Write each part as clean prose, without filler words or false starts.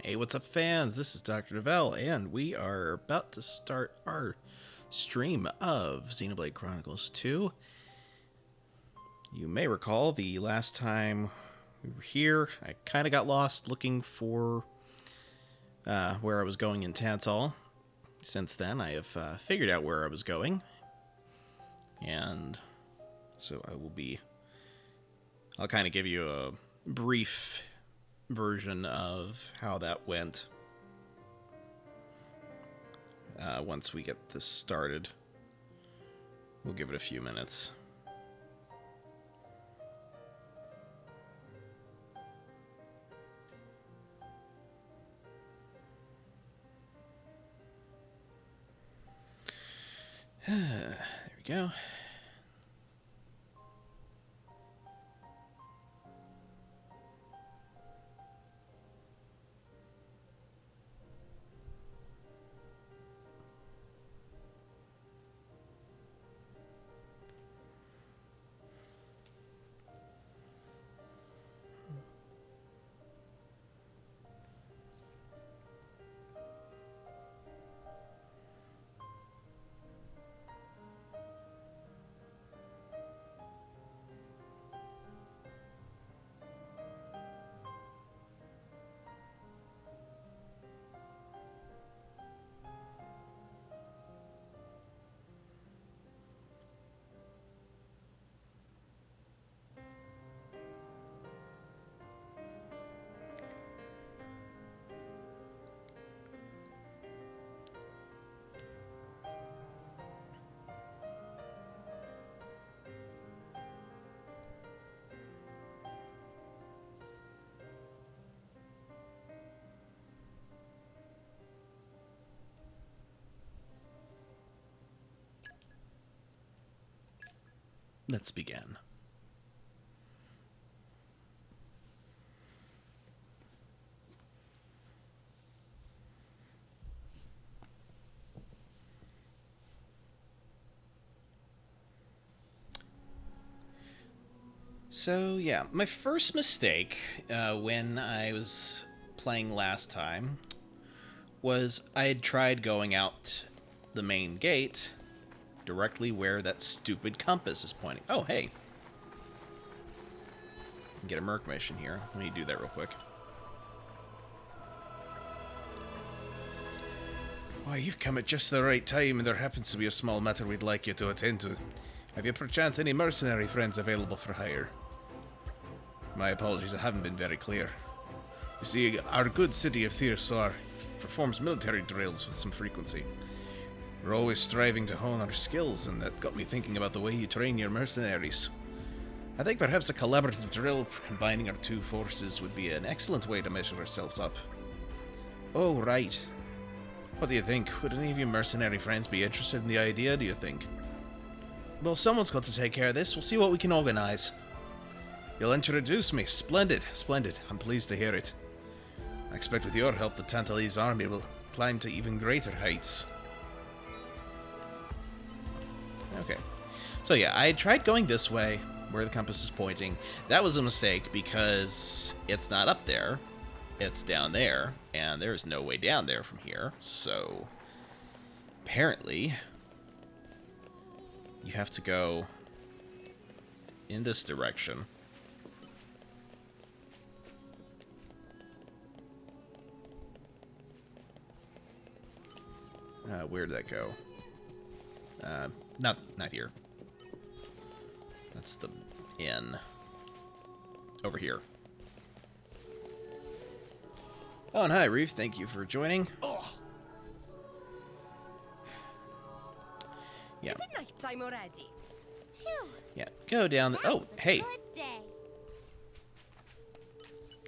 Hey, what's up, fans? This is Dr. Novelle, and we are about to start our stream of Xenoblade Chronicles 2. You may recall the last time we were here, I kind of got lost looking for where I was going in Tantal. Since then, I have figured out where I was going, and so I'll kind of give you a brief version of how that went once we get this started. We'll give it a few minutes. There we go. Let's begin. So yeah, my first mistake when I was playing last time was I had tried going out the main gate directly where that stupid compass is pointing. Oh, hey. Get a merc mission here. Let me do that real quick. Why, you've come at just the right time, and there happens to be a small matter we'd like you to attend to. Have you perchance any mercenary friends available for hire? My apologies, I haven't been very clear. You see, our good city of Thirsar performs military drills with some frequency. We're always striving to hone our skills, and that got me thinking about the way you train your mercenaries. I think perhaps a collaborative drill combining our two forces would be an excellent way to measure ourselves up. Oh, right. What do you think? Would any of your mercenary friends be interested in the idea, do you think? Well, someone's got to take care of this. We'll see what we can organize. You'll introduce me. Splendid, splendid. I'm pleased to hear it. I expect with your help the Tantalese army will climb to even greater heights. Okay. So yeah, I tried going this way, where the compass is pointing. That was a mistake because it's not up there. It's down there, and there's no way down there from here. So, apparently, you have to go in this direction. Where'd that go? Not here. That's the inn. Over here. Oh, and hi, Reef. Thank you for joining. Oh. Yeah. Is it night time already? Phew. Yeah. Go down the... Oh, hey. Good day.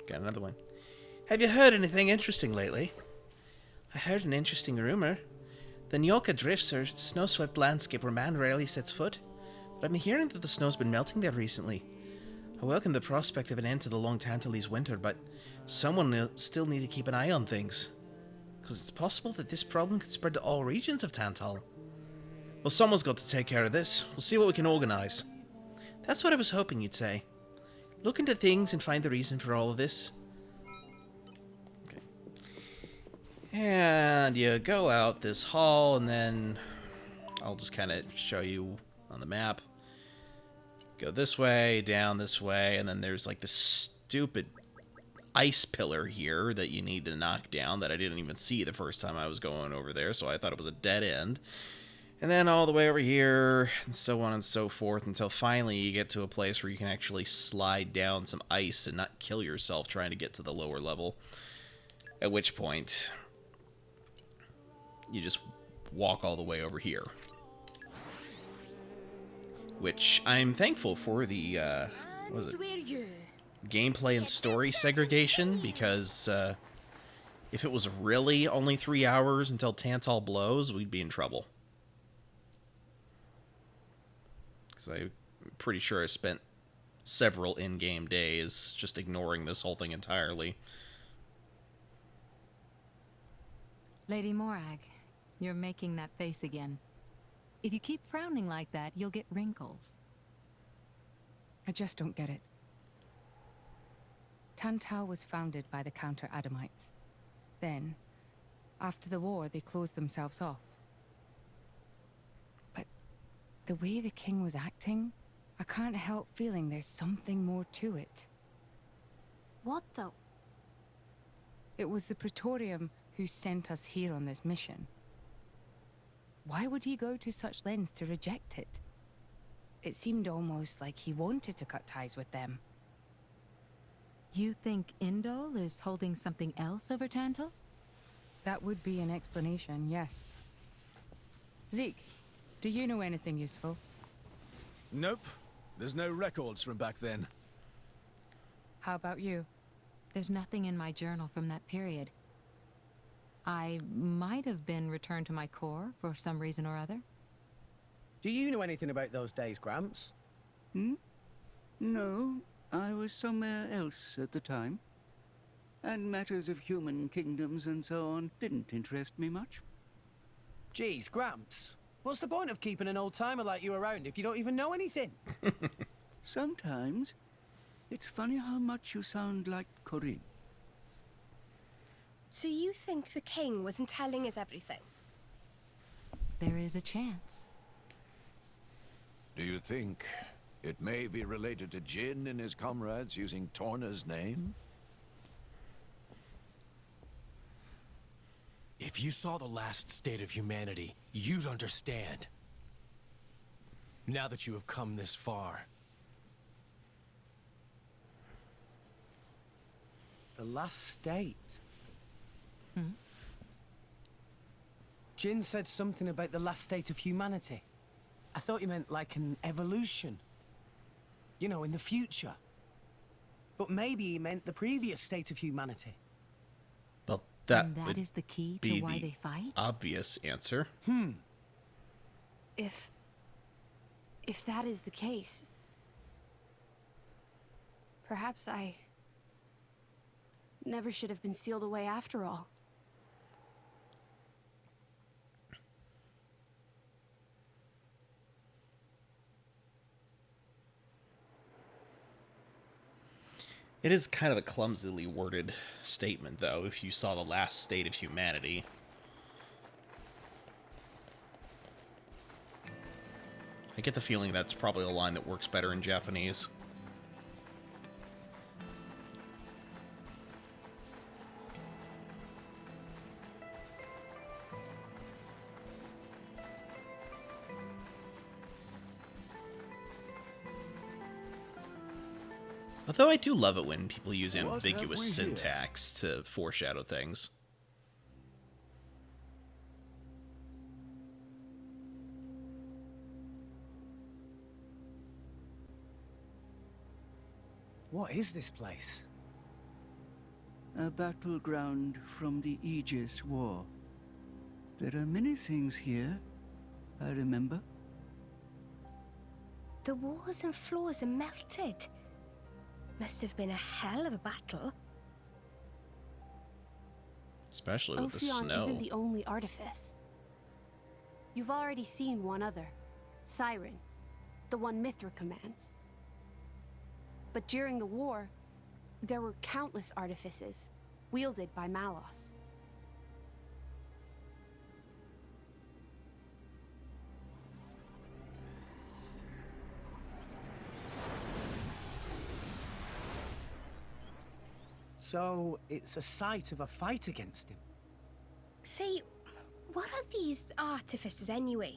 Got another one. Have you heard anything interesting lately? I heard an interesting rumor. The Nyoka drifts are snow-swept landscape where man rarely sets foot. But I'm hearing that the snow's been melting there recently. I welcome the prospect of an end to the long Tantalese winter, but someone will still need to keep an eye on things. Because it's possible that this problem could spread to all regions of Tantal. Well, someone's got to take care of this. We'll see what we can organize. That's what I was hoping you'd say. Look into things and find the reason for all of this. Okay. And you go out this hall, and then I'll just kind of show you on the map. Go this way, down this way, and then there's like this stupid ice pillar here that you need to knock down that I didn't even see the first time I was going over there, so I thought it was a dead end. And then all the way over here, and so on and so forth, until finally you get to a place where you can actually slide down some ice and not kill yourself trying to get to the lower level. At which point, you just walk all the way over here. Which I'm thankful for the, what is it? Gameplay and story segregation, because if it was really only 3 hours until Tantal blows, we'd be in trouble. Because I'm pretty sure I spent several in-game days just ignoring this whole thing entirely. Lady Morag, you're making that face again. If you keep frowning like that, you'll get wrinkles. I just don't get it. Tantal was founded by the Counter-Adamites. Then, after the war, they closed themselves off. But the way the king was acting, I can't help feeling there's something more to it. What though? It was the Praetorium who sent us here on this mission. Why would he go to such lengths to reject it? It seemed almost like he wanted to cut ties with them. You think Indol is holding something else over Tantal? That would be an explanation, yes. Zeke, do you know anything useful? Nope. There's no records from back then. How about you? There's nothing in my journal from that period. I might have been returned to my core for some reason or other. Do you know anything about those days, Gramps? No, I was somewhere else at the time. And matters of human kingdoms and so on didn't interest me much. Geez, Gramps. What's the point of keeping an old-timer like you around if you don't even know anything? Sometimes, it's funny how much you sound like Corinne. So you think the king wasn't telling us everything? There is a chance. Do you think it may be related to Jin and his comrades using Torna's name? If you saw the last state of humanity, you'd understand. Now that you have come this far. The last state? Jin said something about the last state of humanity. I thought you meant like an evolution. You know, in the future. But maybe he meant the previous state of humanity. Well, And that is the key to why they fight? Obvious answer. If that is the case, perhaps I never should have been sealed away after all. It is kind of a clumsily worded statement, though, if you saw the last state of humanity. I get the feeling that's probably a line that works better in Japanese. Although I do love it when people use ambiguous syntax to foreshadow things. What is this place? A battleground from the Aegis War. There are many things here, I remember. The walls and floors are melted. Must have been a hell of a battle. Especially with the Ophion snow. isn't the only artifice. You've already seen one other, Siren, the one Mithra commands. But during the war, there were countless artifices, wielded by Malos. So, it's a site of a fight against him. Say, what are these artificers anyway?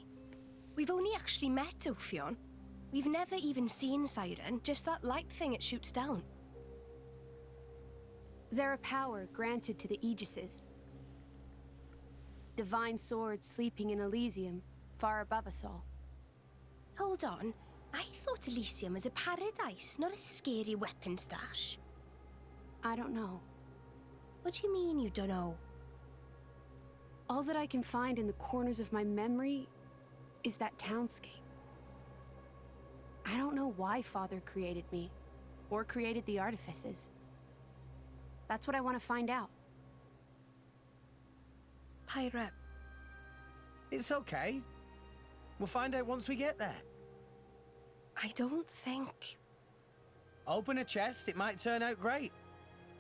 We've only actually met Ophion. We've never even seen Siren, just that light thing it shoots down. They're a power granted to the Aegises. Divine swords sleeping in Elysium, far above us all. Hold on. I thought Elysium was a paradise, not a scary weapon stash. I don't know. What do you mean you don't know? All that I can find in the corners of my memory is that townscape. I don't know why Father created me, or created the artifices. That's what I want to find out. Pyra, It's okay. We'll find out once we get there. I don't think... Open a chest, it might turn out great.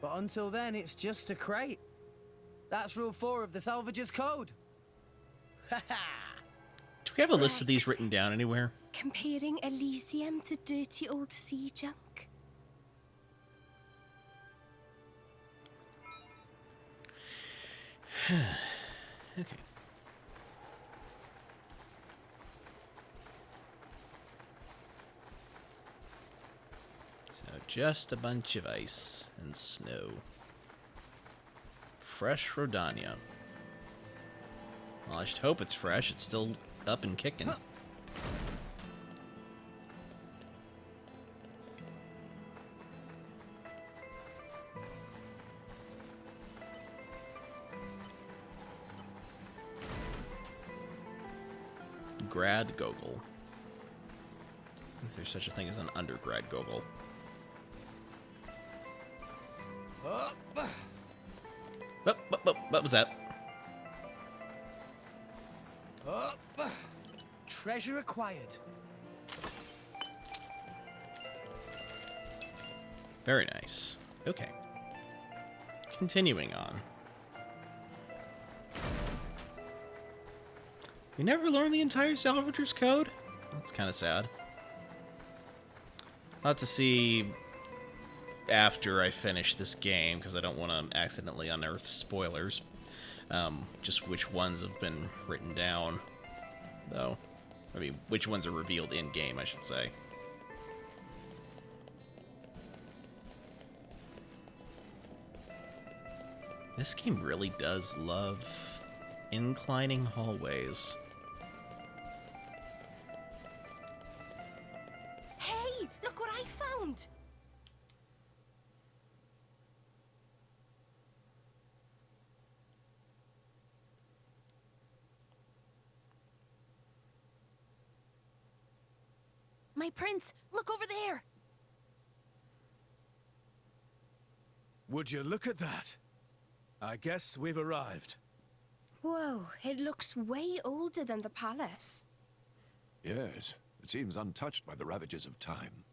But until then, it's just a crate. That's rule 4 of the Salvager's Code. Ha ha! Do we have a list of these written down anywhere? Comparing Elysium to dirty old sea junk? Okay. So just a bunch of ice and snow. Fresh Rodania. Well, I should hope it's fresh. It's still up and kicking. Grad Gogol. If there's such a thing as an undergrad Gogol. What was that? Treasure acquired. Very nice. Okay. Continuing on. We never learned the entire Salvager's Code? That's kind of sad. I'll have to see after I finish this game, because I don't want to accidentally unearth spoilers. Just which ones have been written down, though. I mean, which ones are revealed in-game, I should say. This game really does love inclining hallways. Hey, look what I found! My prince, look over there! Would you look at that? I guess we've arrived. Whoa, it looks way older than the palace. Yes, it seems untouched by the ravages of time.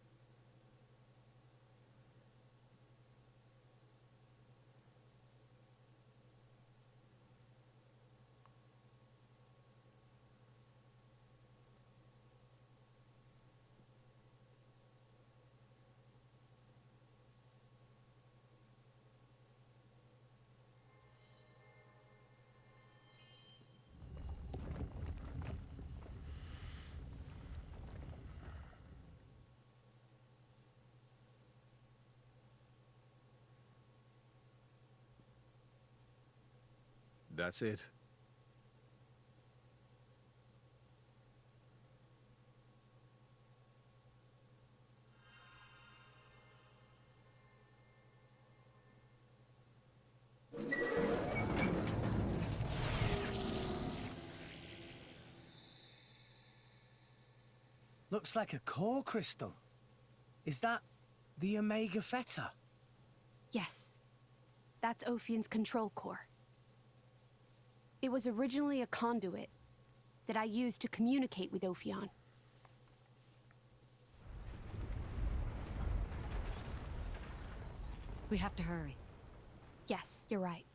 That's it. Looks like a core crystal. Is that the Omega Theta? Yes. That's Ophion's control core. It was originally a conduit that I used to communicate with Ophion. We have to hurry. Yes, you're right.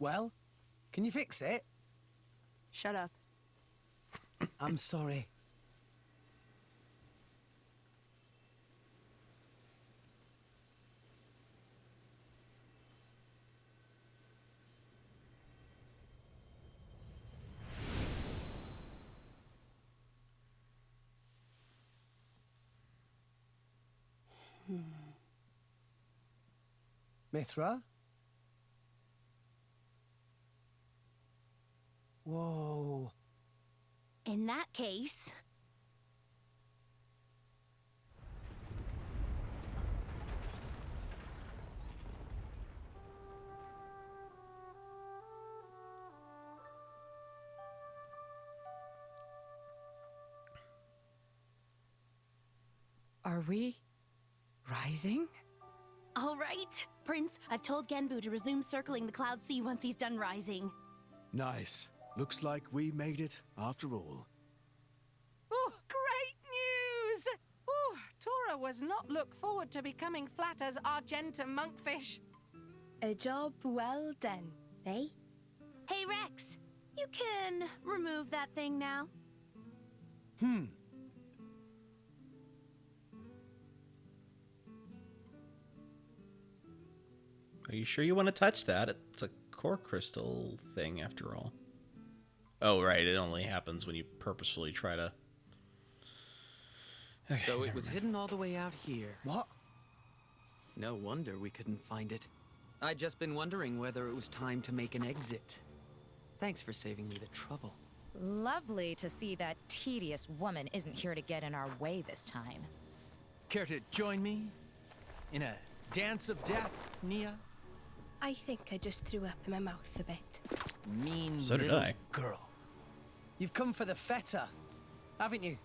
Well, can you fix it? Shut up. I'm sorry. Mithra? Whoa. In that case... Are we rising? All right, Prince, I've told Genbu to resume circling the Cloud Sea once he's done rising. Nice. Looks like we made it after all. Oh, great news! Oh, Tora was not look forward to becoming flat as Argenta monkfish. A job well done, eh? Hey, Rex, you can remove that thing now. Are you sure you want to touch that? It's a core crystal thing, after all. Oh, right. It only happens when you purposefully try to... Okay, So it was hidden all the way out here. What? No wonder we couldn't find it. I'd just been wondering whether it was time to make an exit. Thanks for saving me the trouble. Lovely to see that tedious woman isn't here to get in our way this time. Care to join me in a dance of death, Nia? I think I just threw up in my mouth a bit. Mean So did little I. girl. You've come for the feta, haven't you?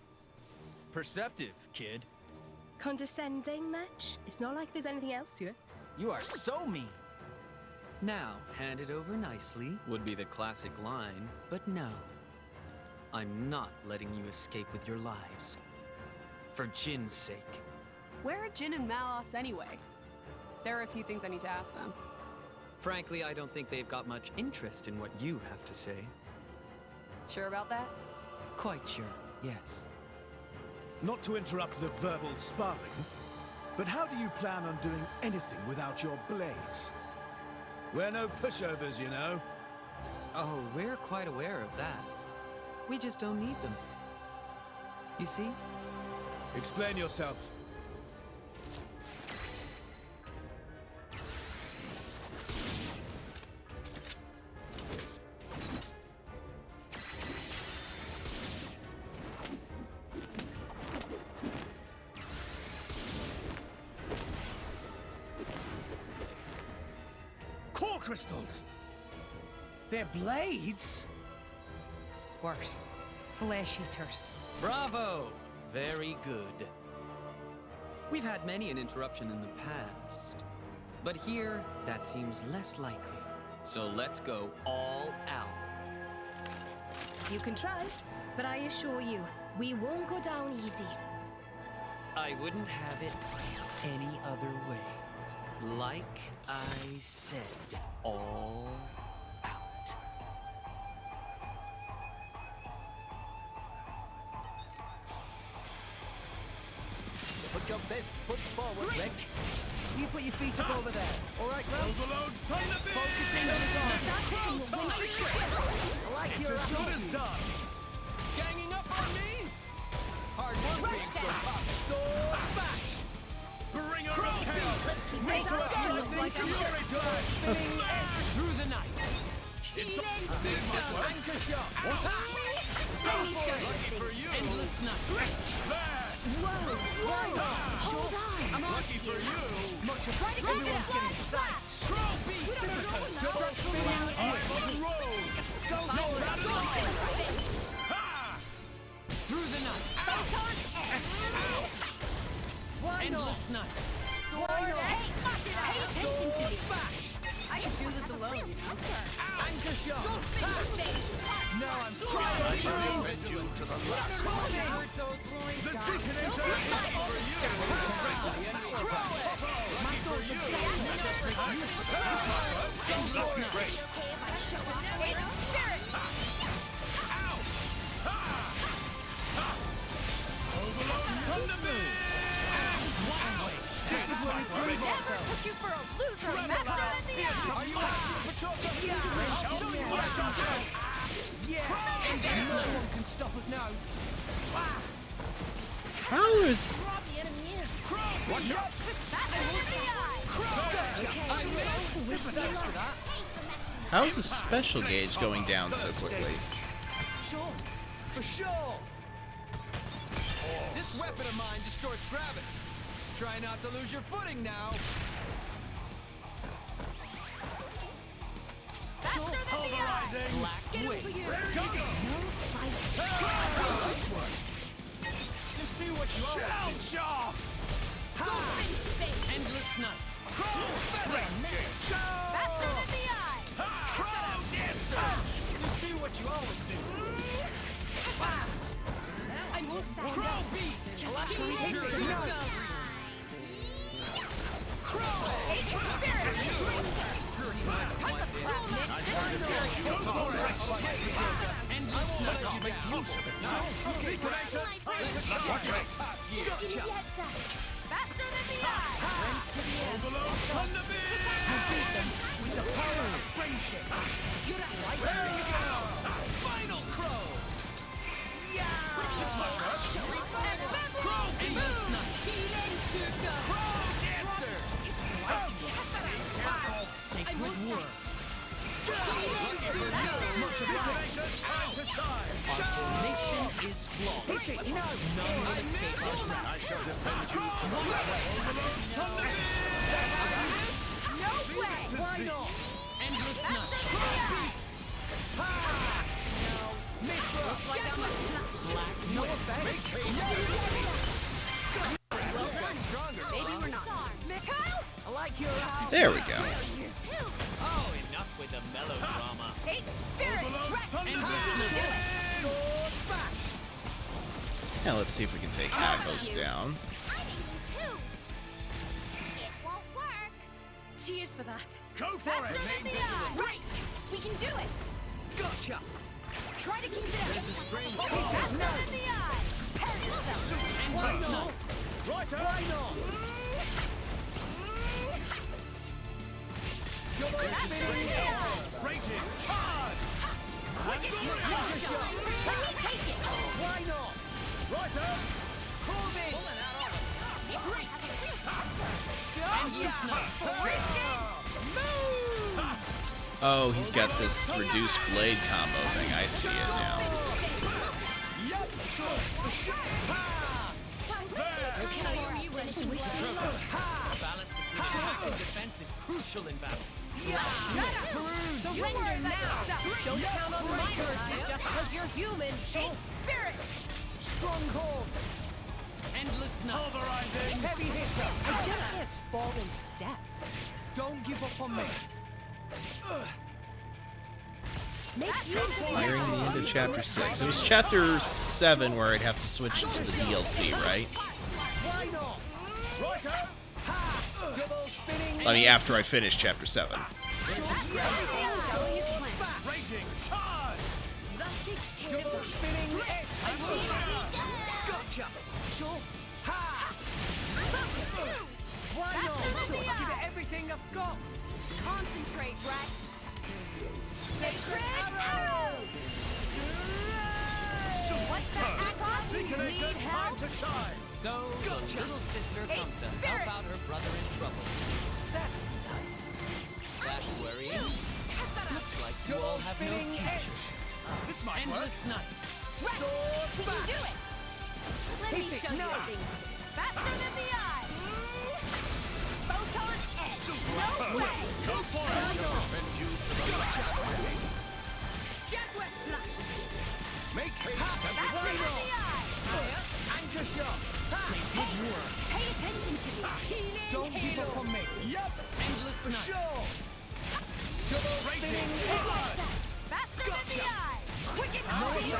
Perceptive, kid. Condescending much? It's not like there's anything else here. You are so mean. Now, hand it over nicely would be the classic line, but no. I'm not letting you escape with your lives. For Jin's sake. Where are Jin and Malos anyway? There are a few things I need to ask them. Frankly, I don't think they've got much interest in what you have to say. Sure about that? Quite sure, yes. Not to interrupt the verbal sparring, but how do you plan on doing anything without your blades? We're no pushovers, you know. Oh, we're quite aware of that. We just don't need them. You see? Explain yourself. Core crystals! They're blades? Worse. Flesh eaters. Bravo! Very good. We've had many an interruption in the past, but here, that seems less likely. So let's go all out. You can try, but I assure you, we won't go down easy. I wouldn't have it any other way. Like I said, all out. Put your best foot forward, Rex. You put your feet up over there. All right, Grumps? Focusing on his arm. I like your It's as good as attitude. done. Ganging up on me? Hard one being so tough. Sword bash! Bring her a chaos! Spinning edge through the night. Anchor shot. Let me show you. Lucky for you! Endless night. Whoa! Hold on! Lucky for you! Everyone's getting sacked. Trophy scimitars. Spinning edge. On road! Go, Ha! Through the night. Endless night. Pay attention to me. I can do this alone, you know? Anchor shot. Now I'm Defend you to the last. The Seekinator! My thoughts Lucky for you! exactly. Great! Took you for a loser, master of the eye! Are you asking for trouble? I'll show you what I got this! Yeah! No one can stop us now! How is... Watch out! How is the special gauge going down so quickly? Sure, for sure. This weapon of mine distorts gravity. Try not to lose your footing now. Pulverizing! Black wing. Just do what you want. Shell shaft! Endless night. Master of the eye! Crow dancer! Just do what you always do. I won't say Crow beat! Just keep it. Faster than the eye! On the beat! With the power of friendship! There you go! Final crow! Yeah! Crow beat! Crow dancer! Sacred word. Time to shine! Nation is flawed. None will escape our trap. I shall defend you to the No way! Why not? Endless Faster night. than the eye! Black No effect. Well done. Maybe we're not. Mikhail? I like your attitude. There we go. You too. Oh, enough with the melodrama. Eight spirits! Now let's see if we can take Agos down. I need you too. It won't work. Cheers for that. Go for Faster it! than the eye! Race! We can do it! Gotcha. Try to keep it up. There's a strange Faster than the eye! Prepare yourself! Endless night. Right, why not? Faster than the eye! Rating! Charge! Quick and let me take it! Why not? Right up! Oh, he's got this reduced blade combo thing. I see it now. Yep, sure. Balance between attack and defense is crucial in battle. Surrender now! Don't count on my mercy just because you're human! Eight spirits! Stronghold! Endless night. Pulverizing! Heavy hitter! I just can't fall in step. Don't give up on me! Nearing the end of chapter 6. It was chapter 7 where I'd have to switch into the DLC, right? Why not? Right up! Ha! Double spinning! I mean, after I finished chapter 7. Rating! Charge! Double spinning! Gotcha! Sure. Ha! Why not? Give it everything I've got! Concentrate, Rex. Sacred arrow! What's that, Akon? Need help? Time to shine! So, the little sister comes to help out her brother in trouble. That's nice. That's worrying. Looks like you all have no future. This might work! Endless night. Rex, we can do it! Let me show you a thing. Faster than the eye! Photon X! No way! Go for it! Defend you to the last. Jaguar Flush! Make haste! Faster than the eye! Anchor shot! Hey, pay attention to me! Healing Don't give up on me! Yep! Endless For night. sure! Double spinning! Faster than the eye! Quicken noise!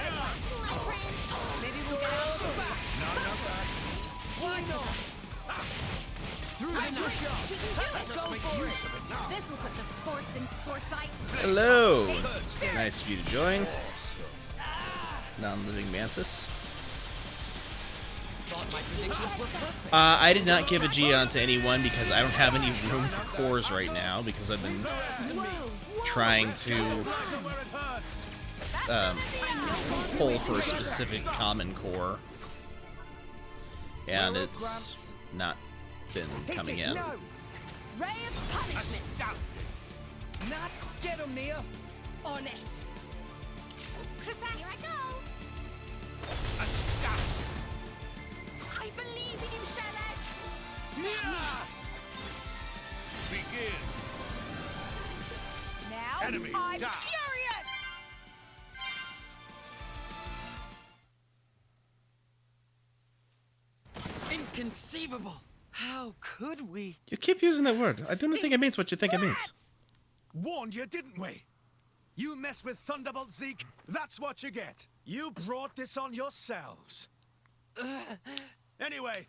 Maybe we'll get out of the back! No, not that! Why not? Through the night. This will put the force in foresight. Hello! Nice of you to join. Non-living mantis. I did not give a Geon to anyone because I don't have any room for cores right now because I've been trying to pull for a specific common core, and it's not been coming in. Ray of punishment. Not get him, Nia. On it. Chris, here I go. I believe in you, Charlotte. Yeah. Begin. Now Enemy I'm down. furious. Inconceivable! How could we? You keep using that word. I don't think it means what you think it means. Warned you, didn't we? You mess with Thunderbolt Zeke, that's what you get. You brought this on yourselves. Anyway,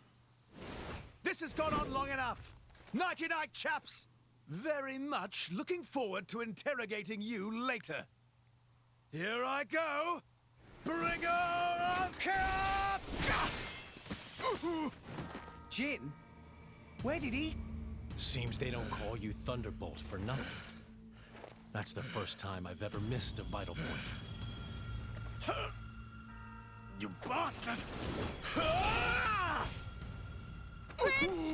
this has gone on long enough. Nighty-night, chaps. Very much looking forward to interrogating you later. Here I go. Bringer of chaos! Jin? Where did he? Seems they don't call you Thunderbolt for nothing. That's the first time I've ever missed a vital point. You bastard! Prince!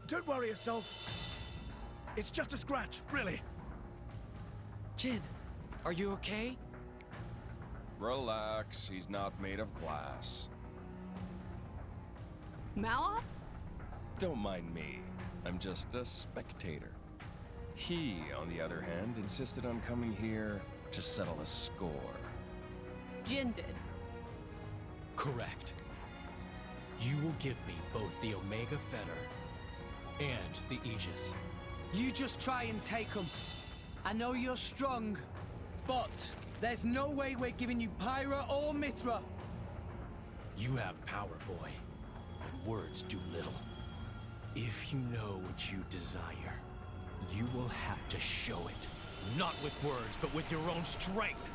Don't worry yourself. It's just a scratch, really. Jin, are you okay? Relax, he's not made of glass. Malos? Don't mind me. I'm just a spectator. He, on the other hand, insisted on coming here to settle a score. Jin did. Correct. You will give me both the Omega Fetter and the Aegis. You just try and take them. I know you're strong, but there's no way we're giving you Pyra or Mithra. You have power, boy, but words do little. If you know what you desire, you will have to show it. Not with words, but with your own strength.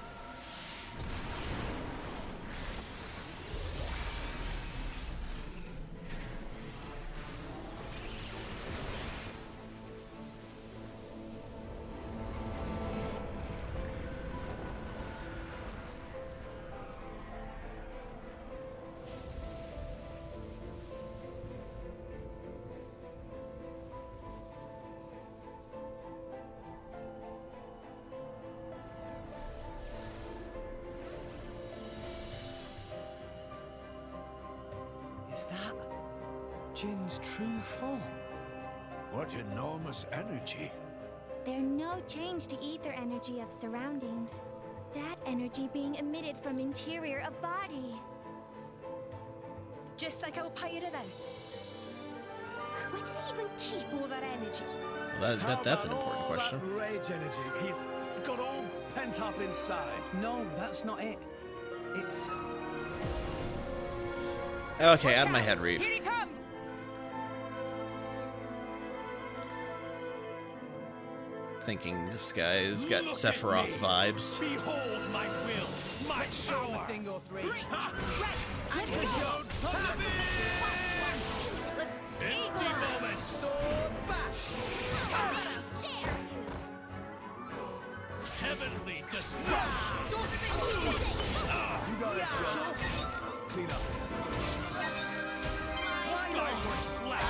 Is that Jin's true form? What enormous energy. There's no change to ether energy of surroundings. That energy being emitted from interior of body. Just like our Pyra then. Where did he even keep all that energy? That's an important question. That rage energy, he's got all pent up inside. No, that's not it. It's... Okay, out of my head, Reeve. Here he comes! Thinking this guy's got Sephiroth vibes. Behold my will, my power. Thing or three. Let's Empty moment. Sword bash. Heavenly destruction. You guys just clean up. Skyward slap.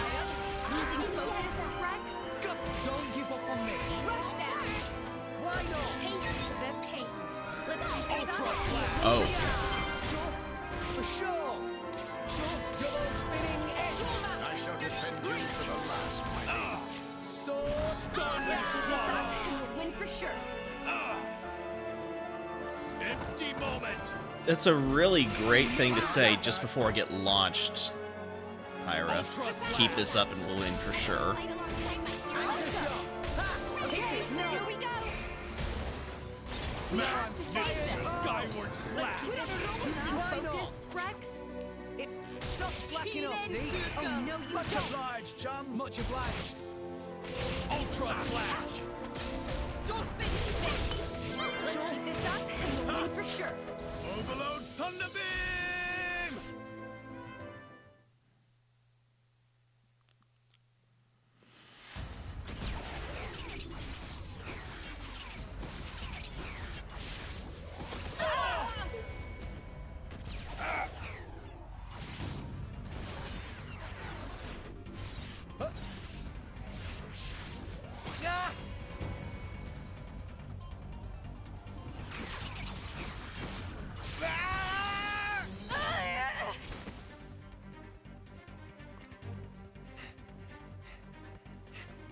losing focus. Rex, Don't give up on me. rush down. Why not? Taste the pain. Let's keep this Ultra up. slap. Oh, Sure. For sure. Sure. Double spinning edge. I shall defend you to the last, my lady. Sword. Stun Let's keep this up slap. and we'll win for sure. Empty moment. it's a really great thing to say just before I get launched, Pyra. Keep this up and we'll win for sure. Fight alongside my heroes. Here we go. We have to save this. Skyward Let's slap. keep this losing focus, Rex. Stop slacking off, see? Oh, no, you Much don't. obliged, chum. Much obliged. Ultra slash. Don't finish me. Let's keep this up, and we'll win for sure. Overload Thunderbeam!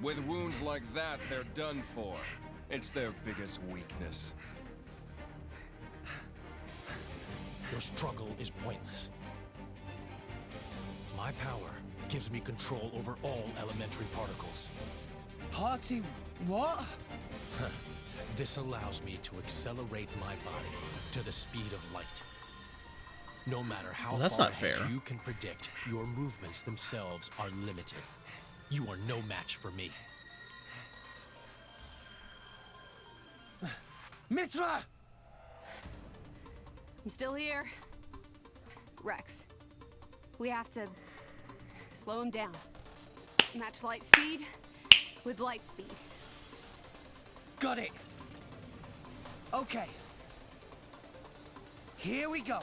With wounds like that, they're done for. It's their biggest weakness. Your struggle is pointless. My power gives me control over all elementary particles. Party what? This allows me to accelerate my body to the speed of light. No matter how Well, that's far not ahead fair. you can predict, your movements themselves are limited. You are no match for me. Mithra! I'm still here. Rex, we have to slow him down. Match light speed with light speed. Got it. Okay. Here we go.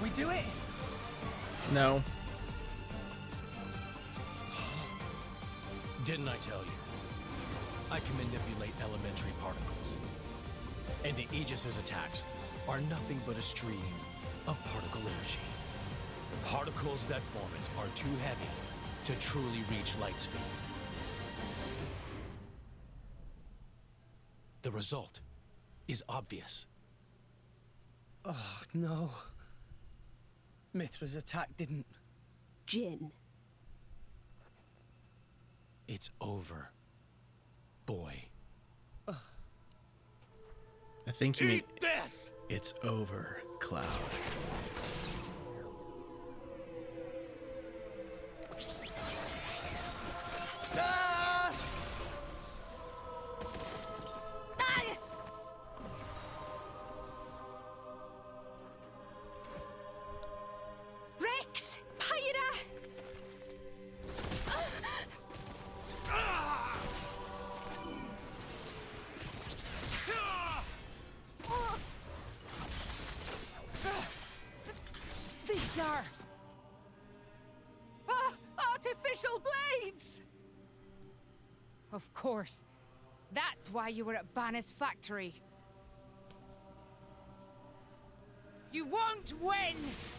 We do it? No. Didn't I tell you? I can manipulate elementary particles. And the Aegis's attacks are nothing but a stream of particle energy. Particles that form it are too heavy to truly reach light speed. The result is obvious. Oh, no. Mithra's attack didn't... Jin. It's over, boy. I think you mean Eat this! it's over, Cloud. Ah! Rex! Pyra! These are... artificial blades! Of course. That's why you were at Banner's factory. You won't win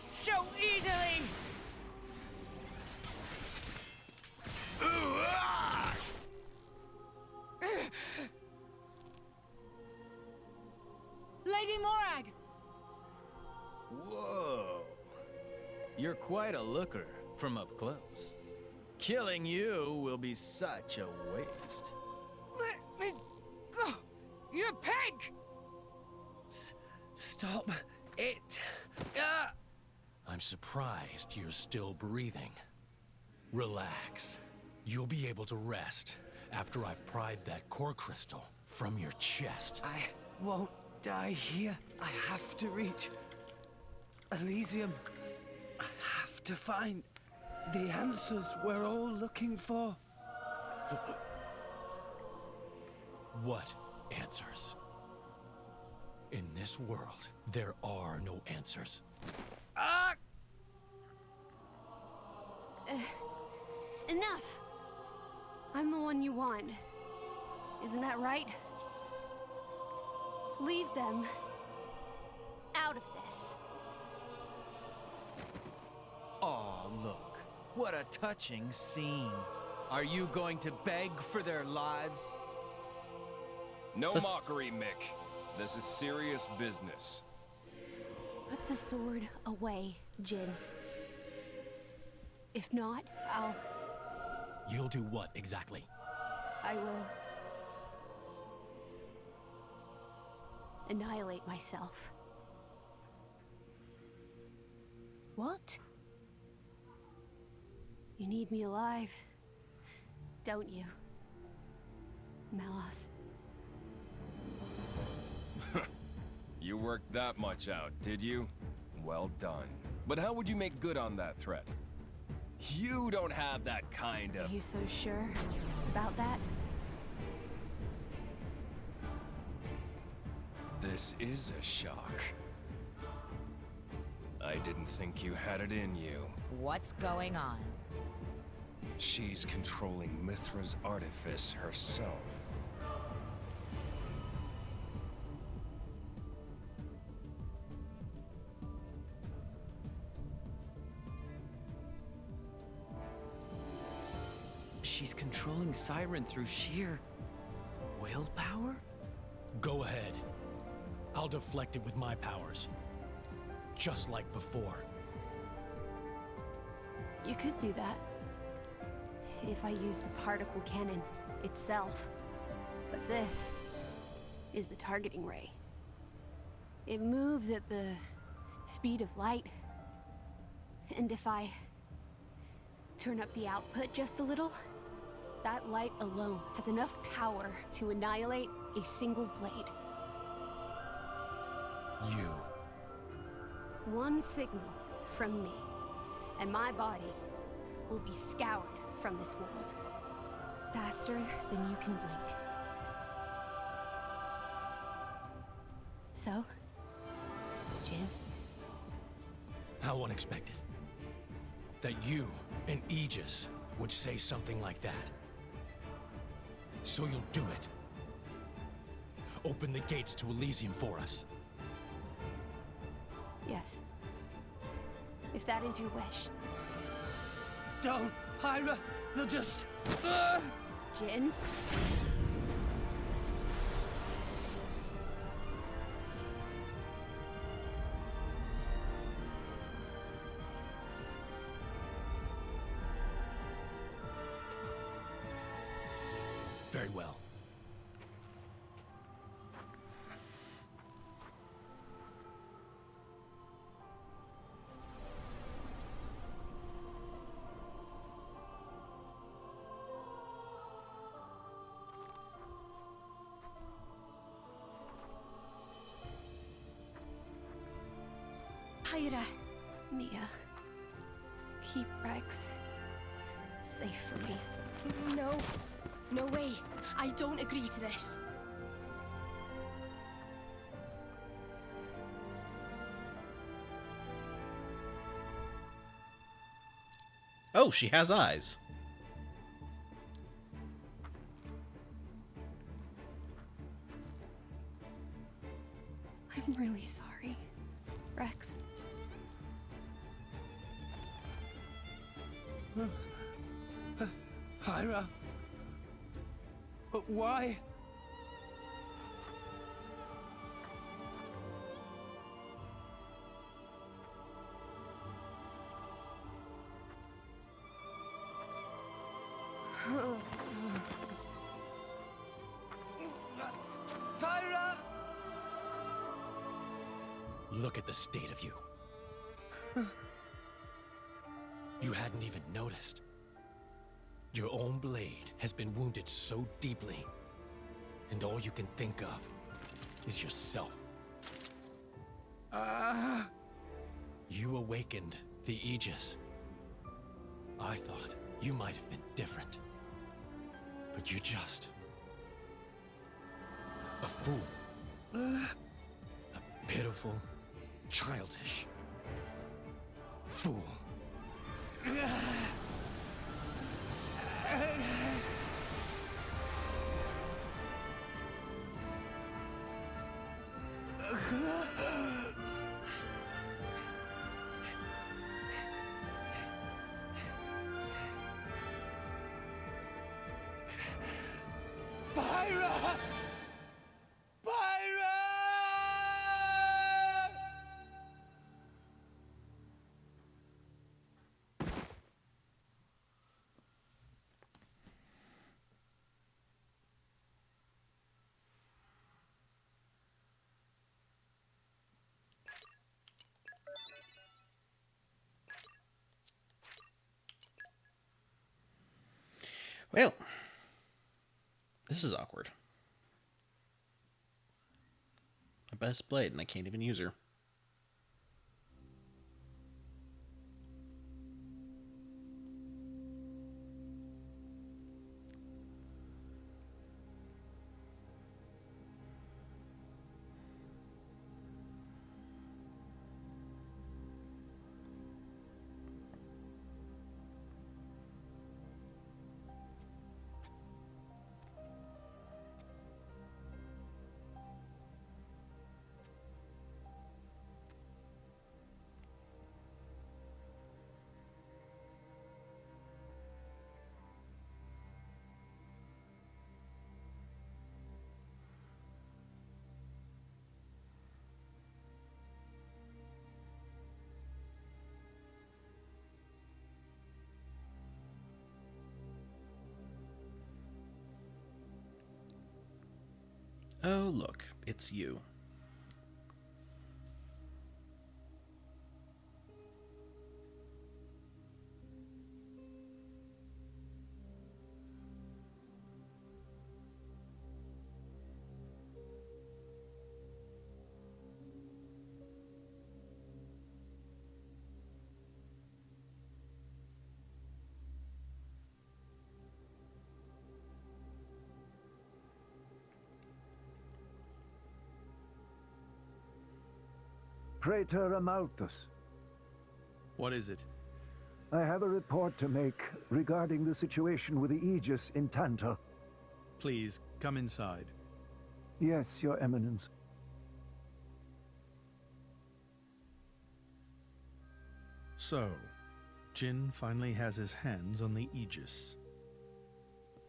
so easily! Lady Morag! Whoa. You're quite a looker from up close. Killing you will be such a waste. Let me go! You pig! Stop it. I'm surprised you're still breathing. Relax. You'll be able to rest after I've pried that core crystal from your chest. I won't die here. I have to reach Elysium. I have to find the answers we're all looking for. What answers? In this world, there are no answers. Ah! Enough! I'm the one you want. Isn't that right? Leave them out of this. Oh, look. What a touching scene. Are you going to beg for their lives? No mockery, Mick. This is serious business. Put the sword away, Jin. If not, You'll do what, exactly? I will annihilate myself. What? You need me alive, don't you, Melos? You worked that much out, did you? Well done. But how would you make good on that threat? You don't have that kind of... Are you so sure about that? This is a shock. I didn't think you had it in you. What's going on? She's controlling Mithra's artifice herself. She's controlling Siren through sheer willpower? Go ahead. I'll deflect it with my powers. Just like before. You could do that. If I used the particle cannon itself. But this is the targeting ray. It moves at the speed of light. And if I turn up the output just a little, that light alone has enough power to annihilate a single blade. You. One signal from me, and my body will be scoured from this world. Faster than you can blink. So, Jin? How unexpected. That you and Aegis would say something like that. So you'll do it. Open the gates to Elysium for us. Yes. If that is your wish. Don't, Hyra! They'll just... Jin? Very well. Hyra. Mia. Keep Rex safe for me. No. No way. I don't agree to this. Oh, she has eyes. I'm really sorry, Rex. Hyra? But why? Hyra! Look at the state of you. You hadn't even noticed. Your own blade has been wounded so deeply, and all you can think of is yourself. You awakened the Aegis. I thought you might have been different, but you're just a fool. A pitiful, childish fool. Hyra! Well, this is awkward. My best blade, and I can't even use her. Oh, look, it's you. Praetor Amalthus. What is it? I have a report to make regarding the situation with the Aegis in Tantal. Please, come inside. Yes, Your Eminence. So, Jin finally has his hands on the Aegis.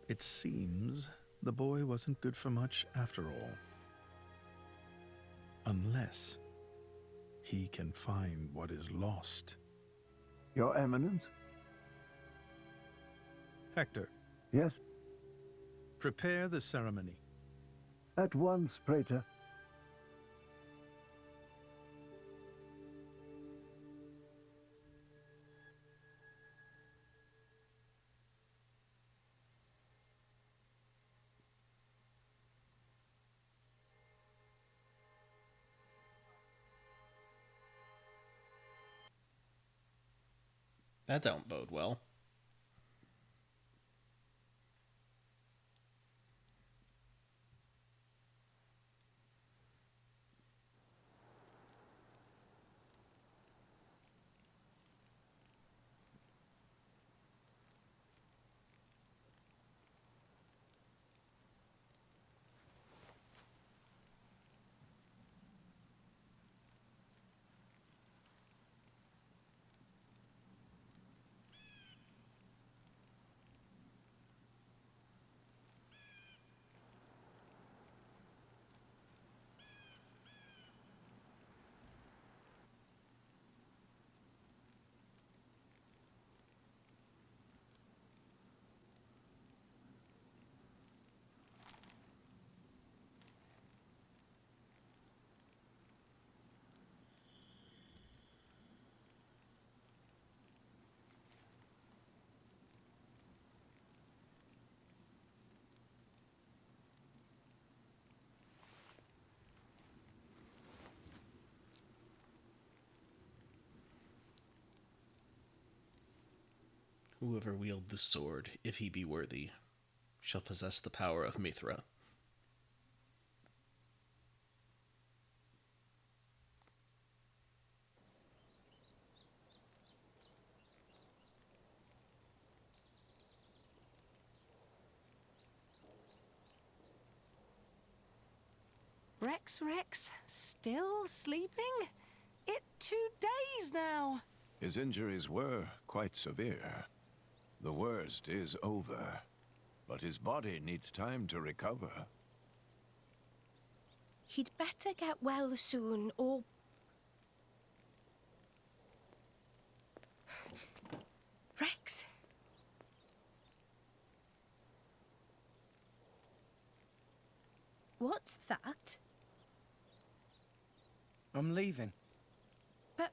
It seems the boy wasn't good for much after all. Unless he can find what is lost. Your Eminence? Hector. Yes? Prepare the ceremony. At once, Praetor. That don't bode well. Whoever wield this sword, if he be worthy, shall possess the power of Mithra. Rex, still sleeping? It 2 days now. His injuries were quite severe. The worst is over, but his body needs time to recover. He'd better get well soon, or... Rex? What's that? I'm leaving. But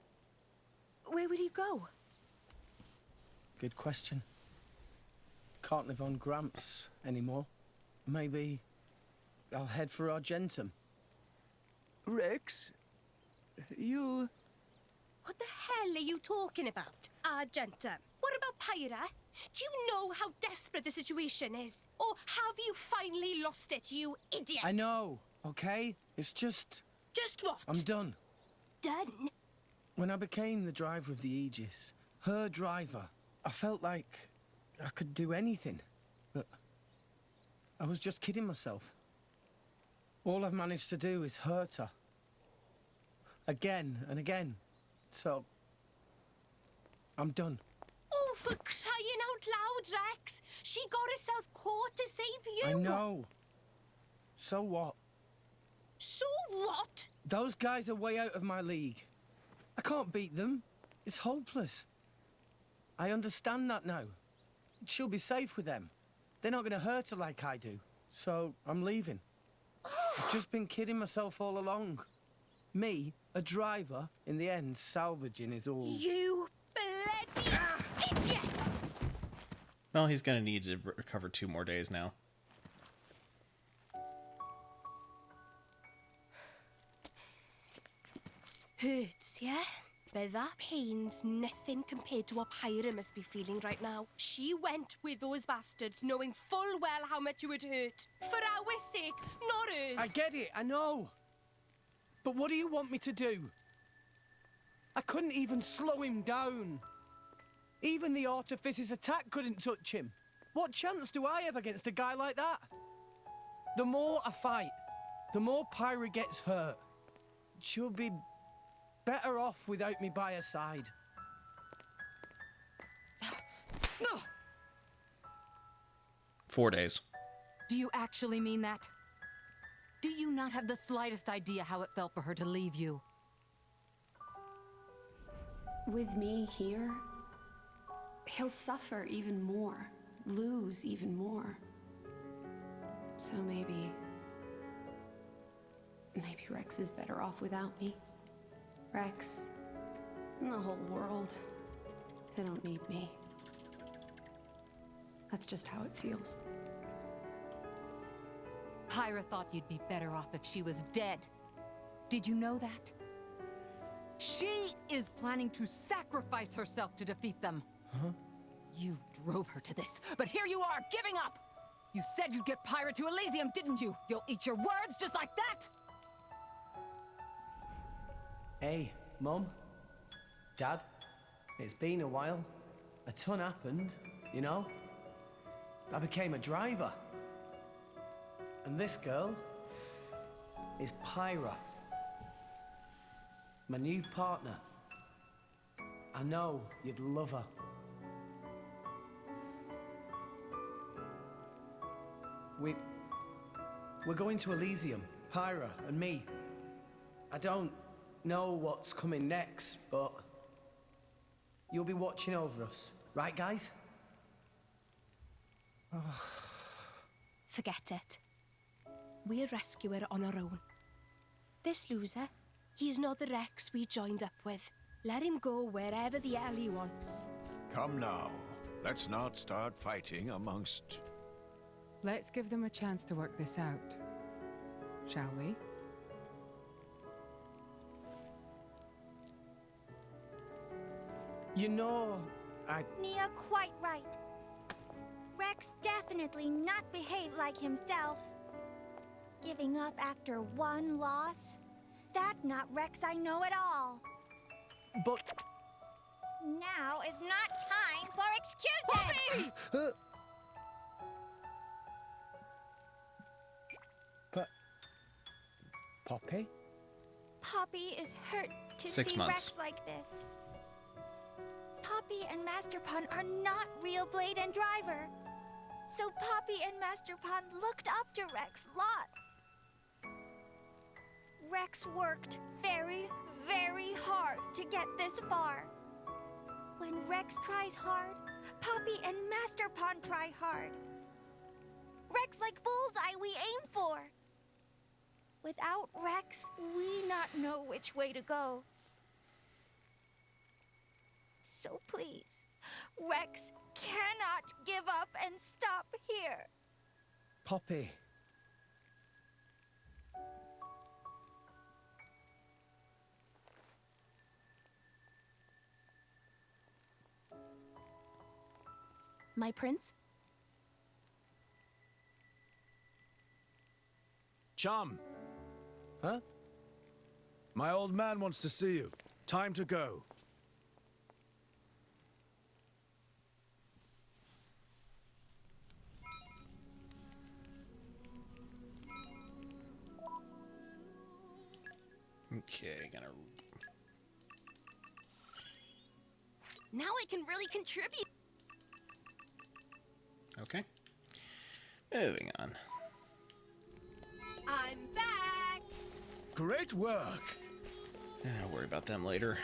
where will you go? Good question. can't live on Gramps anymore. Maybe I'll head for Argentum. Rex, you... What the hell are you talking about, Argentum? What about Pyra? Do you know how desperate the situation is? Or have you finally lost it, you idiot? I know, okay? It's just... Just what? I'm done. Done? When I became the driver of the Aegis, her driver, I felt like I could do anything. But I was just kidding myself. All I've managed to do is hurt her. Again and again. So, I'm done. Oh, for crying out loud, Rex! She got herself caught to save you! I know. So what? So what? Those guys are way out of my league. I can't beat them. It's hopeless. I understand that now. She'll be safe with them. They're not going to hurt her like I do. So, I'm leaving. I've just been kidding myself all along. Me, a driver, in the end, salvaging is all... You bloody idiot! Well, he's gonna need to recover 2 more days now. Hurts, yeah? But that pain's nothing compared to what Pyra must be feeling right now. She went with those bastards knowing full well how much it would hurt. For our sake, not hers. I get it, I know. But what do you want me to do? I couldn't even slow him down. Even the Artifice's attack couldn't touch him. What chance do I have against a guy like that? The more I fight, the more Pyra gets hurt. She'll be better off without me by her side. 4 days. Do you actually mean that? Do you not have the slightest idea how it felt for her to leave you? With me here, he'll suffer even more, lose even more. So maybe Rex is better off without me. Rex, and the whole world, they don't need me. That's just how it feels. Pyra thought you'd be better off if she was dead. Did you know that? She is planning to sacrifice herself to defeat them. Huh? You drove her to this, but here you are, giving up! You said you'd get Pyra to Elysium, didn't you? You'll eat your words just like that? Hey, Mum, Dad, it's been a while. A ton happened, you know? I became a driver. And this girl is Pyra, my new partner. I know you'd love her. We're going to Elysium, Pyra and me. I don't know what's coming next, but you'll be watching over us, right, guys? Forget it. We'll rescue her on our own. This loser, he's not the Rex we joined up with. Let him go wherever the hell he wants. Come now. Let's not start fighting amongst... Let's give them a chance to work this out, shall we? You know, Nia quite right. Rex definitely not behaved like himself. Giving up after one loss? That not Rex I know at all. But... Now is not time for excuses! Poppy? Poppy is hurt to 6 see months. Rex like this. Poppy and Master Pun are not real Blade and Driver. So Poppy and Master Pun looked up to Rex lots. Rex worked very, very hard to get this far. When Rex tries hard, Poppy and Master Pun try hard. Rex like bullseye we aim for. Without Rex, we not know which way to go. So please, Rex cannot give up and stop here. Poppy. My prince? Chum. Huh? My old man wants to see you. Time to go. Okay, gonna... Now I can really contribute. Okay. Moving on. I'm back! Great work! I'll worry about them later.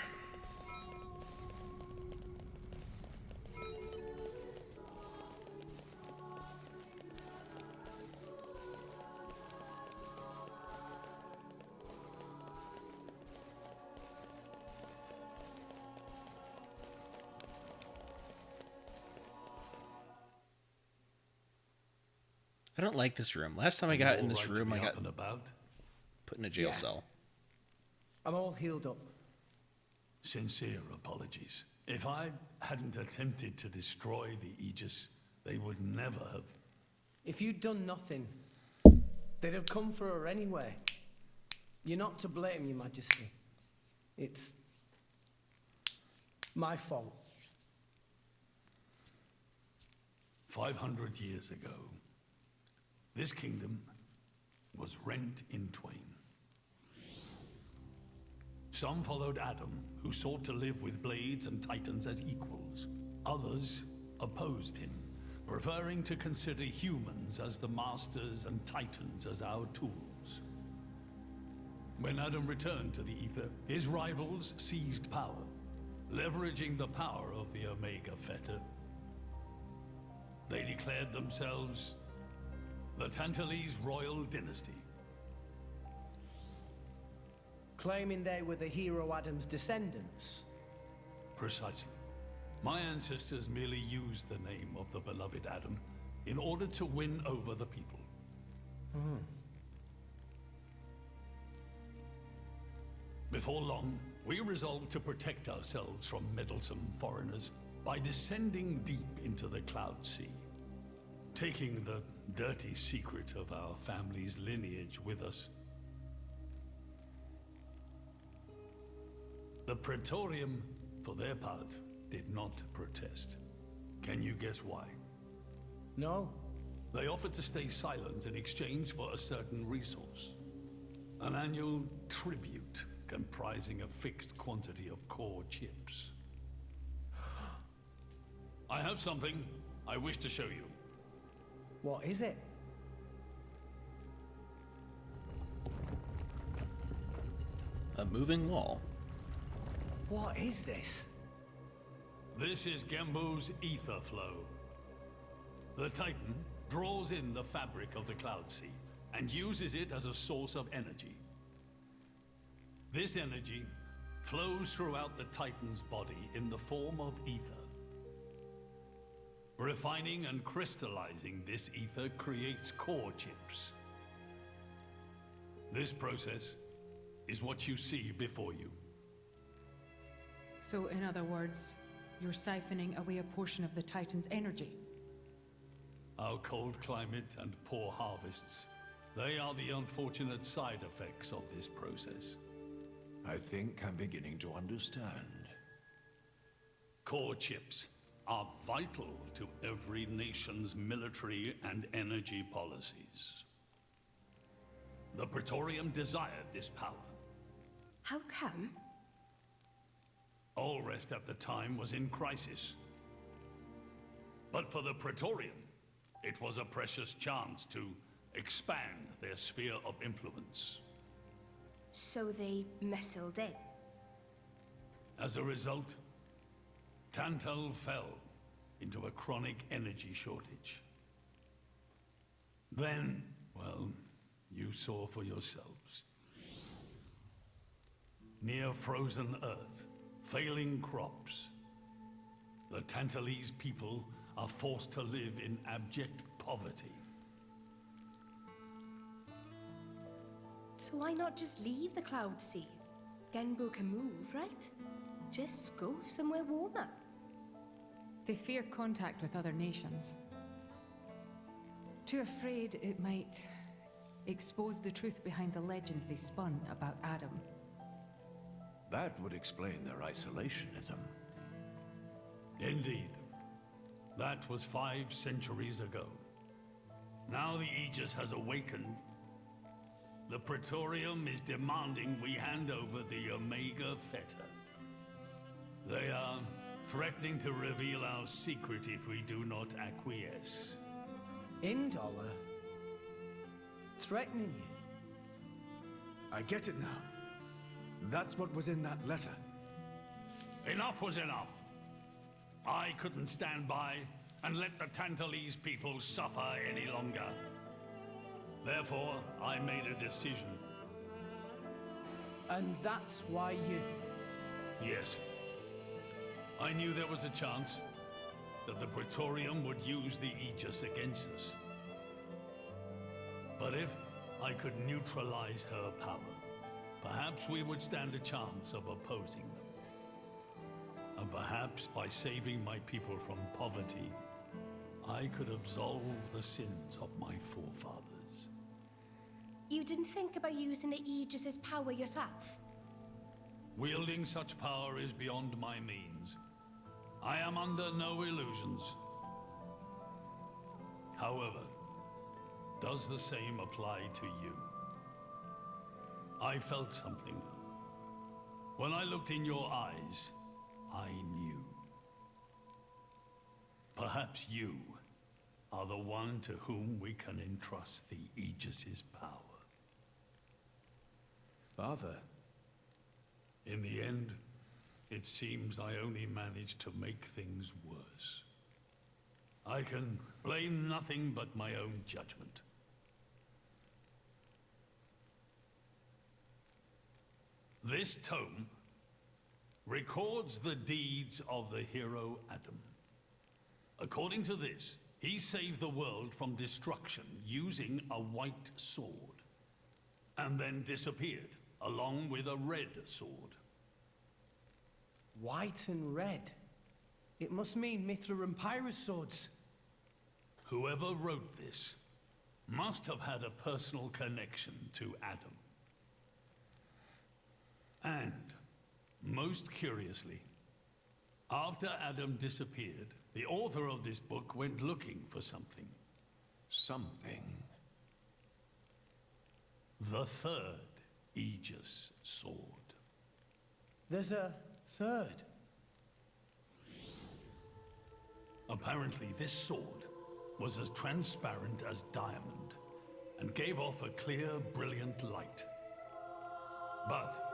I don't like this room. Last time I got in this room, I got put in a jail cell. I'm all healed up. Sincere apologies. If I hadn't attempted to destroy the Aegis, they would never have. If you'd done nothing, they'd have come for her anyway. You're not to blame, Your Majesty. It's my fault. 500 years ago, this kingdom was rent in twain. Some followed Adam, who sought to live with blades and titans as equals. Others opposed him, preferring to consider humans as the masters and titans as our tools. When Adam returned to the Ether, his rivals seized power, leveraging the power of the Omega Fetter. They declared themselves the Tantalese royal dynasty. Claiming they were the hero Adam's descendants. Precisely. My ancestors merely used the name of the beloved Adam in order to win over the people. Before long, we resolved to protect ourselves from meddlesome foreigners by descending deep into the Cloud Sea, taking the dirty secret of our family's lineage with us. The Praetorium, for their part, did not protest. Can you guess why? No. They offered to stay silent in exchange for a certain resource. An annual tribute comprising a fixed quantity of core chips. I have something I wish to show you. What is it? A moving wall. What is this? This is Gembo's ether flow. The Titan draws in the fabric of the Cloud Sea and uses it as a source of energy. This energy flows throughout the Titan's body in the form of ether. Refining and crystallizing this ether creates core chips. This process is what you see before you. So, in other words, you're siphoning away a portion of the Titan's energy. Our cold climate and poor harvests, they are the unfortunate side effects of this process. I think I'm beginning to understand. Core chips are vital to every nation's military and energy policies. The Praetorium desired this power. How come? Allrest at the time was in crisis. But for the Praetorium, it was a precious chance to expand their sphere of influence. So they missiled in. As a result, Tantal fell into a chronic energy shortage. Then, well, you saw for yourselves. Near frozen Earth, failing crops, The Tantalese people are forced to live in abject poverty. So why not just leave the Cloud Sea? Genbu can move, right? Just go somewhere warmer. They fear contact with other nations. Too afraid it might expose the truth behind the legends they spun about Adam. That would explain their isolationism. Indeed. That was 5 centuries ago. Now the Aegis has awakened. The Praetorium is demanding we hand over the Omega Feta. They are threatening to reveal our secret if we do not acquiesce. Indollar? Threatening you? I get it now. That's what was in that letter. Enough was enough. I couldn't stand by and let the Tantalese people suffer any longer. Therefore, I made a decision. And that's why you... Yes. I knew there was a chance that the Praetorium would use the Aegis against us. But if I could neutralize her power, perhaps we would stand a chance of opposing them. And perhaps by saving my people from poverty, I could absolve the sins of my forefathers. You didn't think about using the Aegis's power yourself? Wielding such power is beyond my means. I am under no illusions. However, does the same apply to you? I felt something. When I looked in your eyes, I knew. Perhaps you are the one to whom we can entrust the Aegis's power. Father. In the end, it seems I only managed to make things worse. I can blame nothing but my own judgment. This tome records the deeds of the hero Adam. According to this, he saved the world from destruction using a white sword, and then disappeared, along with a red sword. White and red? It must mean Mithra and Pyrrhus swords. Whoever wrote this must have had a personal connection to Adam. And, most curiously, after Adam disappeared, the author of this book went looking for something. Something? The third Aegis sword. There's a third? Apparently, this sword was as transparent as diamond and gave off a clear, brilliant light. But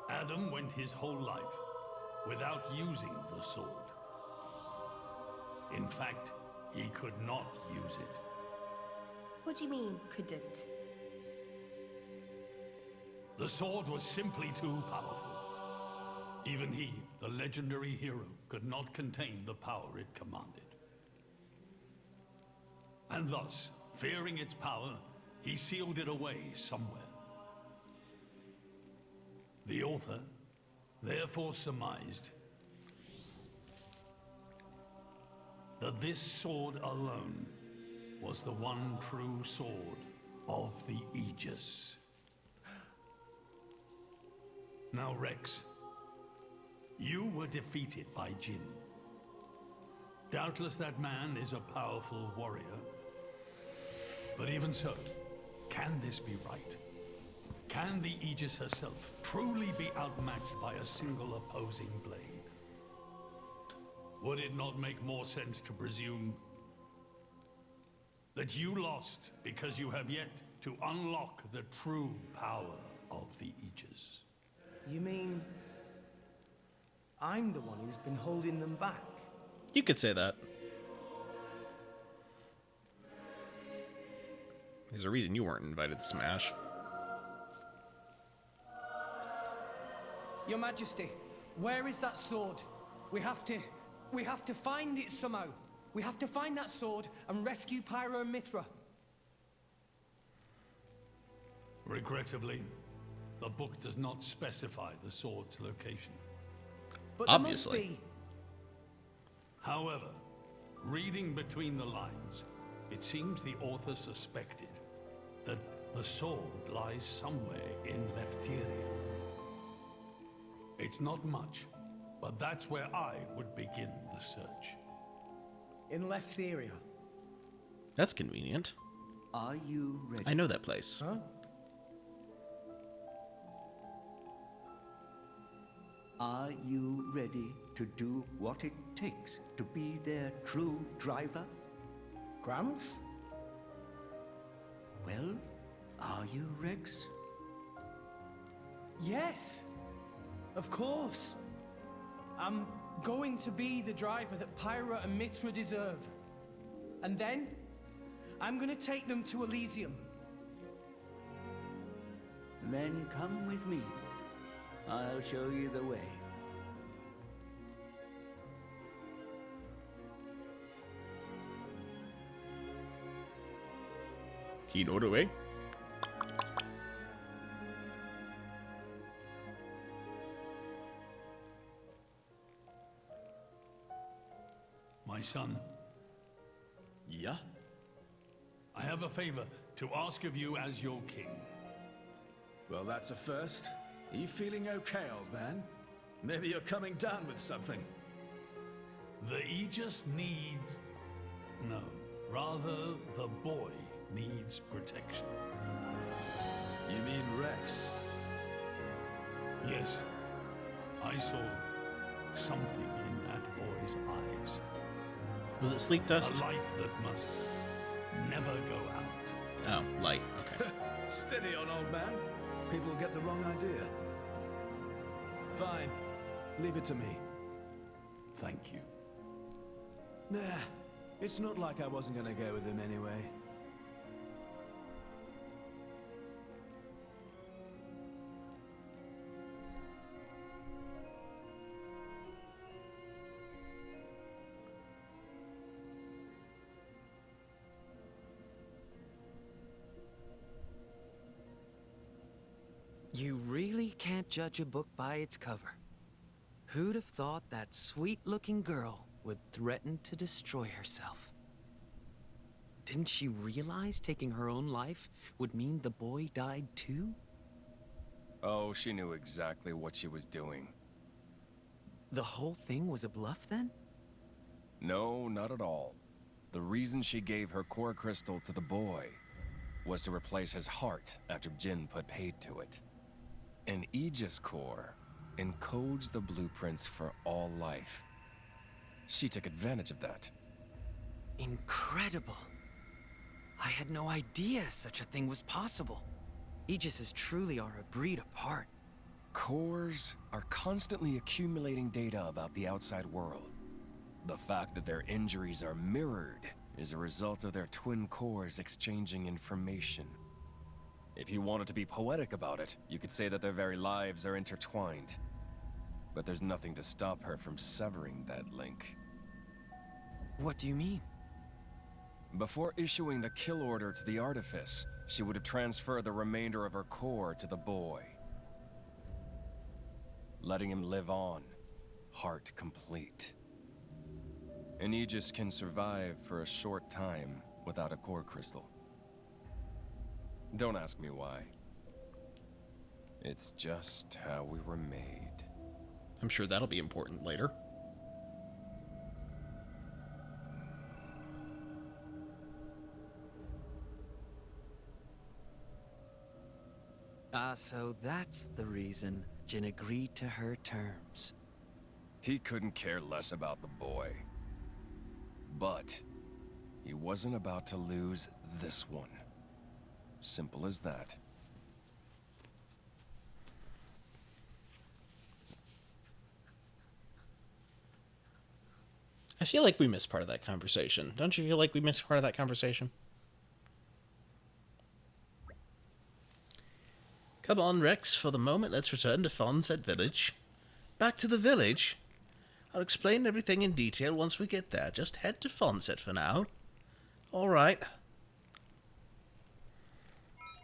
Adam went his whole life without using the sword. In fact, he could not use it. What do you mean, couldn't? The sword was simply too powerful. Even he, the legendary hero, could not contain the power it commanded. And thus, fearing its power, he sealed it away somewhere. The author therefore surmised that this sword alone was the one true sword of the Aegis. Now, Rex, you were defeated by Jin. Doubtless that man is a powerful warrior. But even so, can this be right? Can the Aegis herself truly be outmatched by a single opposing blade? Would it not make more sense to presume that you lost because you have yet to unlock the true power of the Aegis? You mean I'm the one who's been holding them back? You could say that. There's a reason you weren't invited to Smash. Your Majesty, where is that sword? We have to... We have to find it somehow. We have to find that sword and rescue Pyro and Mithra. Regrettably, the book does not specify the sword's location. But Obviously. There must be. However, reading between the lines, it seems the author suspected that the sword lies somewhere in Leftheria. It's not much, but that's where I would begin the search. In Leftheria. That's convenient. Are you ready? I know that place. Huh? Are you ready to do what it takes to be their true driver? Gramps? Well, are you, Rex? Yes. Of course. I'm going to be the driver that Pyra and Mithra deserve. And then, I'm going to take them to Elysium. Then come with me. I'll show you the way. You know the way? My son. Yeah? I have a favor to ask of you as your king. Well, that's a first. Are you feeling okay, old man? Maybe you're coming down with something. The Aegis needs... No, rather the boy needs protection. You mean Rex? Yes, I saw something in that boy's eyes. Was it sleep dust? A light that must never go out. Oh, light. Okay. Steady on, old man. People get the wrong idea. Fine. Leave it to me. Thank you. Nah, it's not like I wasn't gonna go with him anyway. You really can't judge a book by its cover. Who'd have thought that sweet-looking girl would threaten to destroy herself? Didn't she realize taking her own life would mean the boy died too? Oh, she knew exactly what she was doing. The whole thing was a bluff then? No, not at all. The reason she gave her core crystal to the boy was to replace his heart after Jin put paid to it. An Aegis core encodes the blueprints for all life. She took advantage of that. Incredible. I had no idea such a thing was possible. Aegises truly are a breed apart. Cores are constantly accumulating data about the outside world. The fact that their injuries are mirrored is a result of their twin cores exchanging information. If you wanted to be poetic about it, you could say that their very lives are intertwined. But there's nothing to stop her from severing that link. What do you mean? Before issuing the kill order to the Artifice, she would have transferred the remainder of her core to the boy. Letting him live on, heart complete. An Aegis can survive for a short time without a core crystal. Don't ask me why. It's just how we were made. I'm sure that'll be important later. So that's the reason Jin agreed to her terms. He couldn't care less about the boy. But he wasn't about to lose this one. Simple as that. I feel like we missed part of that conversation. Don't you feel like we missed part of that conversation? Come on, Rex. For the moment, let's return to Fonset Village. Back to the village? I'll explain everything in detail once we get there. Just head to Fonset for now. All right.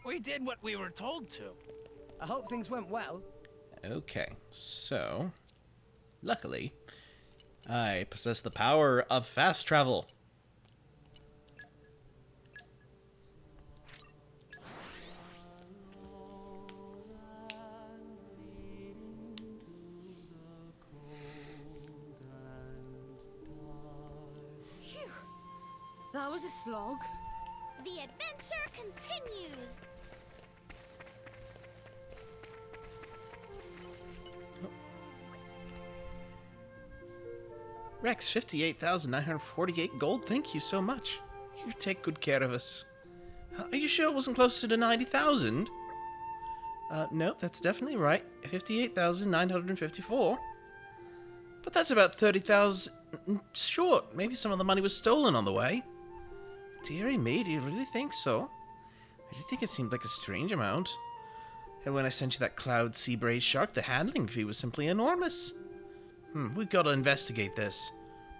We did what we were told to. I hope things went well. Okay, so... luckily, I possess the power of fast travel. Phew. That was a slog. The adventure continues. Rex, 58,948 gold. Thank you so much. You take good care of us. Are you sure it wasn't closer to 90,000? No, that's definitely right. 58,954. But that's about 30,000 short. Maybe some of the money was stolen on the way. Dearie me, do you really think so? I do think it seemed like a strange amount. And when I sent you that cloud sea braid shark, the handling fee was simply enormous. We've got to investigate this.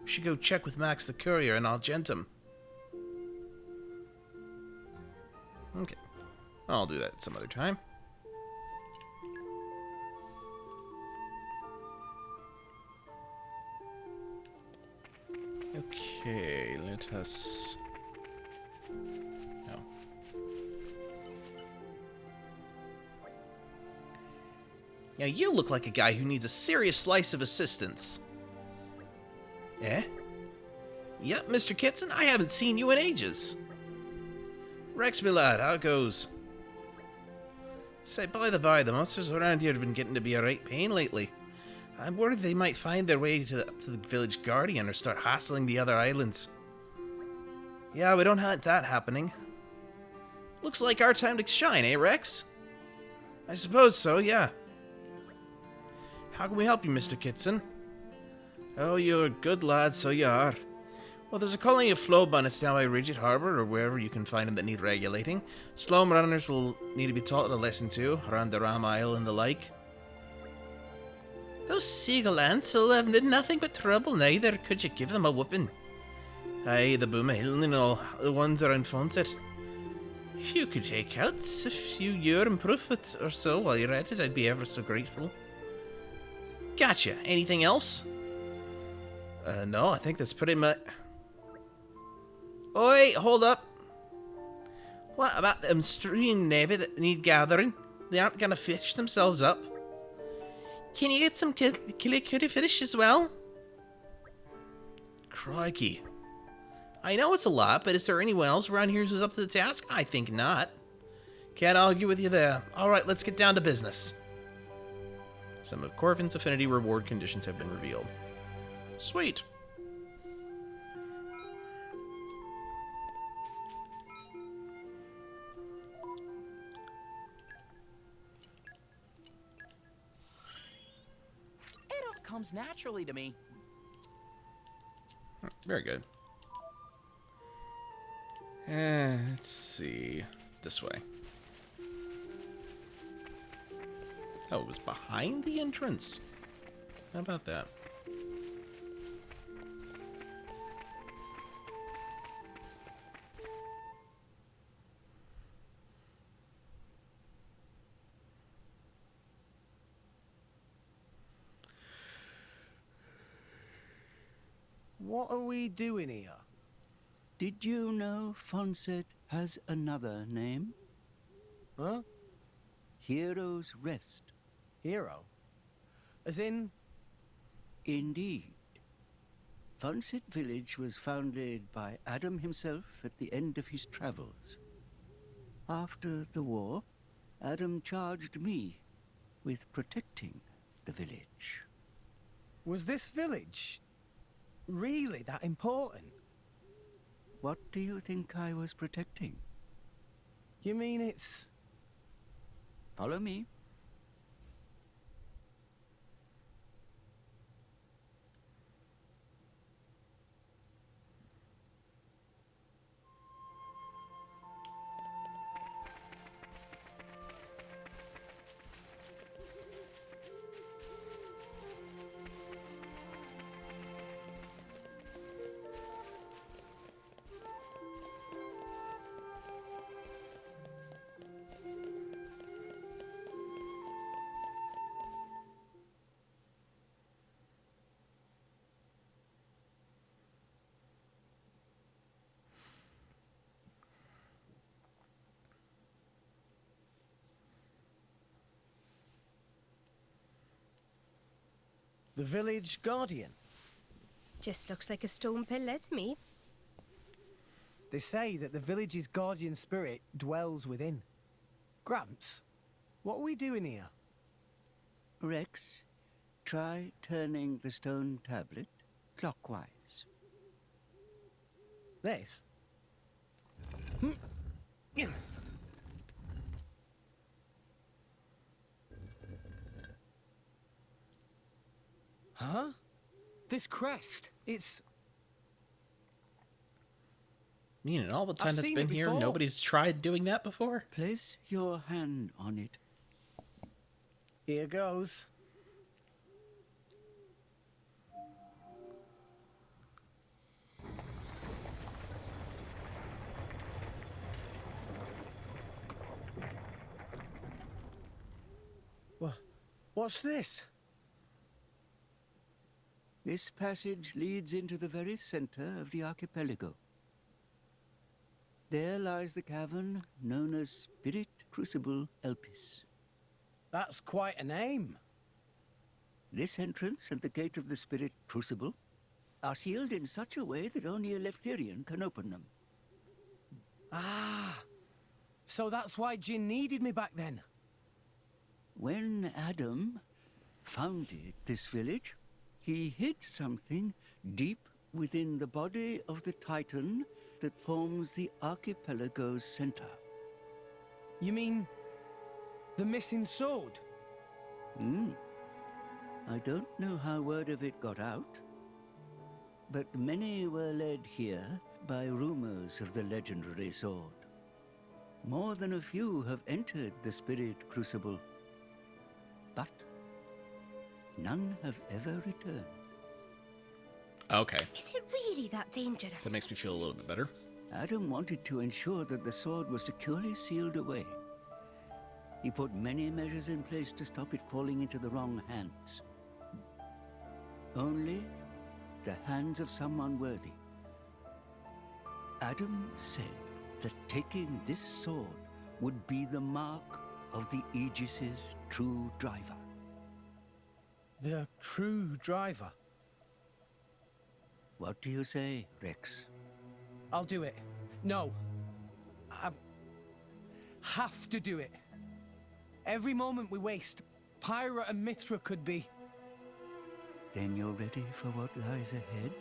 We should go check with Max the courier in Argentum. Okay. I'll do that some other time. Okay, let us... No. Now you look like a guy who needs a serious slice of assistance. Eh? Yep, Mr. Kitson, I haven't seen you in ages. Rex, my lad, how it goes? Say, by the by, the monsters around here have been getting to be a right pain lately. I'm worried they might find their way to the village guardian or start hassling the other islands. Yeah, we don't want that happening. Looks like our time to shine, eh, Rex? I suppose so, yeah. How can we help you, Mr. Kitson? Oh, you're a good lad, so you are. Well, there's a colony of flow bonnets down by Rigid Harbour, or wherever you can find them that need regulating. Slow runners will need to be taught a lesson too, around the Ram Isle and the like. Those seagull ants will have nothing but trouble neither. Could you give them a whooping? Aye, the Boomerhill and all, the ones around Fonset. If you could take out a few urine profit or so while you're at it, I'd be ever so grateful. Gotcha. Anything else? No, I think that's pretty much... Oi, hold up. What about them stream navy that need gathering? They aren't gonna fish themselves up. Can you get some kitty fish as well? Crikey. I know it's a lot, but is there anyone else around here who's up to the task? I think not. Can't argue with you there. Alright, let's get down to business. Some of Corvin's affinity reward conditions have been revealed. Sweet. It all comes naturally to me. Very good. Let's see. This way. Oh, it was behind the entrance. How about that? What are we doing here? Did you know Fonset has another name? Huh? Hero's Rest. Hero? As in? Indeed. Fonset Village was founded by Adam himself at the end of his travels. After the war, Adam charged me with protecting the village. Was this village really that important? What do you think I was protecting? You mean it's... Follow me. The village guardian? Just looks like a stone pillar to me. They say that the village's guardian spirit dwells within. Gramps, what are we doing here? Rex, try turning the stone tablet clockwise. This? Huh? This crest, it's... In all the time I've that's seen been it here, before. nobody's tried doing that before? Place your hand on it. Here goes. What's this? This passage leads into the very center of the archipelago. There lies the cavern known as Spirit Crucible Elpis. That's quite a name. This entrance and the gate of the Spirit Crucible are sealed in such a way that only a Leftherian can open them. Ah, so that's why Jin needed me back then. When Adam founded this village, he hid something deep within the body of the Titan that forms the archipelago's center. You mean the missing sword? I don't know how word of it got out, but many were led here by rumors of the legendary sword. More than a few have entered the Spirit Crucible, but none have ever returned. Okay. Is it really that dangerous? That makes me feel a little bit better. Adam wanted to ensure that the sword was securely sealed away. He put many measures in place to stop it falling into the wrong hands. Only the hands of someone worthy. Adam said that taking this sword would be the mark of the Aegis's true driver. The true driver? What do you say, Rex? I'll do it. No. I have to do it. Every moment we waste, Pyra and Mithra could be... Then you're ready for what lies ahead?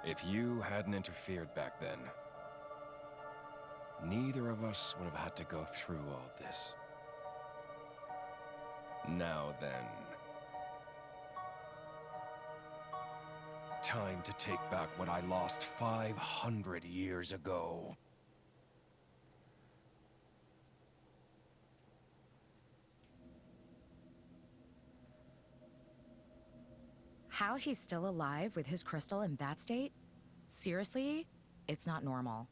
If you hadn't interfered back then, neither of us would have had to go through all this. Now then, time to take back what I lost 500 years ago. How he's still alive with his crystal in that state? Seriously? It's not normal.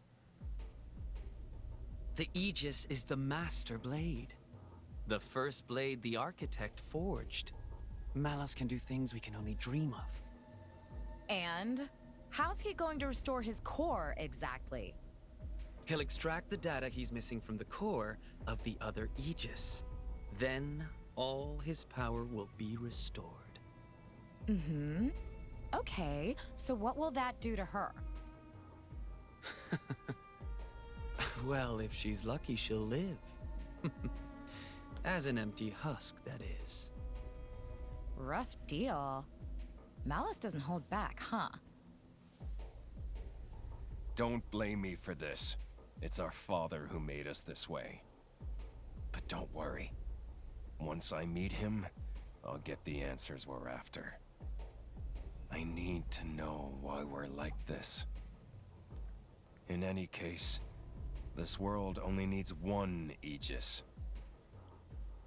The Aegis is the master blade. The first blade the architect forged. Malus can do things we can only dream of. And how's he going to restore his core exactly? He'll extract the data he's missing from the core of the other Aegis. Then all his power will be restored. Mm-hmm. Okay, so what will that do to her? Well, if she's lucky, she'll live. As an empty husk, that is. Rough deal. Malus doesn't hold back, huh? Don't blame me for this. It's our father who made us this way. But don't worry. Once I meet him, I'll get the answers we're after. I need to know why we're like this. In any case, this world only needs one Aegis.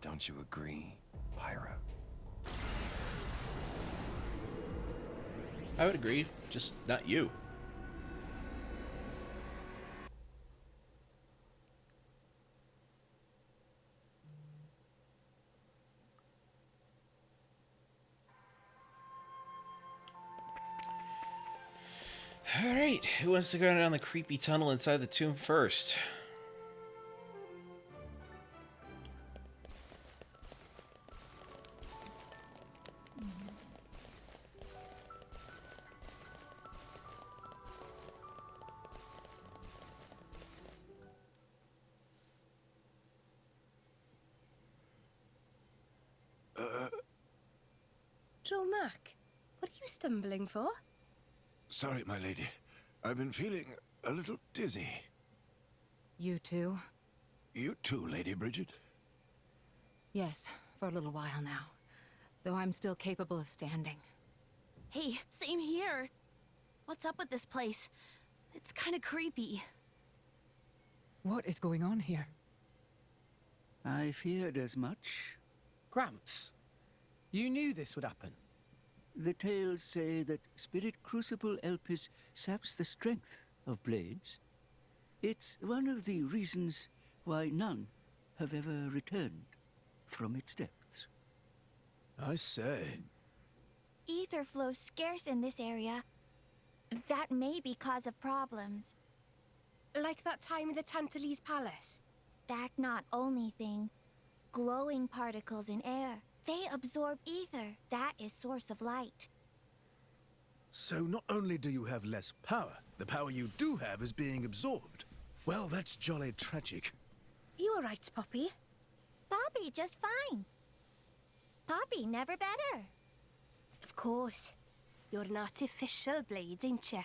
Don't you agree, Pyra? I would agree, just not you. Alright, who wants to go down the creepy tunnel inside the tomb first? Joe Mac, what are you stumbling for? Sorry, my lady. I've been feeling a little dizzy. You too? You too, Lady Bridget? Yes, for a little while now. Though I'm still capable of standing. Hey, same here. What's up with this place? It's kind of creepy. What is going on here? I feared as much. Gramps, you knew this would happen. The tales say that Spirit Crucible Elpis saps the strength of blades. It's one of the reasons why none have ever returned from its depths. I say. Ether flows scarce in this area. That may be cause of problems. Like that time in the Tantalese Palace? That not only thing. Glowing particles in air. They absorb ether. That is source of light. So not only do you have less power, the power you do have is being absorbed. Well, that's jolly tragic. You alright, Poppy? Poppy just fine. Poppy never better. Of course. You're an artificial blade, ain't you?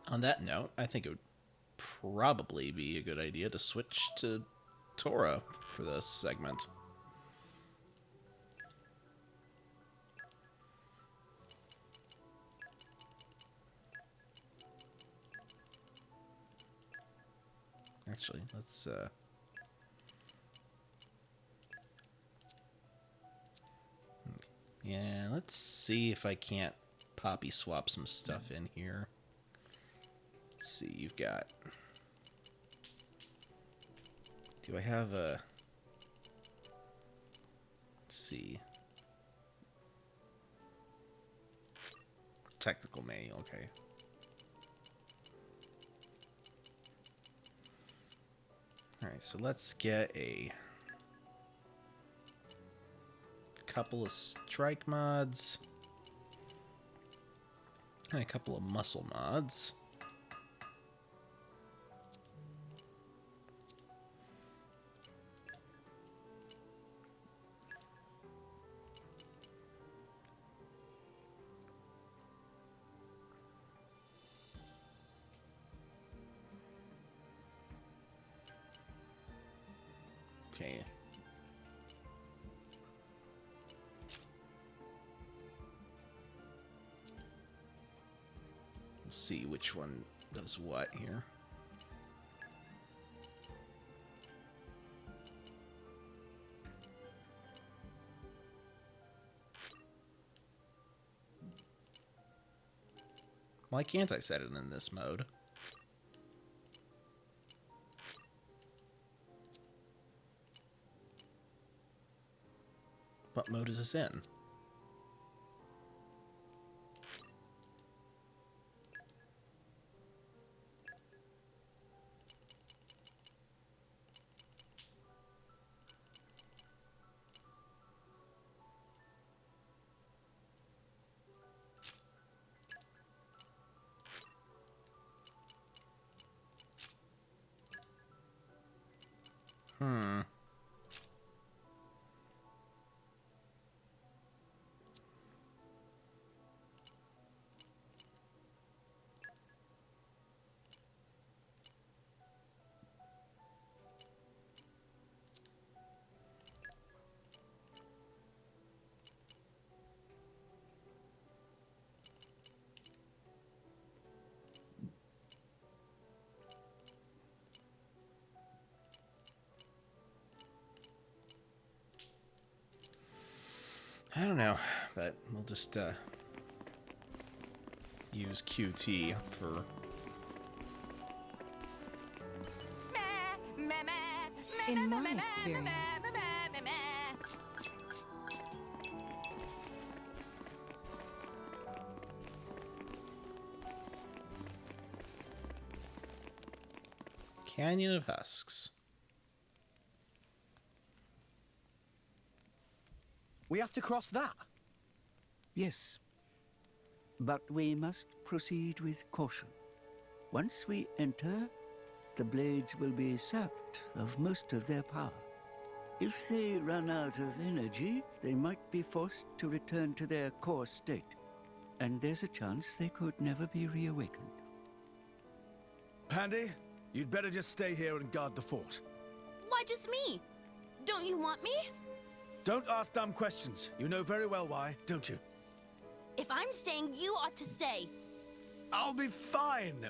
On that note, I think it would probably be a good idea to switch to Tora for this segment. Actually, let's yeah, let's see if I can't Poppy swap some stuff in here. Let's see, you've got... Do I have a... Let's see. Technical manual, okay. Alright, so let's get a couple of strike mods and a couple of muscle mods. Okay. Let's see which one does what here. Why can't I set it in this mode? What mode is this in? I don't know, but we'll just use QT for... In my experience, Canyon of Husks. We have to cross that? Yes. But we must proceed with caution. Once we enter, the blades will be sapped of most of their power. If they run out of energy, they might be forced to return to their core state. And there's a chance they could never be reawakened. Pandy, you'd better just stay here and guard the fort. Why just me? Don't you want me? Don't ask dumb questions. You know very well why, don't you? If I'm staying, you ought to stay. I'll be fine.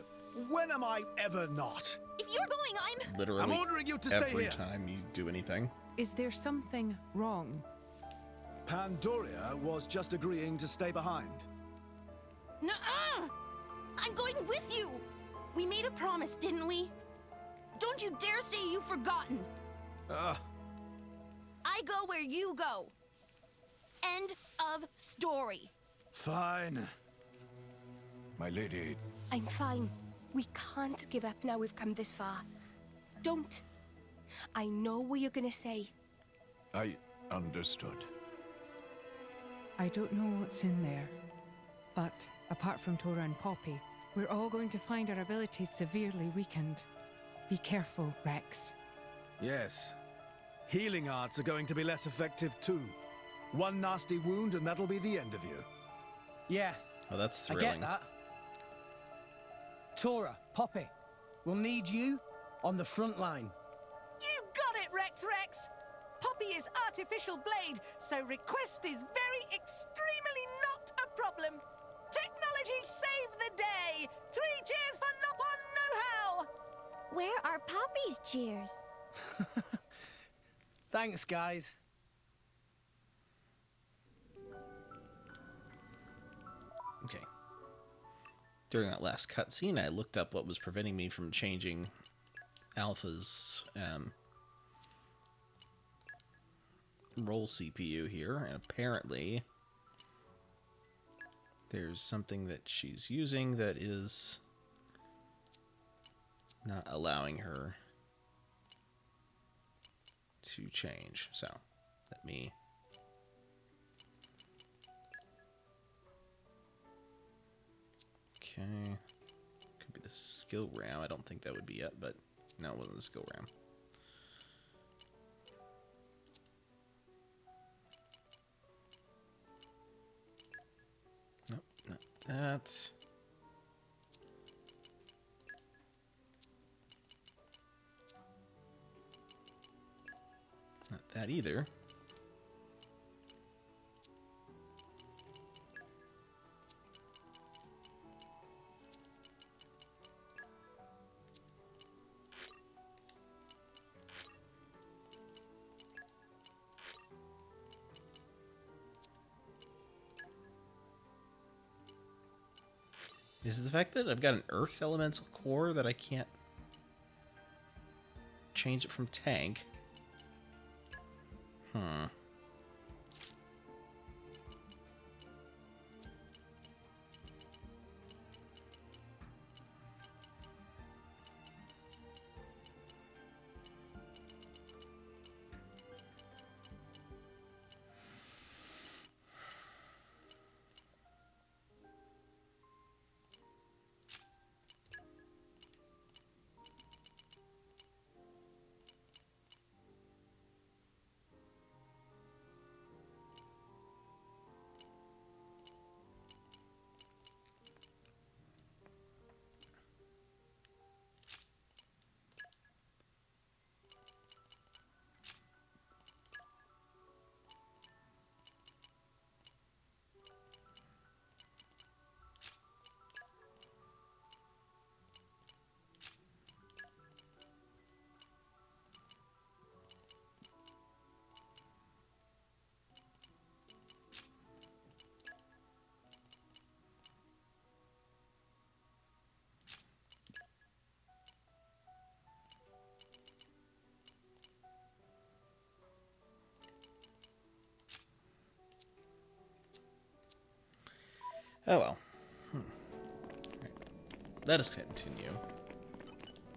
When am I ever not? If you're going, I'm... Literally I'm ordering you to stay every here. time you do anything. is there something wrong? Pandoria was just agreeing to stay behind. Nuh-uh! I'm going with you! We made a promise, didn't we? Don't you dare say you've forgotten! I go where you go. End of story. Fine. My lady... I'm fine. We can't give up now we've come this far. Don't. I know what you're gonna say. I understood. I don't know what's in there, but apart from Tora and Poppy, we're all going to find our abilities severely weakened. Be careful, Rex. Yes. Healing arts are going to be less effective too. One nasty wound and that'll be the end of you. Yeah. Oh, that's I thrilling. get that. Tora, Poppy, we'll need you on the front line. You got it, Rex! Poppy is artificial blade, so request is very extremely not a problem. Technology save the day! 3 cheers for Nopon Know-How! Where are Poppy's cheers? Thanks, guys. Okay. During that last cutscene, I looked up what was preventing me from changing Alpha's roll CPU here, and apparently there's something that she's using that is not allowing her to change. So let me okay, could be the skill RAM. I don't think that would be it, but no, it wasn't the skill RAM. Nope, not that. Not that either. Is it the fact that I've got an Earth Elemental core that I can't change it from tank? Hmm. Oh well. Right. Let us continue.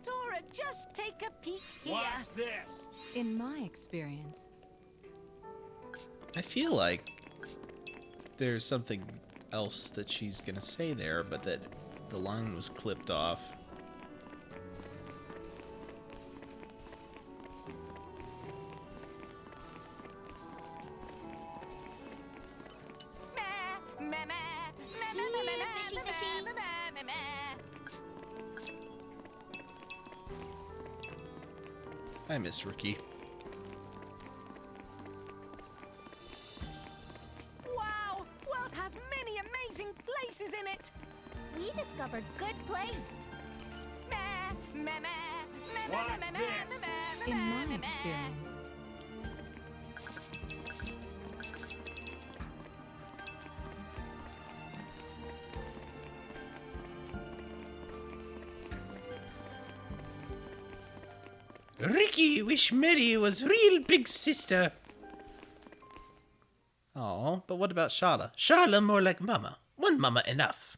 Dora, just take a peek here. What's this? In my experience, I feel like there's something else that she's gonna say there, but that the line was clipped off. Fishy, fishy. I miss Ricky. Wow! World has many amazing places in it. We discovered good place. What's this? in my experience, Ricky wish Mary was real big sister. Oh, but what about Sharla? Sharla more like mama. One mama enough.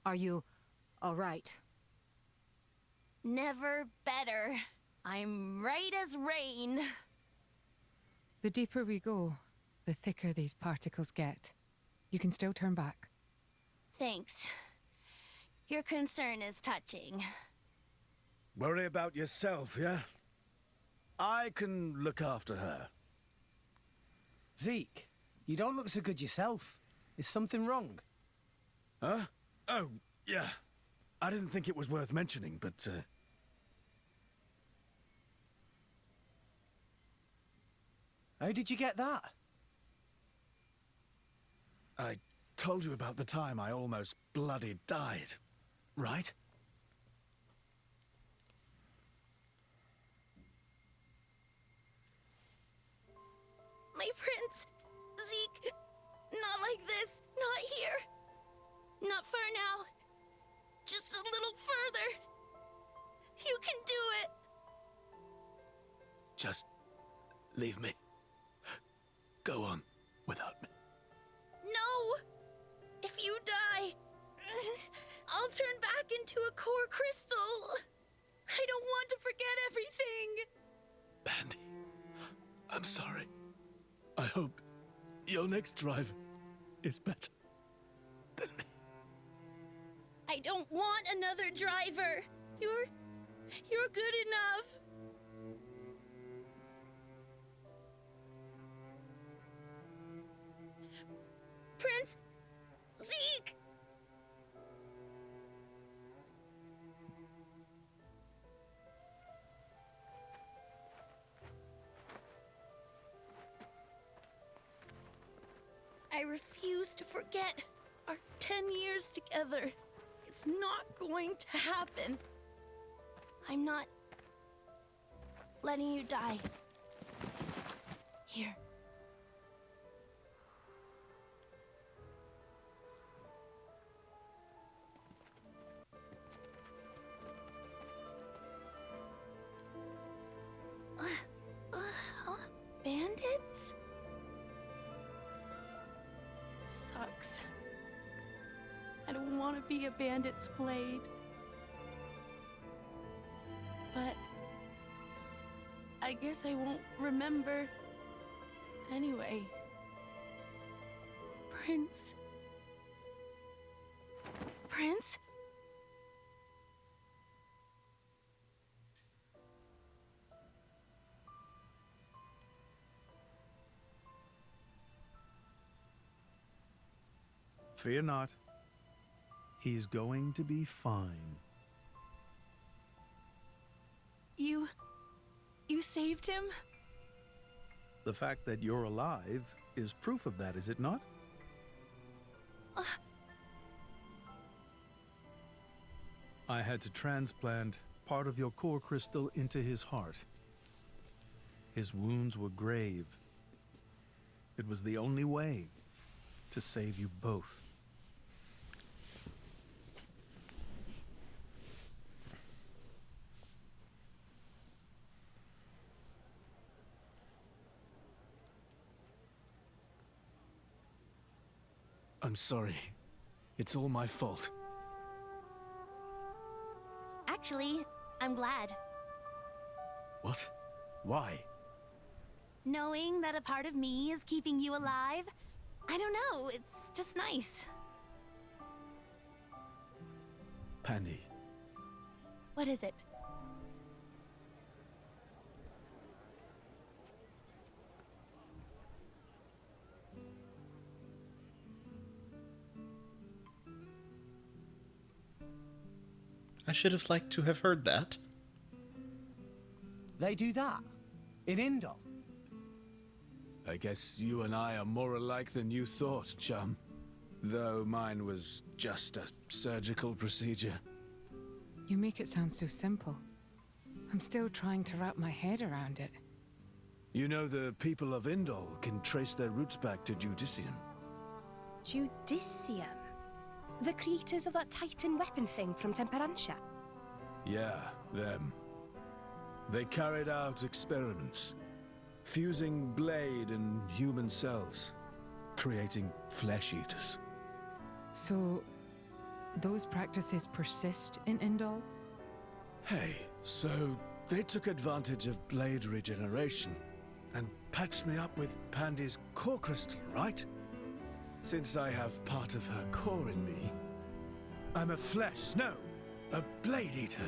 are you all right? Never better. I'm right as rain. The deeper we go, the thicker these particles get. You can still turn back. Thanks. Your concern is touching. Worry about yourself, yeah? I can look after her. Zeke, you don't look so good yourself. Is something wrong? Huh? Oh, yeah. I didn't think it was worth mentioning, but, How did you get that? I told you about the time I almost bloody died, right? My prince! Zeke! Not like this! Not here! Not far now! Just a little further! You can do it! Just leave me. Go on without me. No! If you die, I'll turn back into a core crystal! I don't want to forget everything! Bandy, I'm sorry. I hope your next drive is better than me. I don't want another driver! You're good enough! Prince! Zeke! I refuse to forget our 10 years together. It's not going to happen. I'm not letting you die. Here. Bandits? Sucks. I don't want to be a bandit's blade. But I guess I won't remember anyway. Prince? Prince? Fear not. He's going to be fine. You saved him? The fact that you're alive is proof of that, is it not? I had to transplant part of your core crystal into his heart. His wounds were grave. It was the only way to save you both. I'm sorry. It's all my fault. Actually, I'm glad. What? Why? Knowing that a part of me is keeping you alive, I don't know, it's just nice. Pandy. What is it? I should have liked to have heard that. They do that? In Indol? I guess you and I are more alike than you thought, chum. Though mine was just a surgical procedure. You make it sound so simple. I'm still trying to wrap my head around it. You know the people of Indol can trace their roots back to Judicium. Judicium? The creators of that Titan weapon thing from Temperantia? Yeah, them. They carried out experiments, fusing blade and human cells, creating flesh eaters. So, those practices persist in Indol? Hey, so they took advantage of blade regeneration and patched me up with Pandy's core crystal, right? Since I have part of her core in me, I'm a blade eater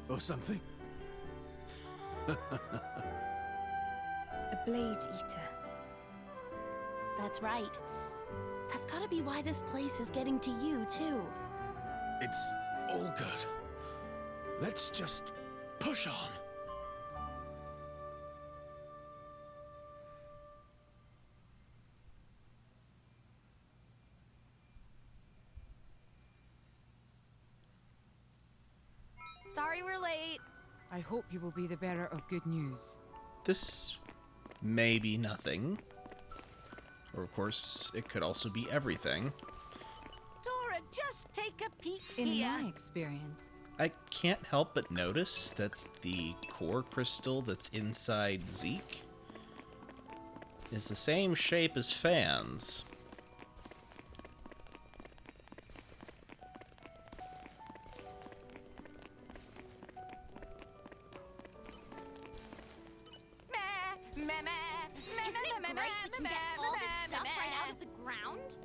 or something. A blade eater. That's right. That's gotta be why this place is getting to you, too. It's all good. Let's just push on. Sorry we're late. I hope you will be the bearer of good news. This may be nothing. Or, of course, it could also be everything. Dora, just take a peek In here. my experience, I can't help but notice that the core crystal that's inside Zeke is the same shape as Fan's. Isn't it great we can get all this stuff right out of the ground?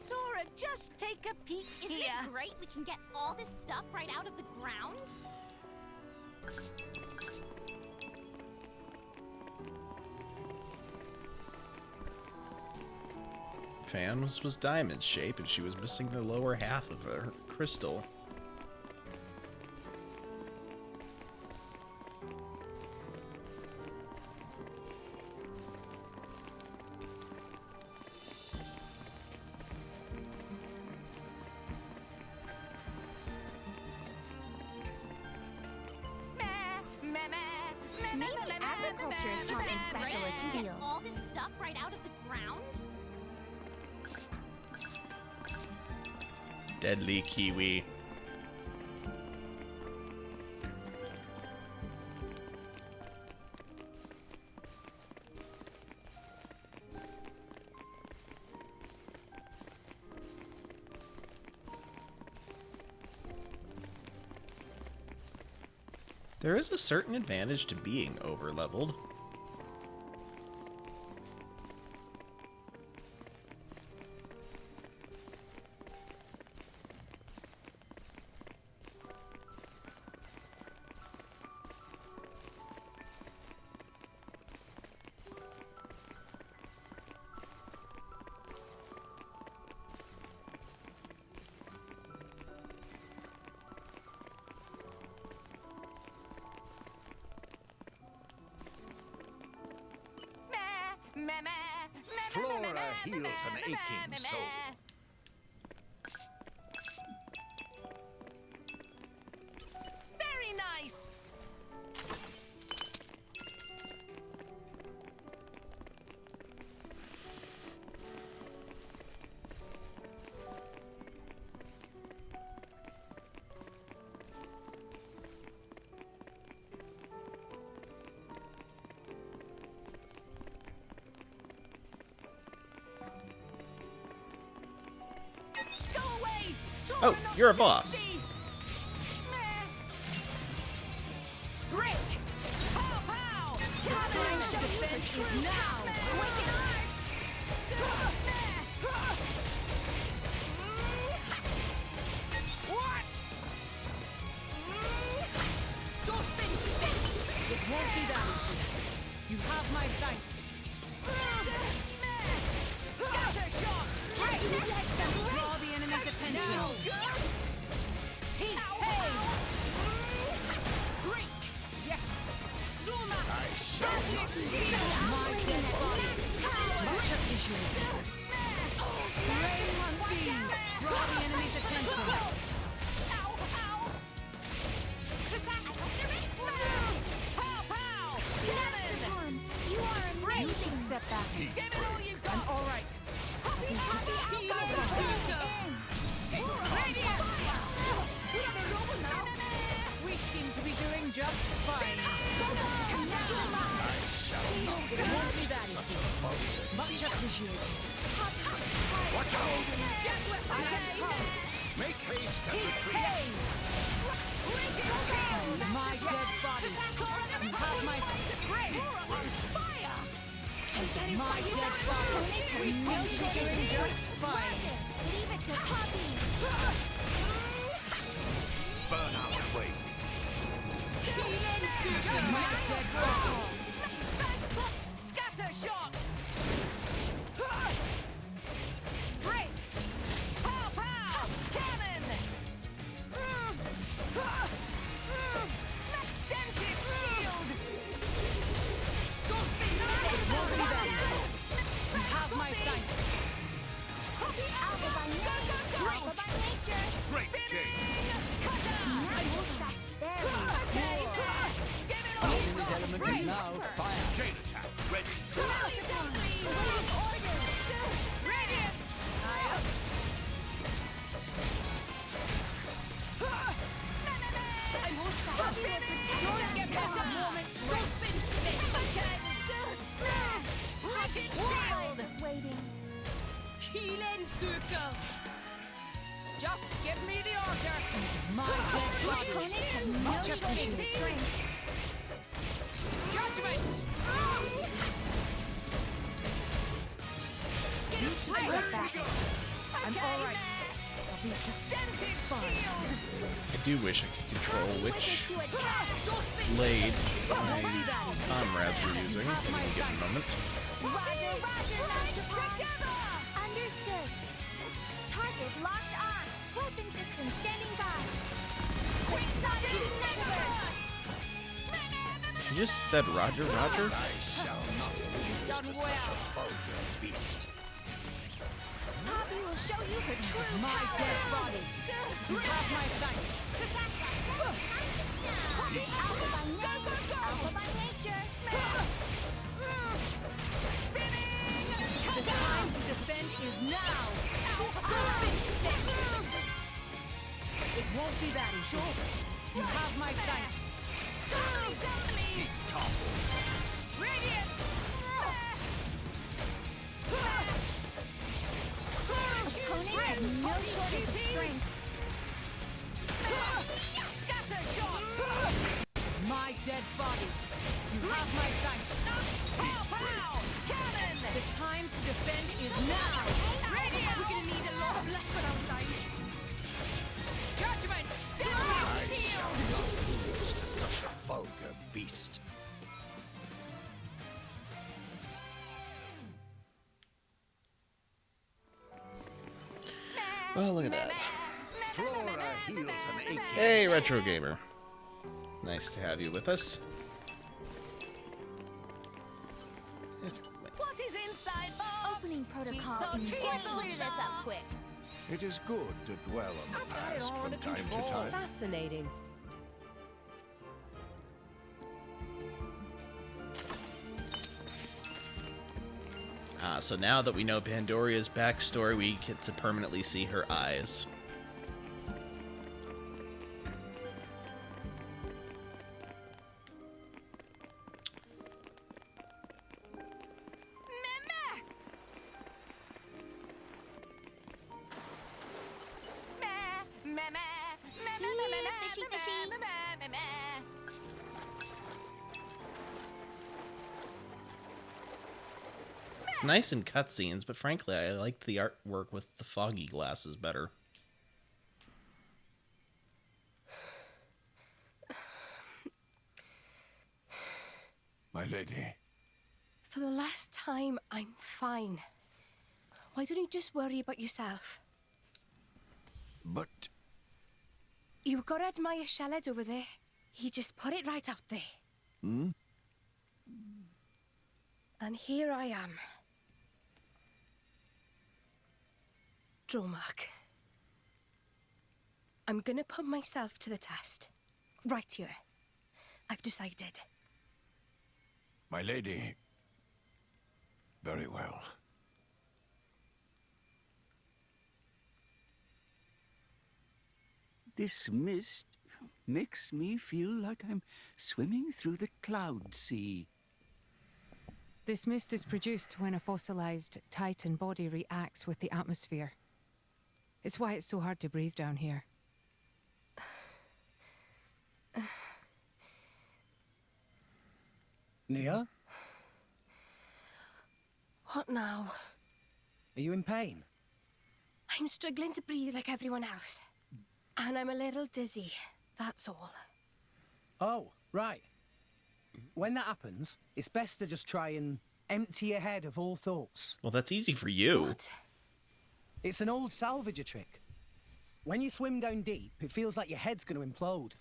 Dora, just take a peek Isn't here. it great we can get all this stuff right out of the ground? Fan's was diamond shape and she was missing the lower half of her crystal. Maybe agriculture is part of the specialist field. All this stuff right out of the ground? Deadly kiwi. There is a certain advantage to being overleveled. Flora heals an aching soul. Very nice. Oh, you're a boss. Rick! Pow pow! Time to defend is now! Wicked arts! What? Dolphin stick! It won't be that easy. You have my thanks. Scatter shot! Draw the enemy's attention. No good! Hey! Break! Yes! Zuma! Magic shield! My dead body. Much appreciated. Ray 1B. Draw the enemy's attention. Ow! Ow! Pow! Pow! Cannon! You are amazing. You should step back. Give it all you got! I'm all right. We seem to be doing just fine. It won't be that easy. Much appreciated. Watch out! I am come. Make haste and retreat. My dead body. You have my My dead body. We seem to be doing just fine. Leave it to Poppy. Burn out and wait. My dead body. Scatter shot! Break! Pow pow! Cannon! Dented shield! Dolphin! It won't be that easy. You have my thanks. Alpha by nature. Alpha by nature. Great change. Nice. Very good. The enemy's element is now fire. Chain attack ready. Radiance! Get better moments. Dolphin Rigid shield! Waiting. Keelan Circle. Just give me the order. My dead body. Opponents have no Much shortage of appreciated. strength. Judgment! You should get back. I'm all right. I'll be just Dented fine. shield! I do wish I could control which To attack. blade my comrades were using in have my a given moment. Roger, Master Together! Understood. Target locked on. Weapon system standing by. Quick sudden burst! She just said Roger, Roger? I shall not lose to such a vulgar beast. Poppy will show you her true My power. dead body. You have my thanks. Poppy, alpha by nature. Alpha by nature. The time to defend is now. Dolphin stick. It won't be that easy. You have my thanks. Radiance! Opponents have no shortage of strength. Scatter shot! My dead body. You have my thanks. Pow pow! Cannon! The time to defend is now. Radiance! We're gonna need a lot of liquid outside. Judgment! Dented shield! Lose to such a vulgar beast. Oh, look at that. Flora heals an aching. Hey, Retro Gamer. Nice to have you with us. What is inside box? Opening protocol Sweets or in treats Let's or clear this up socks? quick. It is good to dwell on the past from time to time. Fascinating. So now that we know Pandoria's backstory, we get to permanently see her eyes. It's nice in cutscenes, but frankly, I like the artwork with the foggy glasses better. My lady. For the last time, I'm fine. Why don't you just worry about yourself? But... You got to admire Sheled over there. He just put it right out there. Hmm? And here I am. Dromark. I'm gonna put myself to the test. Right here. I've decided. My lady. Very well. This mist makes me feel like I'm swimming through the cloud sea. This mist is produced when a fossilized Titan body reacts with the atmosphere. It's why it's so hard to breathe down here. Nia? What now? Are you in pain? I'm struggling to breathe like everyone else. And I'm a little dizzy, that's all. Oh, right. When that happens, it's best to just try and empty your head of all thoughts. Well, that's easy for you. What? It's an old salvager trick. When you swim down deep, it feels like your head's going to implode.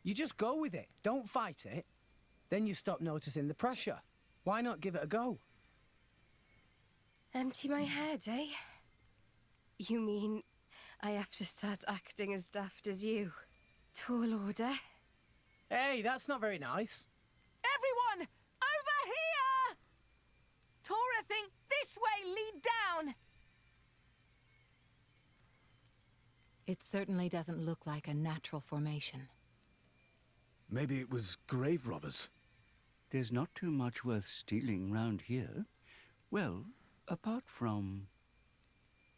You just go with it. Don't fight it. Then you stop noticing the pressure. Why not give it a go? Empty my head, eh? You mean I have to start acting as daft as you? Tall order? Hey, that's not very nice. Everyone, over here! Tora, think this way, lead down! It certainly doesn't look like a natural formation. Maybe it was grave robbers. There's not too much worth stealing round here. Well, apart from...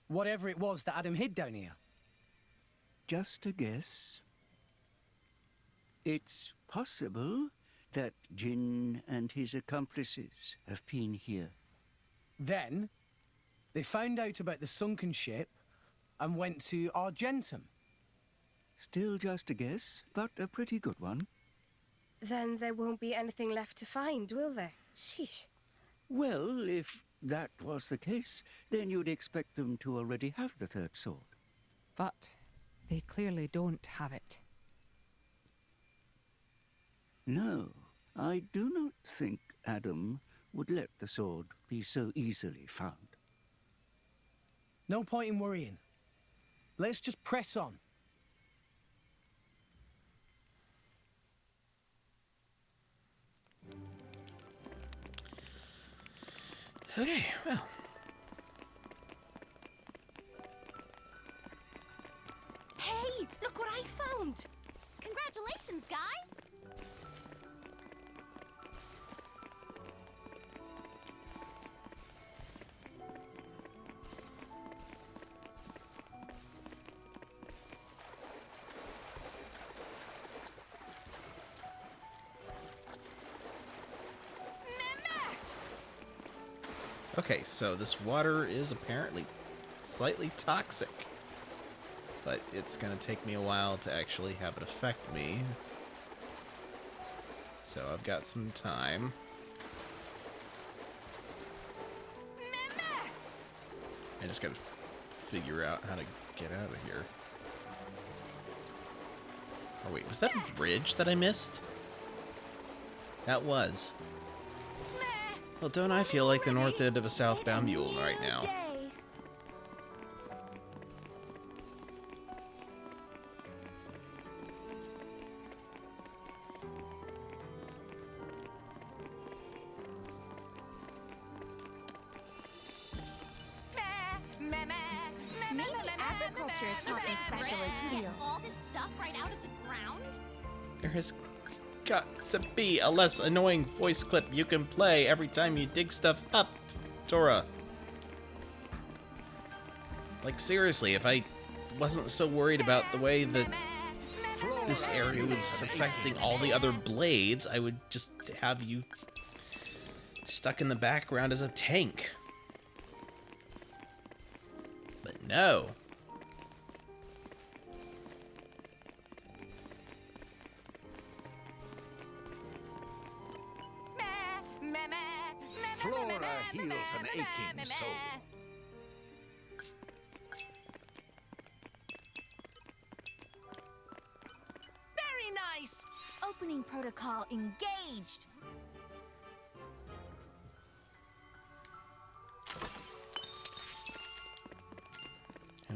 Whatever it was that Adam hid down here. Just a guess. It's possible that Jin and his accomplices have been here. Then, they found out about the sunken ship and went to Argentum. Still just a guess, but a pretty good one. Then there won't be anything left to find, will there? Sheesh. Well, if that was the case, then you'd expect them to already have the third sword. But they clearly don't have it. No, I do not think Adam would let the sword be so easily found. No point in worrying. Let's just press on. Okay, well. Hey, look what I found! Congratulations, guys! Okay, so this water is apparently slightly toxic. But it's going to take me a while to actually have it affect me. So I've got some time. I just got to figure out how to get out of here. Oh wait, was that a bridge that I missed? That was. Well, don't I feel like the north end of a southbound mule right now? Maybe agriculture is Poppy's specialist field. All this stuff right out of the ground? There has got to be a less annoying voice clip you can play every time you dig stuff up, Tora. Like, seriously, if I wasn't so worried about the way that this area was affecting all the other blades, I would just have you stuck in the background as a tank. But no. Flora heals an aching soul. Very nice. Opening protocol engaged.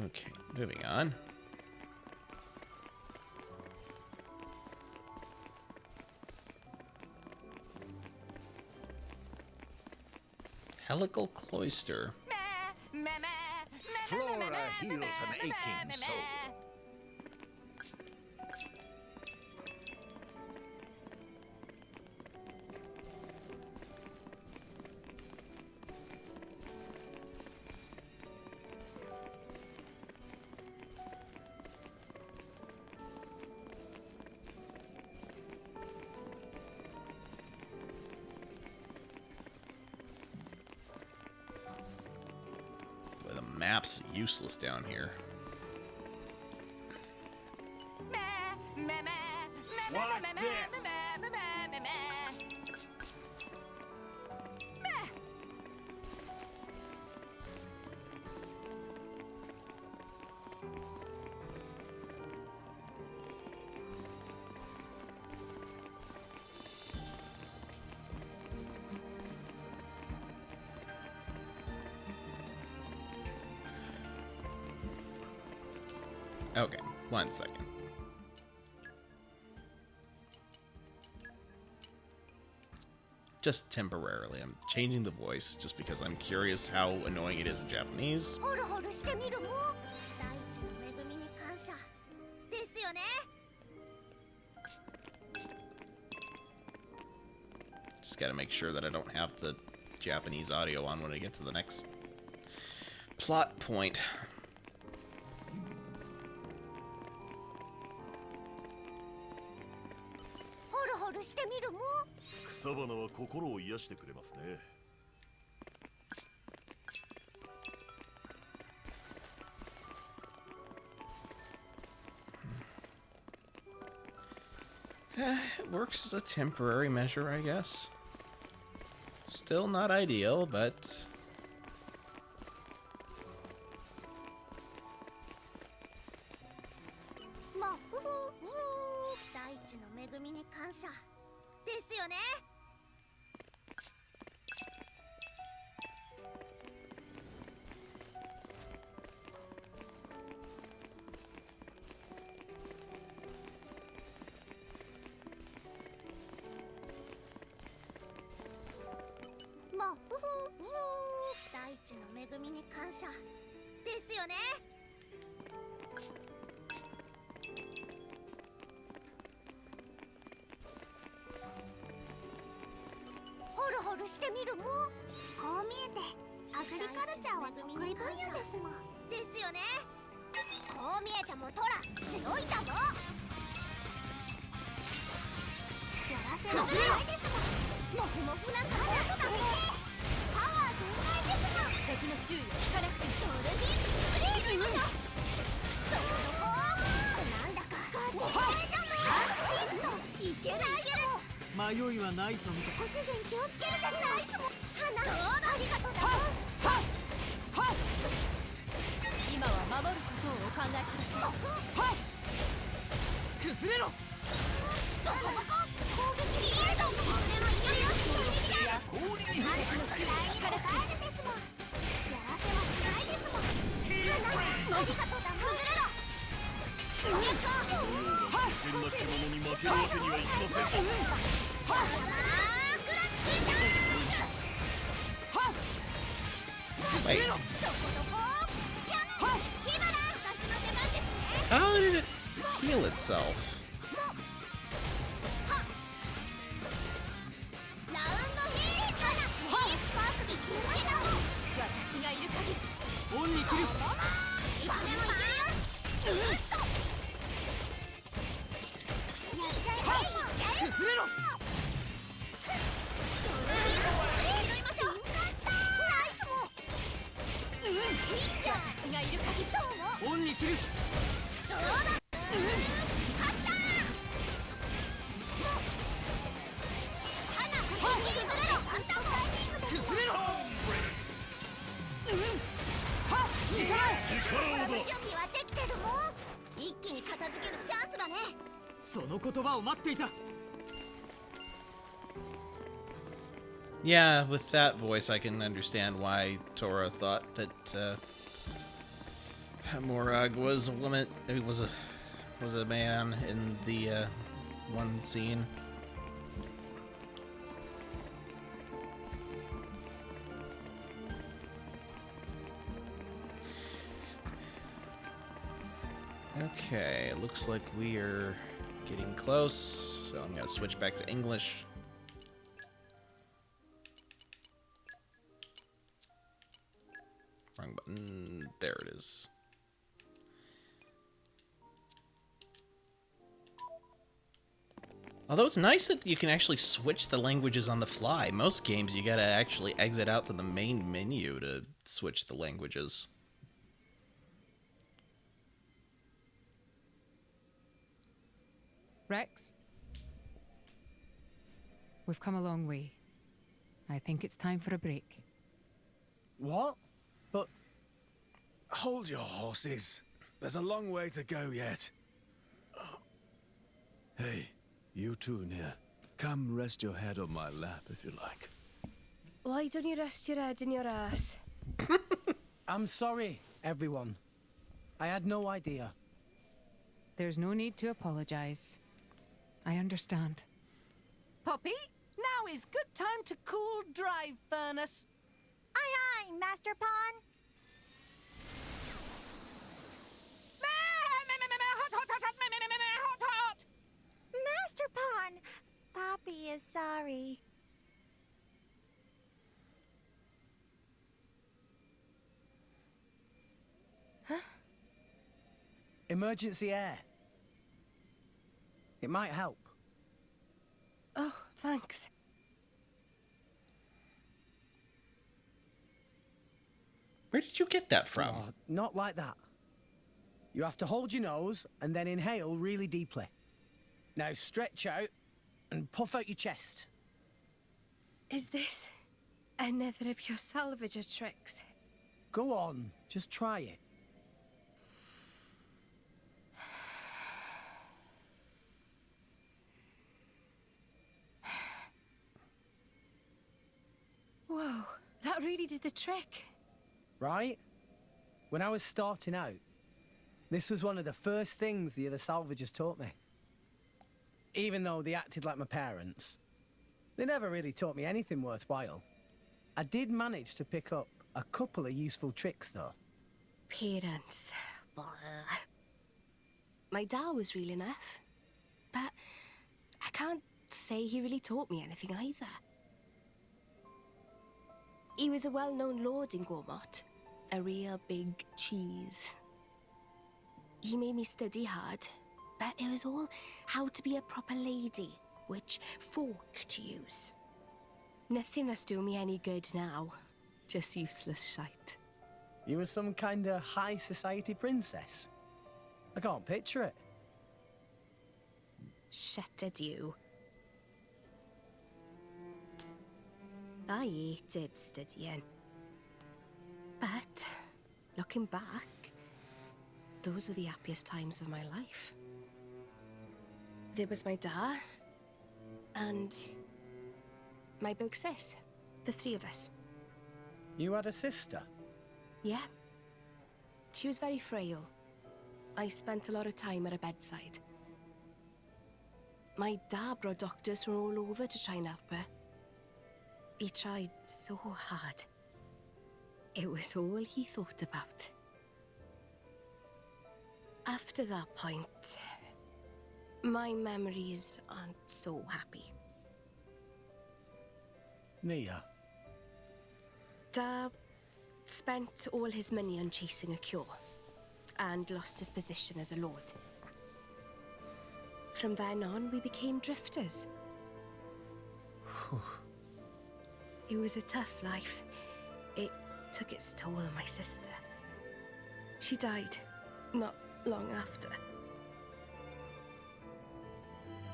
Okay, moving on. Helical Cloister. Flora heals an aching soul. Map's useless down here. Watch this. Okay, 1 second. Just temporarily. I'm changing the voice just because I'm curious how annoying it is in Japanese. Just gotta make sure that I don't have the Japanese audio on when I get to the next plot point. It works as a temporary measure, I guess. Still not ideal, but... Wait. How did it heal itself? Yeah, with that voice, I can understand why Tora thought that Morag was a woman. It was a man in the one scene. Okay, it looks like we are getting close, so I'm gonna switch back to English. Wrong button. There it is. Although it's nice that you can actually switch the languages on the fly. Most games you gotta actually exit out to the main menu to switch the languages. Rex? We've come a long way. I think it's time for a break. What? But... Hold your horses. There's a long way to go yet. Hey, you two near. Come rest your head on my lap if you like. Why don't you rest your head in your ass? I'm sorry, everyone. I had no idea. There's no need to apologize. I understand. Poppy, now is good time to cool drive furnace. Aye, aye, Master Pawn. Master Pawn, Poppy is sorry. Huh? Emergency air. It might help. Oh, thanks. Where did you get that from? Oh, not like that. You have to hold your nose and then inhale really deeply. Now stretch out and puff out your chest. Is this another of your salvager tricks? Go on, just try it. Whoa, that really did the trick. Right? When I was starting out, this was one of the first things the other salvagers taught me. Even though they acted like my parents, they never really taught me anything worthwhile. I did manage to pick up a couple of useful tricks, though. Parents. Blah. My dad was real enough, but I can't say he really taught me anything either. He was a well-known lord in Gormott, a real big cheese. He made me study hard, but it was all how to be a proper lady, which fork to use. Nothing that's doing me any good now, just useless shite. You were some kind of high society princess. I can't picture it. Shut it, you. I hated studying. But, looking back, those were the happiest times of my life. There was my dad, and my big sis, the three of us. You had a sister? Yeah. She was very frail. I spent a lot of time at her bedside. My dad brought doctors from all over to try and help her. He tried so hard. It was all he thought about. After that point, my memories aren't so happy. Nia. Dad spent all his money on chasing a cure and lost his position as a lord. From then on, we became drifters. It was a tough life. It took its toll on my sister. She died not long after.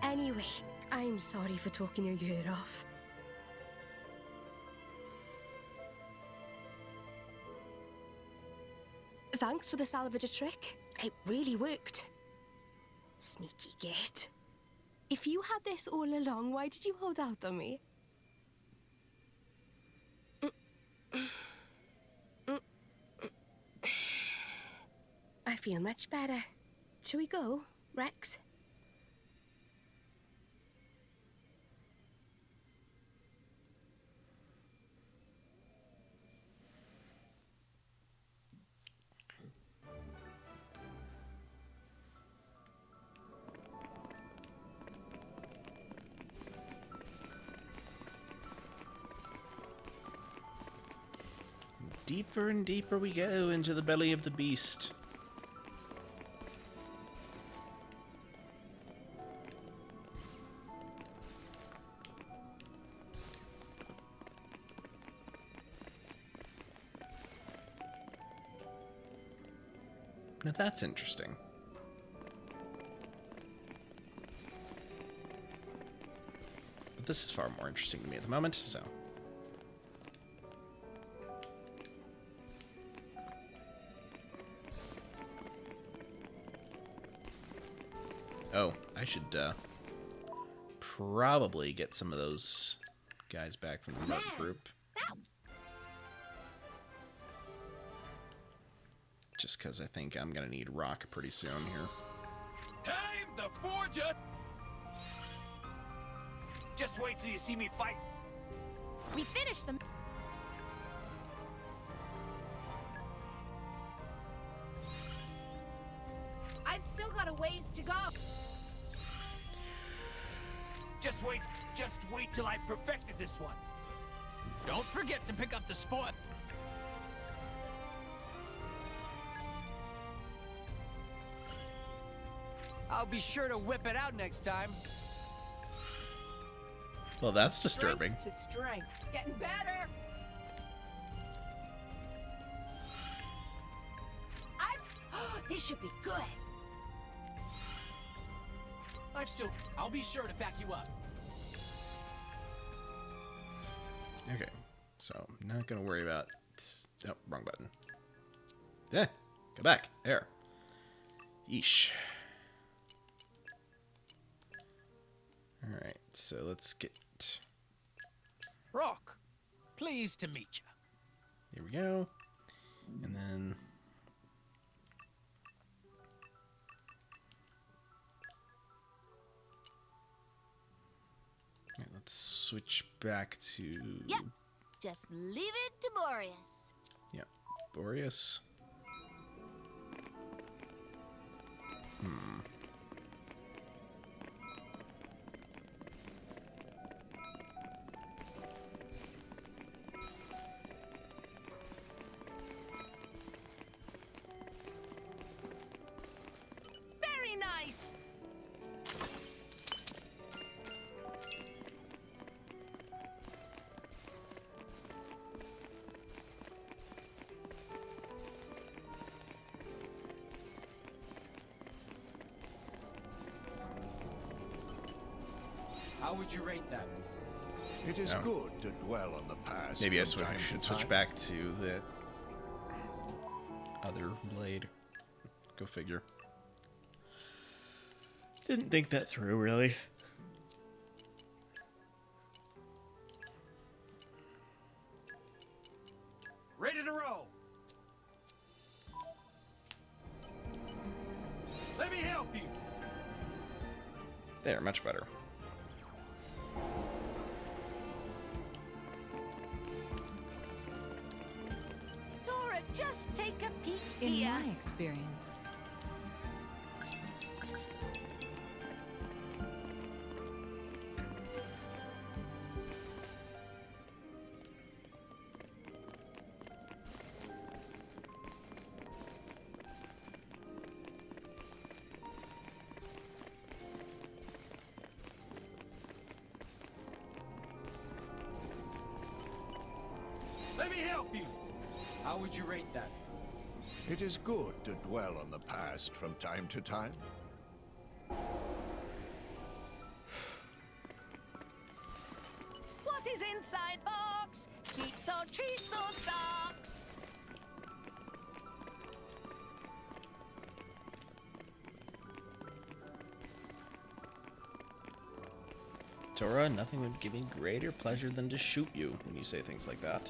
Anyway, I'm sorry for talking your ear off. Thanks for the salvage trick. It really worked. Sneaky git. If you had this all along, why did you hold out on me? I feel much better. Shall we go, Rex? Deeper and deeper we go into the belly of the beast. Now that's interesting. But this is far more interesting to me at the moment, so... Oh, I should probably get some of those guys back from the remote group. Just because I think I'm going to need rock pretty soon here. Time to forge it! Just wait till you see me fight. We finished them. I've still got a ways to go. Just wait till I perfected this one. Don't forget to pick up the spoil. I'll be sure to whip it out next time. Well, that's disturbing. Strength to strength. Getting better. This should be good. I'll be sure to back you up. Okay, so I'm not going to worry about... Oh, wrong button. Yeah, go back. There. Yeesh. Alright, so let's get... Rock, pleased to meet you. Here we go. And then... Right, let's switch back to... Yep. Just leave it to Boreas. Yep, Boreas. Very nice. How would you rate that? It is Oh. good to dwell on the past. Maybe I from time to should switch time. back to the other blade. Go figure. Didn't think that through, really. Ready to roll. Let me help you. There, much better. Dora, just take a peek In here. my experience, Let me help you. How would you rate that? It is good to dwell on the past from time to time. What is inside box? Sweets or treats or socks? Tora, nothing would give me greater pleasure than to shoot you when you say things like that.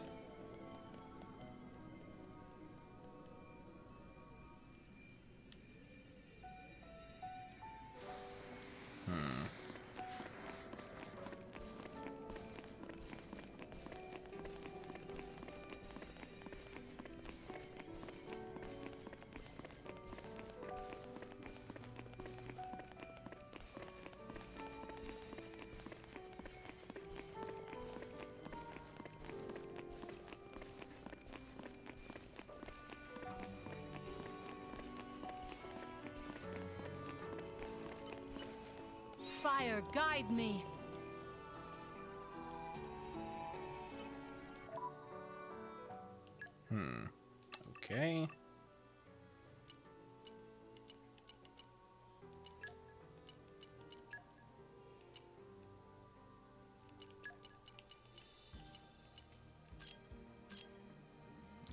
Fire, guide me. Okay.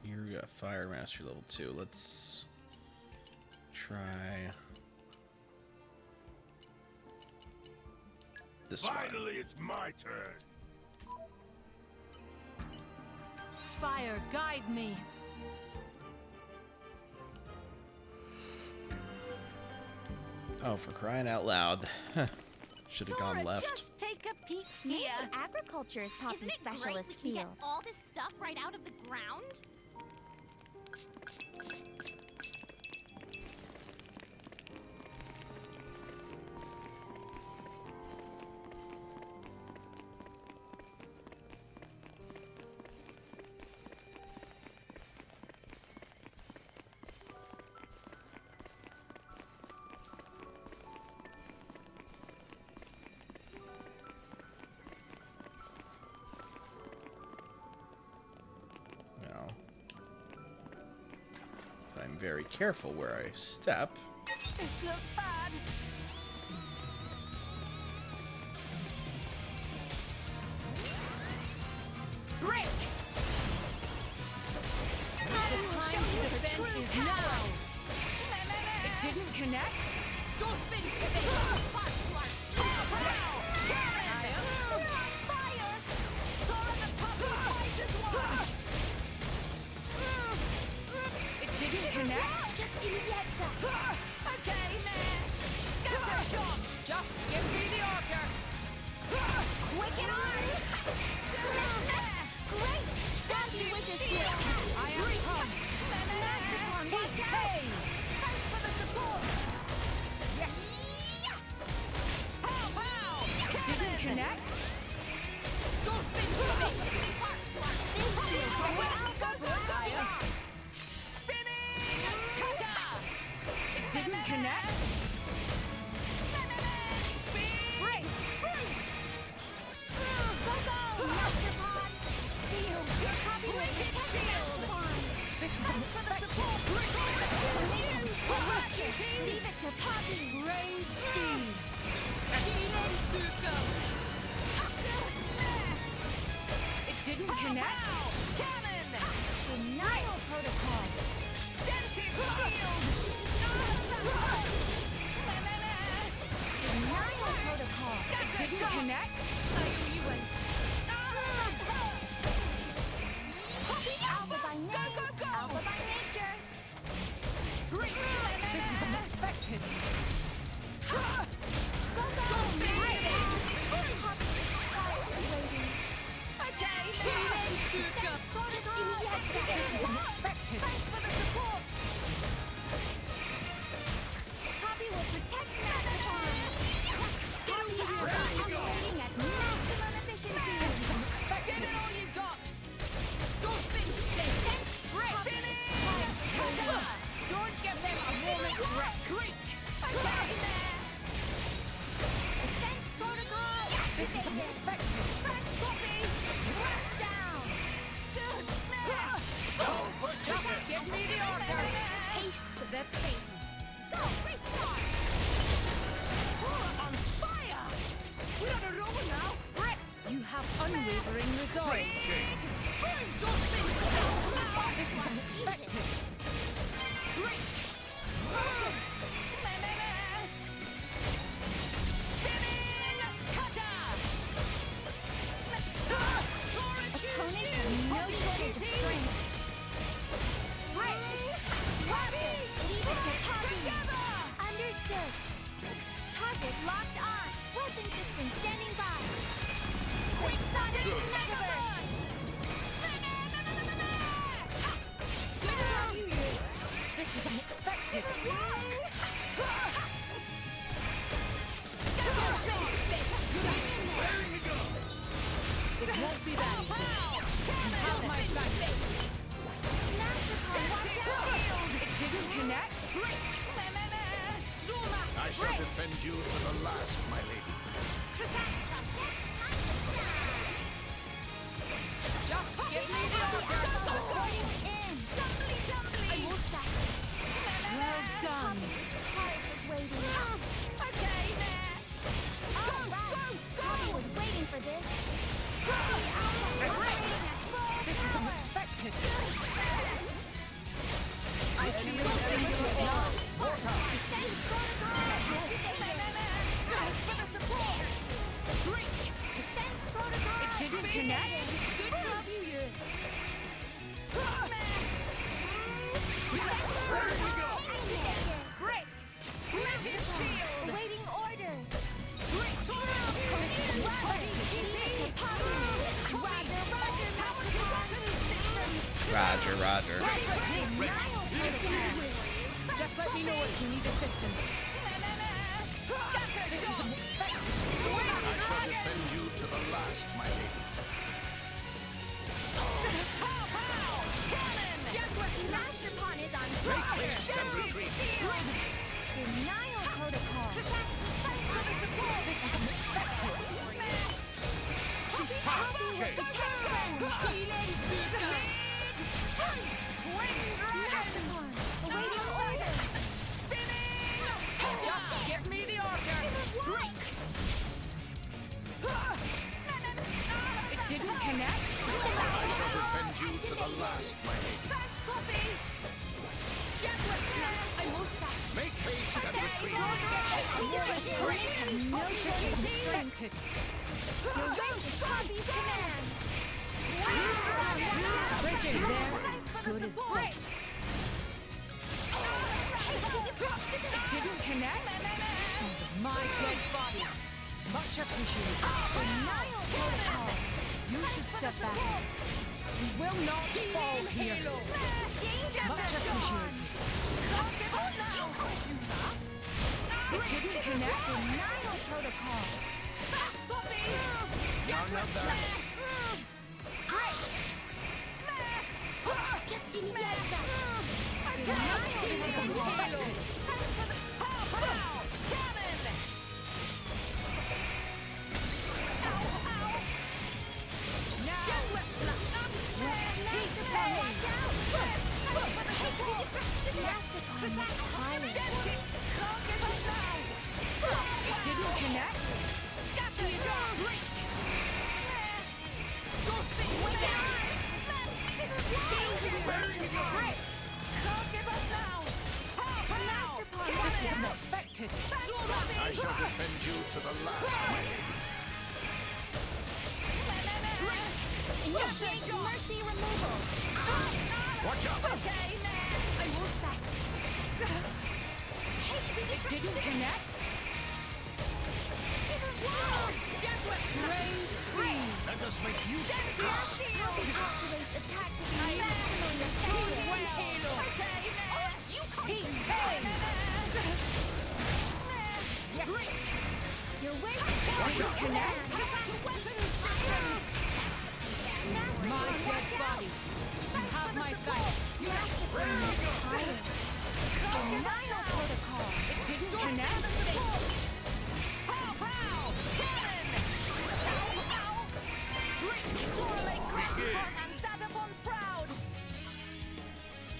Here we got Fire Master level 2. Let's try this one. Finally, it's my turn. Fire, guide me. Oh, for crying out loud. Should have gone left. Just take a peek Maybe here. agriculture is Poppy's Isn't it great specialist we can field. get all this stuff right out of the ground? Now, if I'm very careful where I step. This looks bad. Break! The time to defend is now! It didn't connect? Dolphin space! It didn't connect? Just indietza. Okay, man. Scatter shot. Just give me the order! Wicked eyes. Great! Daddy with his shield. I am come! Hey! Thanks for the support. Yes! Pow, pow. It didn't connect? Dolphin space! This feels like Gaia! spinning. Cutter. It didn't connect? Break. Boost. Go, go. Master Pod. Feel good. Copy rigid shield. This is Thanks for the support. Choose you. Leave it to Poppy. Brave Bee! Kilensuka! It didn't connect? Cannon. Denial protocol. Dented shield. Denial protocol. Scatter Didn't shot. connect? Alpha by name. Alpha by nature. This is unexpected. Go, go. Okay, Kilensuka! Just indietza. This is unexpected. thanks for the support. Poppy will protect Masterpon. Get over here! Operating at maximum efficiency. This is unexpected. Give it all you got. Dolphin space! Spinning. Don't give them a moment's rest! Creek! Okay, there. Defense protocol. This is unexpected. Thanks, Poppy. Rush down. Good man. connect? I shall defend you to the last, my lady. Just give me the order. I won't sack. Well done. Okay, there. All right. Poppy was waiting for this. This is unexpected. I feel very good. Thanks for the support! Drink. Defense protocol. It didn't connect. Good job, Stuart. Break! Legend shield! Awaiting orders. Break! This is unexpected. Roger, power to weapon systems! Roger, roger. Just let me know if you need assistance. Scatter This is shot! unexpected. I shall defend you to the last, my lady. Master Pawn is on Make fire. haste and retreat. Denial protocol. Thanks for the support! This is unexpected. Protect friends! Healing seeker. Heist! Twin Master dragon! Pawn. Awaiting orders. Spinning! Just give me the order. Break! It didn't connect. I shall defend you to the last, my lady. Thanks, Poppy! I won't sack. Make haste and retreat. This is unexpected. Your wish is Poppy's command. Bridget there. Thanks for the Good as support! dead. It didn't connect. My dead body. Much appreciated. Denial protocol. You should step back. We will not fall here. Much appreciated. It didn't connect. Denial protocol. Thanks, Poppy! None of that. Just give me the answer. This is unexpected. Thanks for the pow! Cannon! It didn't connect. Scatter shot! Don't think with the eyes! Where did you go? Can't give up now! This is unexpected. I shall defend you to the last, my lady. Initiate mercy removal. Watch out! Okay, man! I won't sack. It didn't connect. Brave queen. Let us make use of it. Poppy activates attacks to be maximally effective. Okay, man! You can't do Yes. Your wish is Didn't connect. to weapon systems! My dead body. You have my thanks. You have to bring me higher. Denial protocol. It didn't connect. Pow, pow! Cannon! Ow, ow! Break! Torlake Grandpon and Dadabon proud!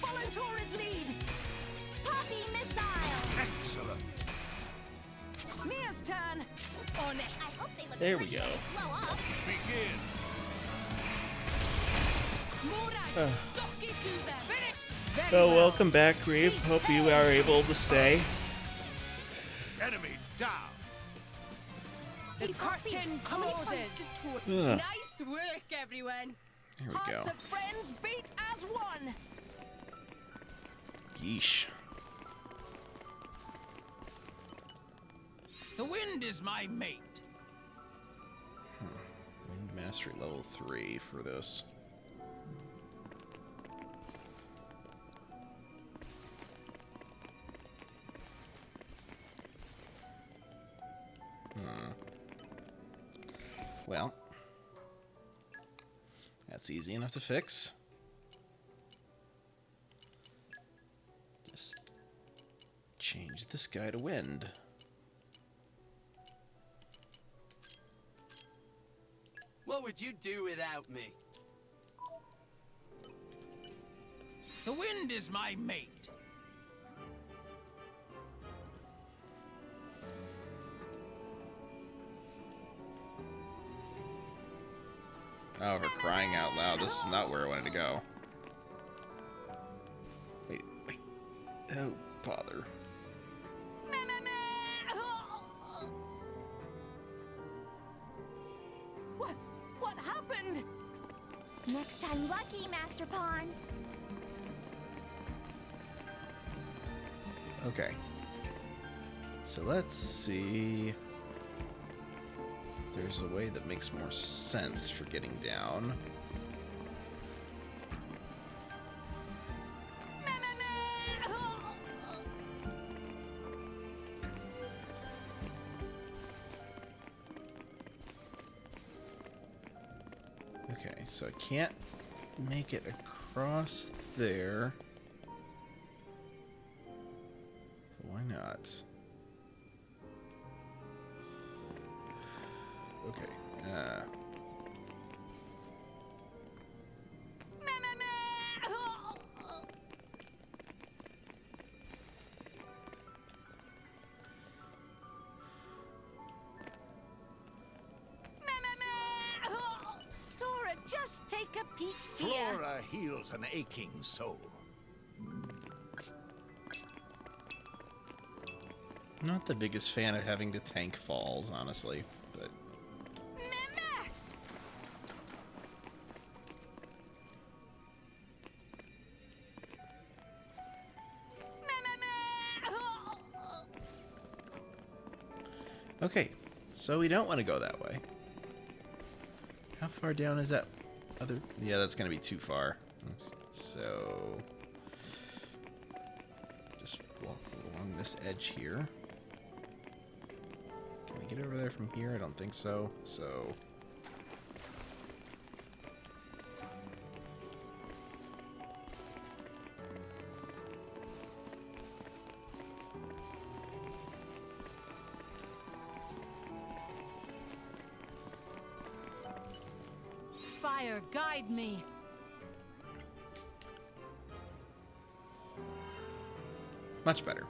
Follow Tora's lead! Poppy missile. Excellent. Mia's turn! On it! I hope they look There we pretty go. when they blow up. Begin. Murai, suck it to them. Very Well, well. welcome back, Reeve. Hope you are able to stay. Enemy down. The curtain closes. Ugh. Nice work, everyone. There we Hearts go. of friends beat as one! Yeesh. The wind is my mate. Wind Mastery level 3 for this. Well, that's easy enough to fix. Just Change the sky to wind. What would you do without me? The wind is my mate. Oh, for crying out loud, this is not where I wanted to go. Wait. Oh, bother. What happened? Next time lucky, Master Pawn. Okay. So let's see. There's a way that makes more sense for getting down. Okay, so I can't make it across there. Why not? Okay. Dora, just take a peek here. Flora heals an aching soul. Not the biggest fan of having to tank falls, honestly, but... Okay, so we don't want to go that way. How far down is that other... Yeah, that's going to be too far. So... just walk along this edge here. Can we get over there from here? I don't think so. So... Fire, guide me. much better.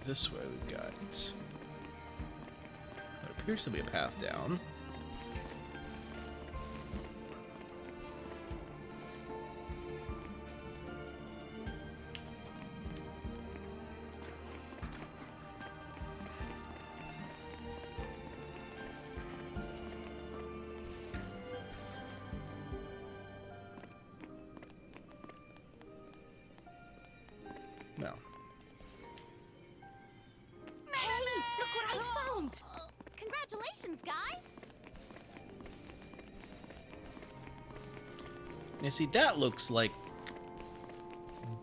This way we've got what appears to be a path down. No. Hey, look what I found! Congratulations, guys! You see, that looks like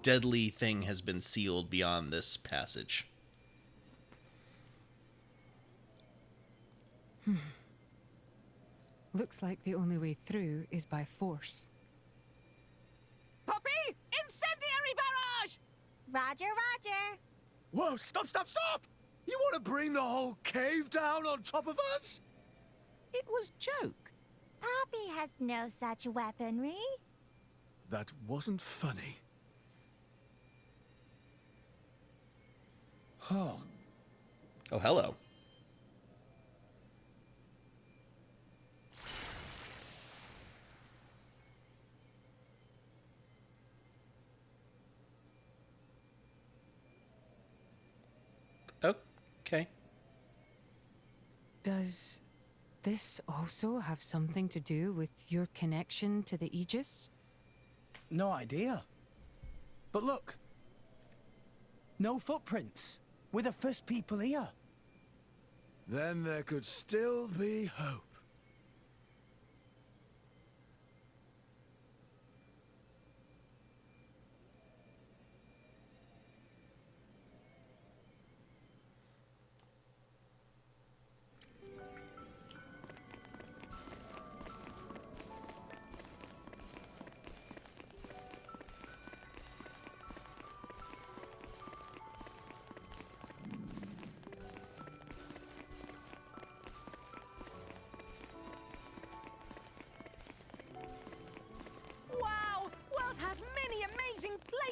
deadly thing has been sealed beyond this passage. Looks like the only way through is by force. Poppy! Incendiary barrage! Roger, Roger. Whoa, stop, stop, stop! You want to bring the whole cave down on top of us? It was joke. Poppy has no such weaponry. That wasn't funny. Oh, hello. Okay. Does this also have something to do with your connection to the Aegis? No idea. But look. No footprints. We're the first people here. Then there could still be hope.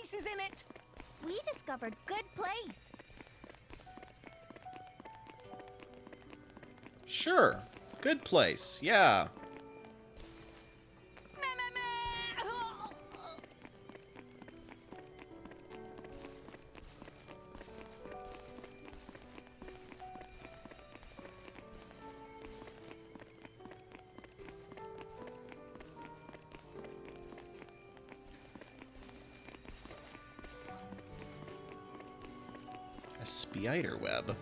places in it. We discovered good place. Sure. Good place. Yeah. A spider web.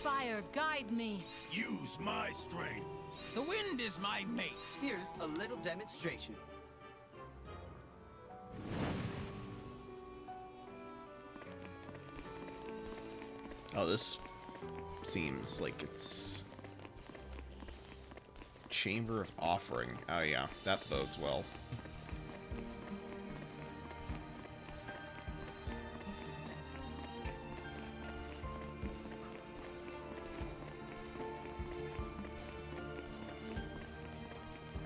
Fire, guide me. Use my strength. The wind is my mate. Here's a little demonstration. Oh, this seems like it's Chamber of Offering. Oh yeah, that bodes well.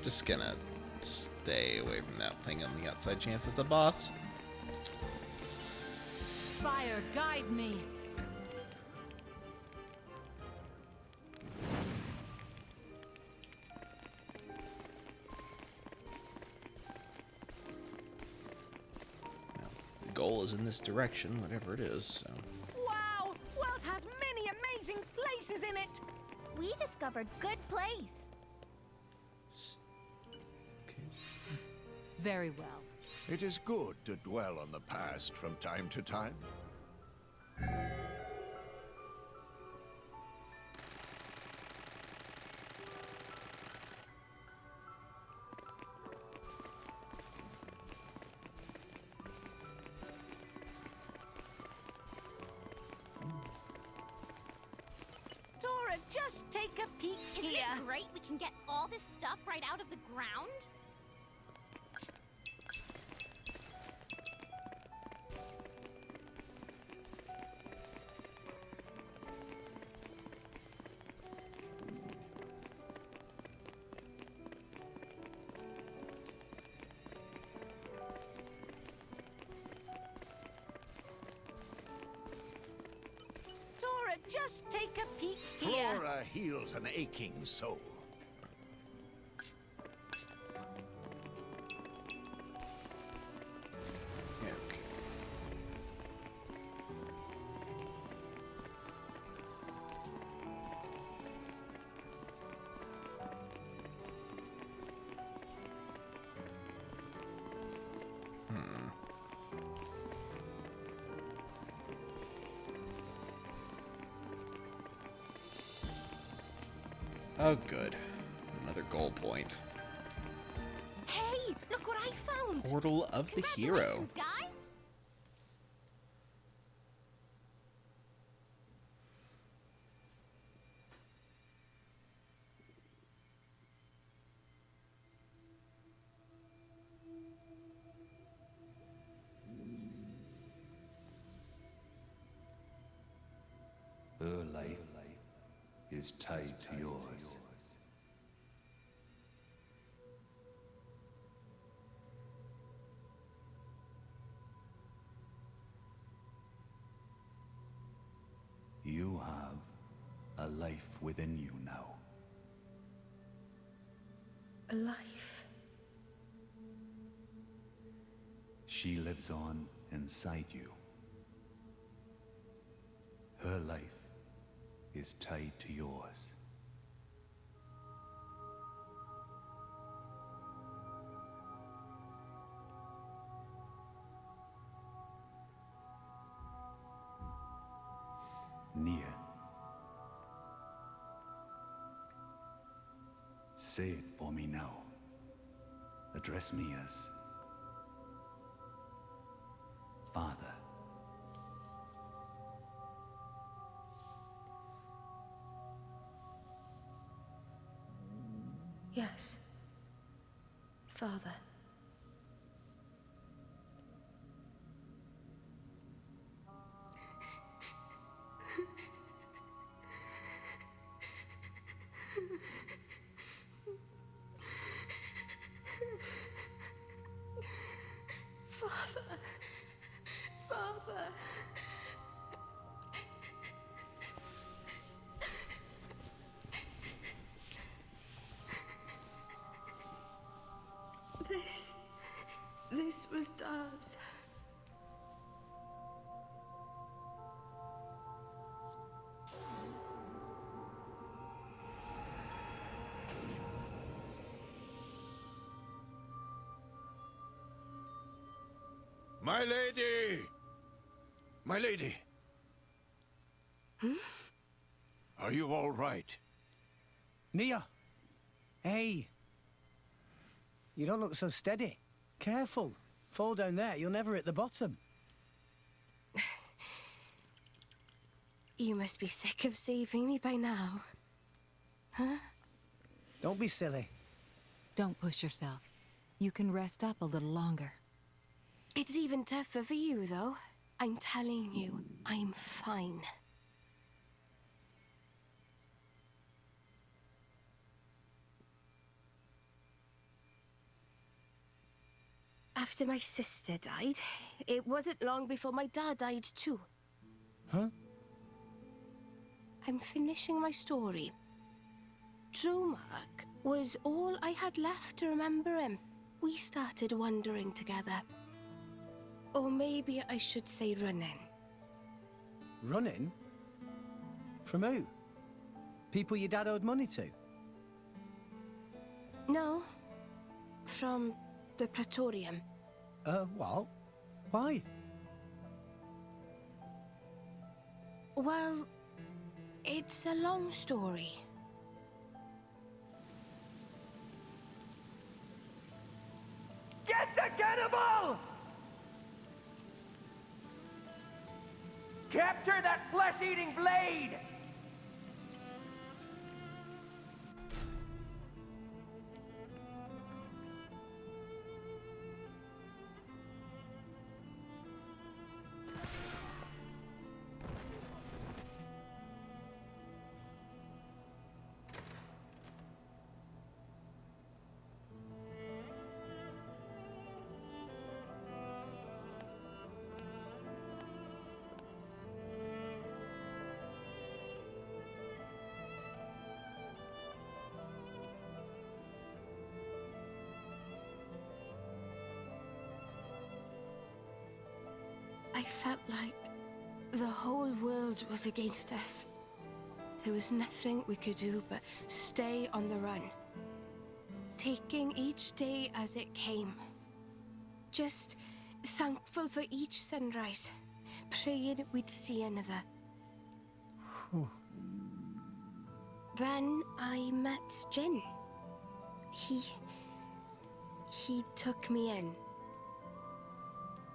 Just gonna stay away from that thing on the outside chance it's a boss. Fire, guide me. The goal is in this direction, whatever it is, so. Wow! World has many amazing places in it. We discovered good place. Very well. It is good to dwell on the past from time to time. Dora, just take a peek Isn't here. it great we can get all this stuff right out of the ground? Dora, just take a peek here. Flora heals an aching soul. Okay. Oh, good. Another goal point. Hey, look what I found! Portal of the Hero. Congratulations, guys! Her life is tied to yours. You have a life within you now. A life. She lives on inside you. Her life is tied to yours. Nia. Say it for me now. Address me as Father. Yes. Father. Father. This was Daz. My lady! My lady! Hmm? Are you all right? Nia! Hey! You don't look so steady. Careful. Fall down there, you'll never hit the bottom. You must be sick of saving me by now. Huh? Don't be silly. Don't push yourself. You can rest up a little longer. It's even tougher for you, though. I'm telling you, I'm fine. After my sister died, it wasn't long before my dad died too. Huh? I'm finishing my story. Dromark was all I had left to remember him. We started wandering together. Or maybe I should say running. Running? From who? People your dad owed money to? No. From the Praetorium. What? Why? Well, it's a long story. Get the cannibal! Capture that flesh-eating blade! I felt like the whole world was against us. There was nothing we could do but stay on the run, taking each day as it came. Just thankful for each sunrise, praying we'd see another. Then I met Jin. He took me in.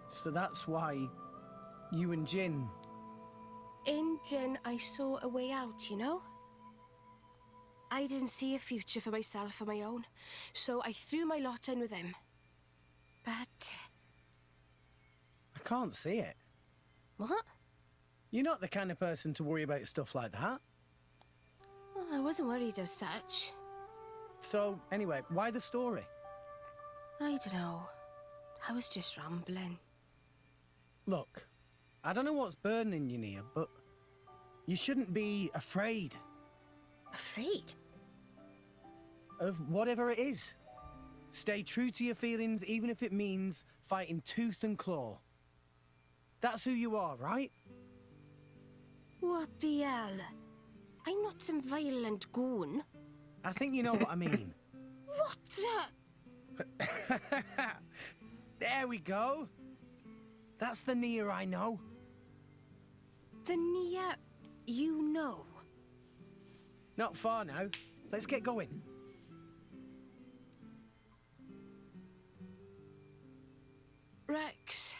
So that's why you and Jin... In Jin, I saw a way out, you know? I didn't see a future for myself on my own, so I threw my lot in with him. But... I can't see it. What? You're not the kind of person to worry about stuff like that. Well, I wasn't worried as such. So, anyway, why the story? I don't know. I was just rambling. Look, I don't know what's burdening you, Nia, but you shouldn't be afraid. Afraid? Of whatever it is. Stay true to your feelings, even if it means fighting tooth and claw. That's who you are, right? What the hell? I'm not some violent goon. I think you know what I mean. What the? There we go. That's the Nia I know. The Nia you know? Not far now. Let's get going. Rex.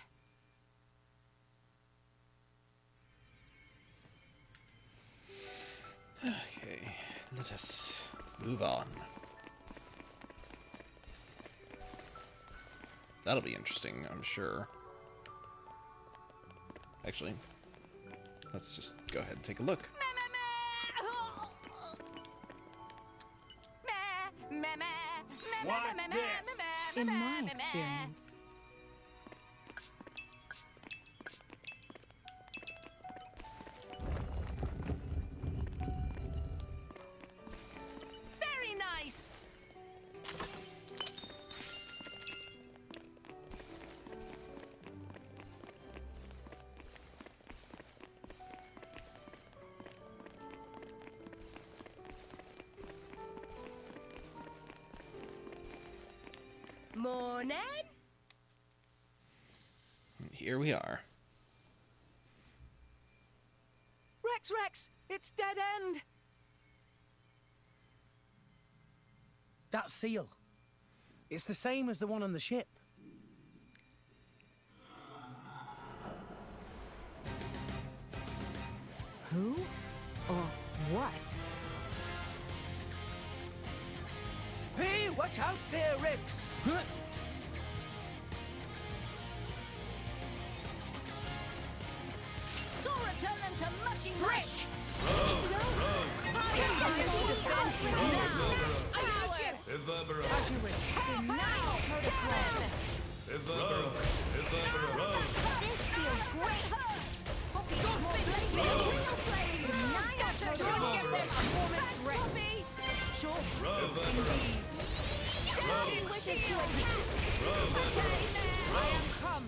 Okay, let us move on. That'll be interesting, I'm sure. Actually, let's just go ahead and take a look. What's this? In my experience, Very nice. Morning. Here we are. Rex, it's dead end. That seal. It's the same as the one on the ship. Who or what? Hey, watch out there, Rex! Tora turned them to mushy mush. Evaporate. As you wish. Denial protocol. Evaporate. This feels great. Poppy's more Sure. Indeed. Dirty wishes to attack. I am come.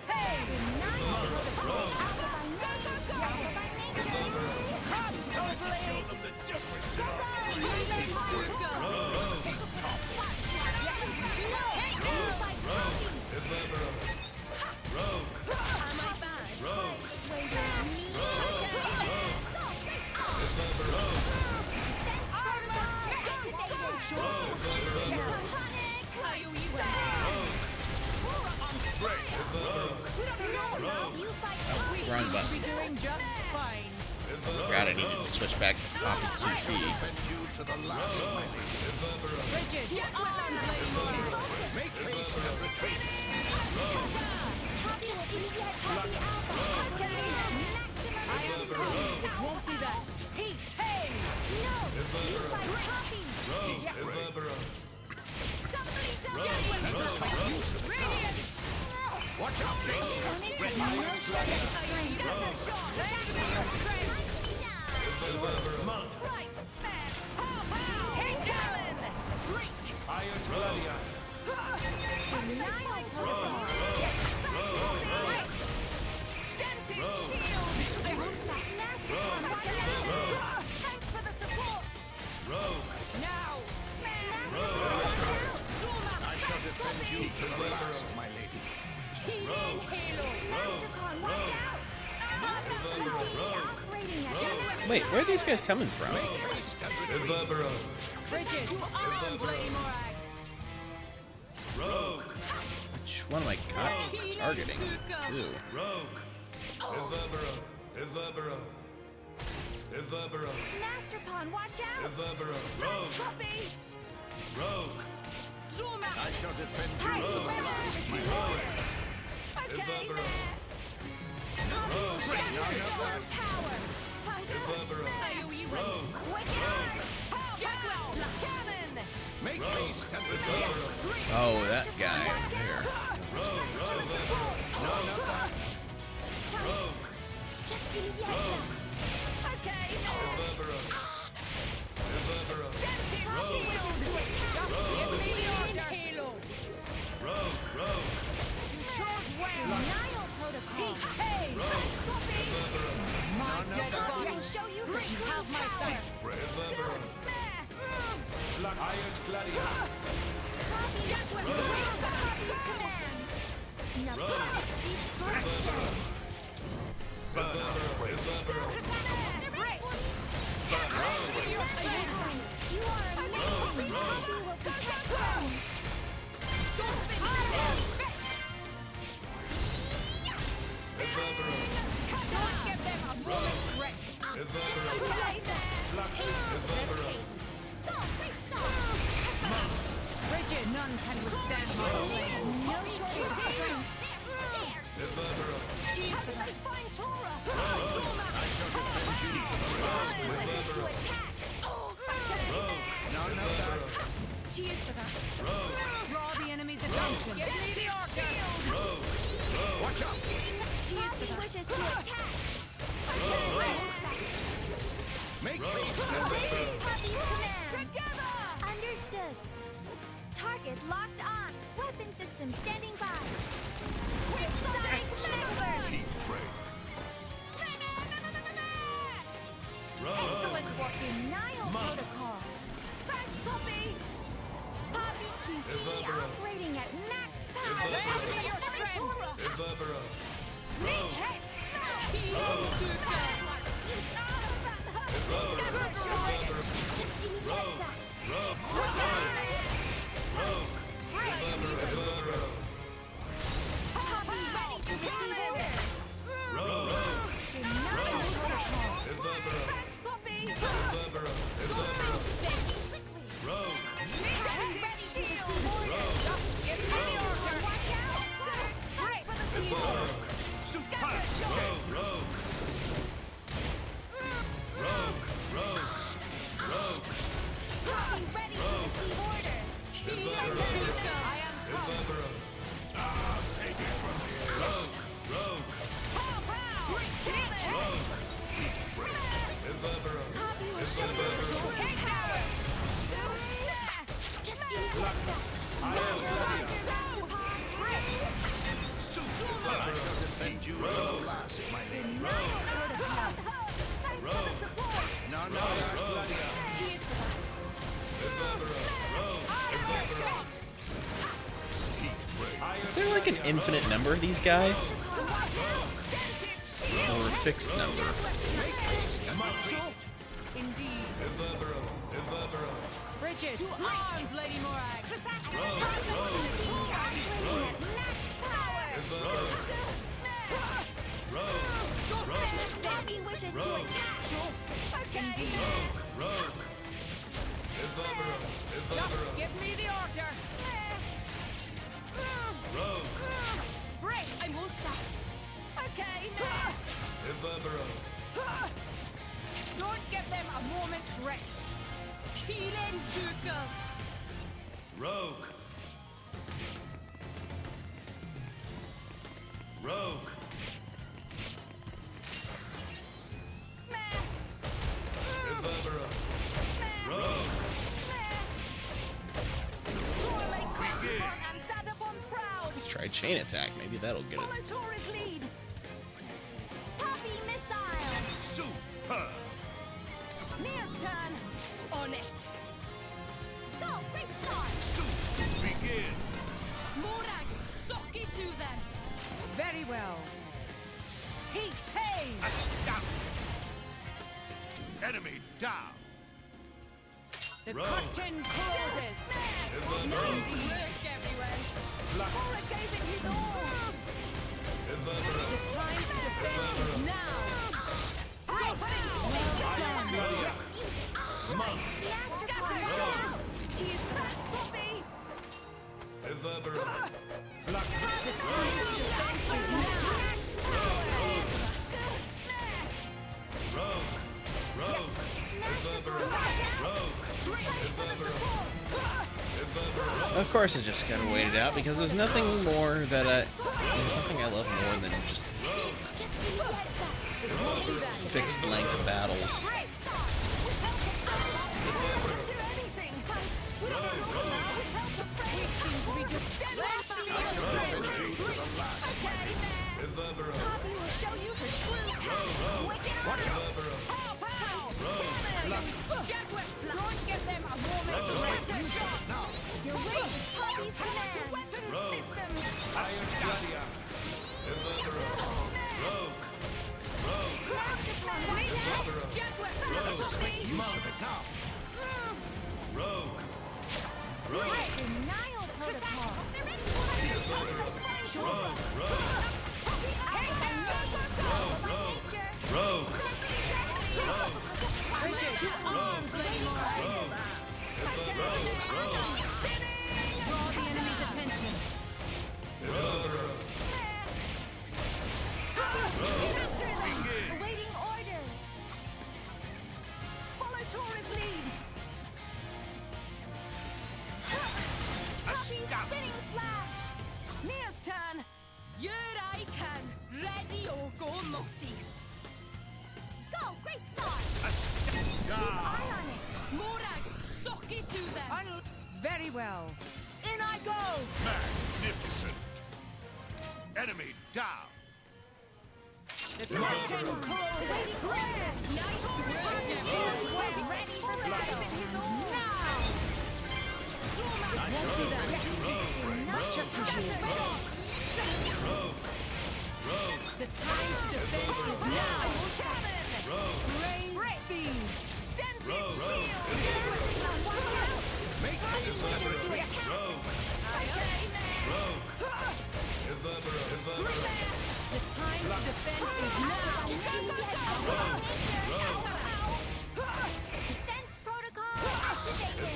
Hey! Denial protocol. Alpha by nature. Come, Show them the difference in our Wrong button. be doing just fine. Forgot I needed to switch back to copy QT. Bridget, your arm, Make haste and retreat. I am come. It won't be that. Hey! No! You fight Poppy! Radiance! Watch out, Jason! Mount! Right, man. Take Galen. Break. Ius Gladia! Dented shield. Thanks for the support. Now. I shall defend you to the last, my lady. Healing halo. Wait, where are these guys coming from? Bridget, your arm, Lady Morag. Which one am I targeting? Two. Master Pawn, watch out! Thanks, Poppy. I shall defend you to the last, my lord. Okay, power! Make haste and retreat. Oh, that guy over there. Just give me the answer. Okay, she wishes to attack. Give me the order. Halo. Chose well. Denial protocol. Hey, thanks, Poppy. My dead I body. can show you You have my thanks. Ius Gladia! Poppy's command. Nothing. Destruction. You are amazing. Poppy will protect friends. Don't give them a moment's rest. Bridget, none can withstand my flame. No shortage of strength. Find Tora. Wishes to attack. Cheers for that. Draw the enemy's attention. Give me the order. Watch out! Poppy wishes to attack. Make haste and Poppy's retreat. command. Together. Understood. Target locked on. Weapon system standing by. Quick sonic burst. Excellent work. Denial protocol. Thanks, Poppy. Poppy QT Reverbero. Sneak hit! Scatter shot! Just give me the answer. Poppy ready to receive orders. Thanks, Poppy. Dad's ready to receive orders. Give me the order. Watch out. Thanks for the support. Scatter shot. Poppy ready to receive orders. I am Take it from here. Pow, pow. Poppy will show you the short. Take power. Just give me the answer. I shall defend you to the last, my lady. Thanks for the support. No. Cheers for that. Scatter shot. Is there like an infinite number of these guys? Or a fixed number? Indeed. Bridget, to arms, Lady Morag. Poppy wishes to attack. Okay. Just give me the order. Break. I'm all set. Okay, Don't give them a moment's rest. Kielen Zucker. Rogue. Let's try chain attack. Maybe that'll get it. Follow Tora's lead. Poppy missile. Super. Mia's turn. On it. Go, great start. Begin. Morag, sock it to them. Very well. Heat haze. Astounding. Enemy down. The curtain closes. Nice work, everyone. Tora gave it his all. The time to defend is now. Scatter shot. Cheers for that, Poppy. Of course, I just gotta wait it out because there's nothing more that there's nothing I love more than just fixed length battles. Poppy will show you her true power. Wicked arms. Pow, pow. Don't give them a moment's rest. Scatter shot. Your weight is Poppy's command. Weapon systems. Denial protocol. Bridget, to arms, Lady Morag. Draw the enemy's attention. Awaiting orders. Follow Tora's lead. Poppy spinning slash. Mia's turn. Here I can. Ready or go multi. Go, great start. Keep eye on it. Morag, sock it to them. Very well. In I go. Magnificent. Enemy down. The curtain closes. Nice work, everyone. Ready for the his all. Now. Won't be that. Scatter shot. now! Brave beam! Dented shield! Make this Okay, The time to defend is now! Defense protocol activated.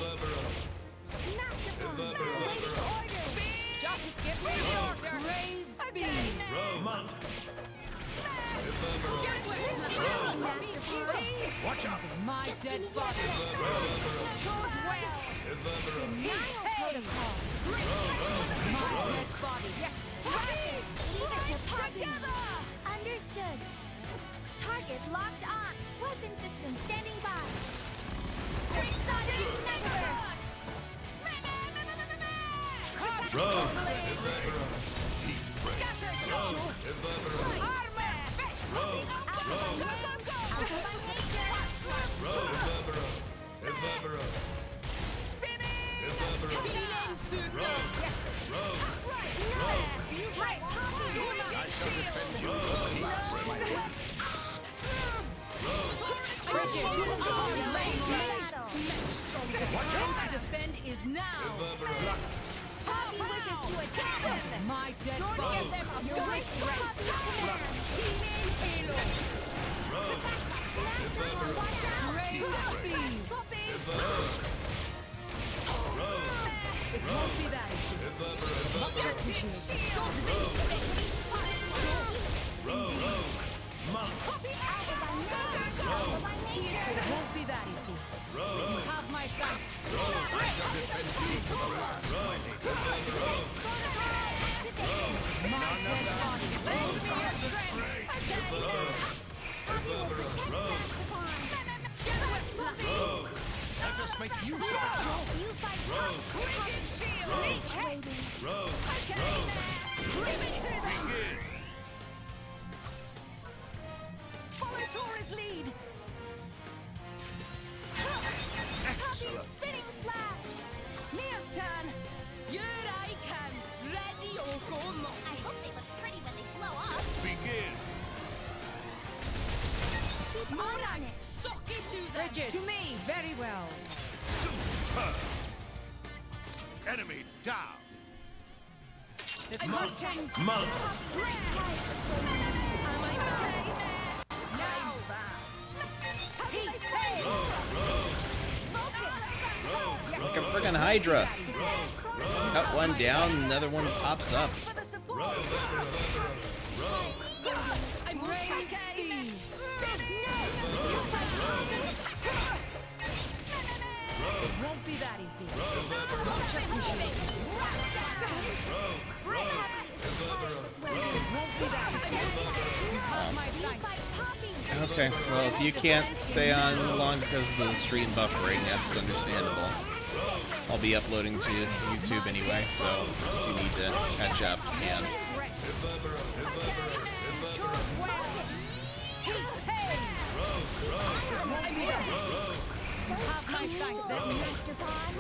Master Bomb, awaiting orders. Just give me the order! Brave beam! Watch out! My dead body! Chose well! Nile protocol. My dead body! Yes! Leave it to Poppy. Understood. Target locked on. Weapon system standing by. Sonic Nightburst. Scatter shot! Armor! Spinning! Healing super! Yes! Right! Raging Watch out! The defend is now! Poppy wishes to attack. My dead body! Give them a voice race. Healing halo! Watch out. Brave beam! Poppy! It won't be that easy. Dented shield! It won't be that easy. You have my back. My dead body. Let us make use of it. You fight Raging shield! Give it to them! Follow Tora's lead! Poppy spinning slash. Mia's turn! Here I come, ready or go I multi. hope they look pretty when they blow up. Begin. Keep on it. Suck it to them. Bridget, to me. Very well. Super. Enemy down. Multis. Now Like a friggin' Hydra. Cut one down, another one pops up. For the support! I'm brave beam. It won't be that easy. Don't check me. It won't be that easy. You have my thanks. Okay, well, if you can't stay on long because of the stream buffering, that's understandable. I'll be uploading to YouTube anyway, so if you need to catch up, you can. Have my thanks. Master Bond.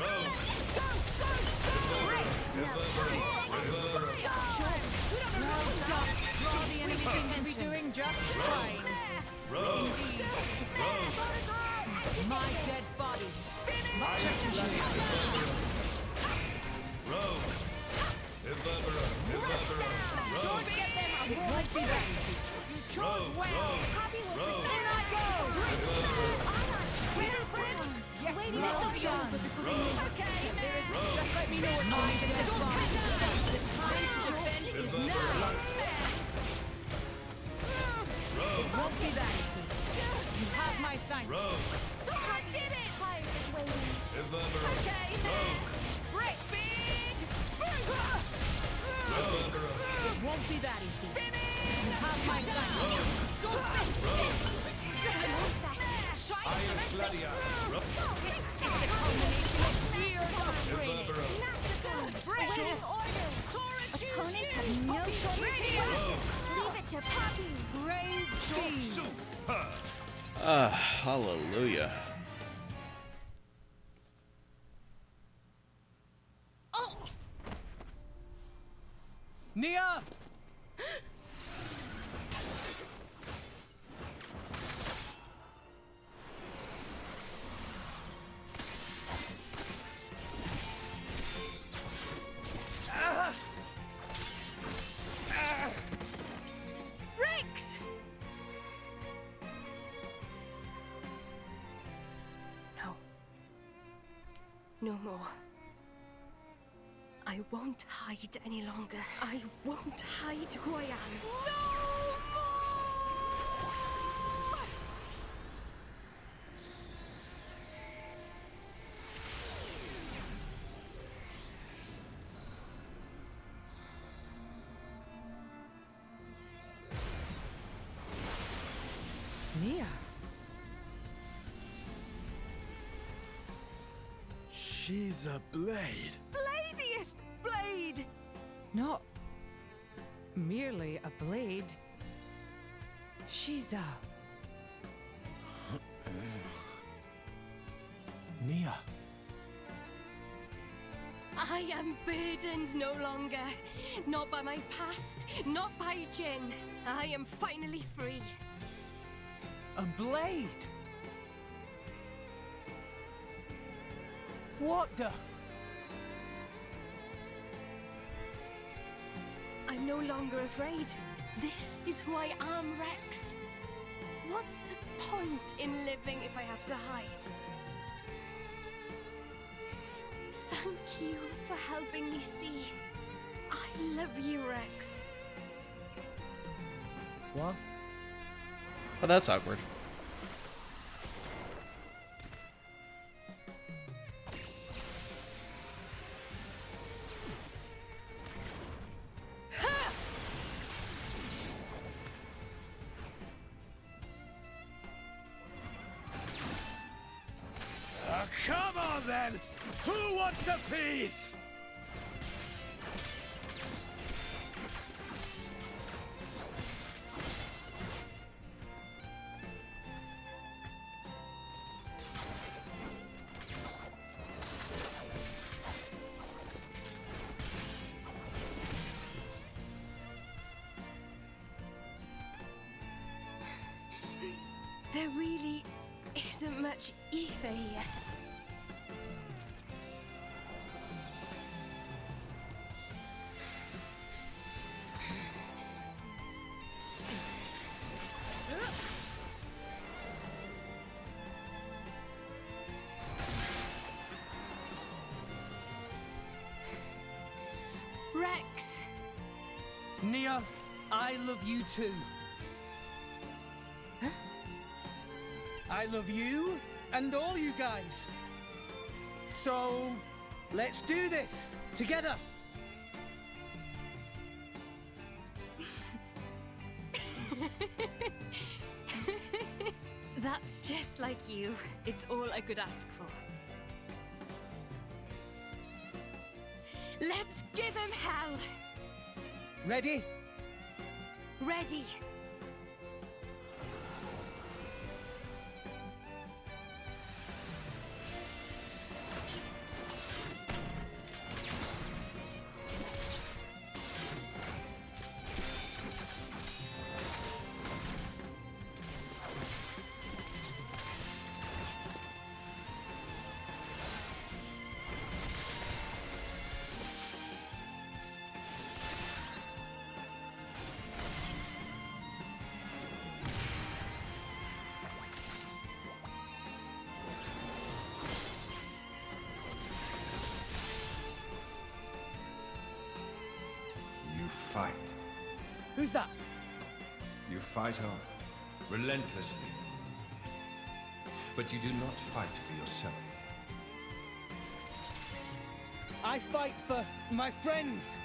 Draw the enemy seem to be doing just fine. Indeed. My dead body. It won't be that easy. You chose well. Poppy will protect. In I go. Where friends? Yes, Waiting this'll to be done. over before they move. Just let me know what my dead body. The time to defend is now. It won't be that easy. You have my thanks. I did it. Tired of waiting. Break big! It won't be that easy. You have my thanks. Don't Highest gladiator. This is the culmination of years of training. Awaiting orders. Opponents have no shortage of weapons. Leave it to Poppy. Brave beam. Super. Hallelujah. Nia! no more. I won't hide any longer. I won't hide who I am. No more! Nia. She's a blade. Bladiest blade! Not merely a blade. She's a... Nia. I am burdened no longer. Not by my past, not by Jin. I am finally free. A blade? What the? I'm no longer afraid. This is who I am, Rex. What's the point in living if I have to hide? Thank you for helping me see. I love you, Rex. What? Oh, that's awkward. Come on then! Who wants a piece? There really isn't much ether here. Rex! Nia, I love you too. Huh? I love you and all you guys. So, let's do this together. That's just like you. It's all I could ask for. Let's give him hell! Ready? Ready! Fight. Who's that? You fight on, relentlessly. But you do not fight for yourself. I fight for my friends.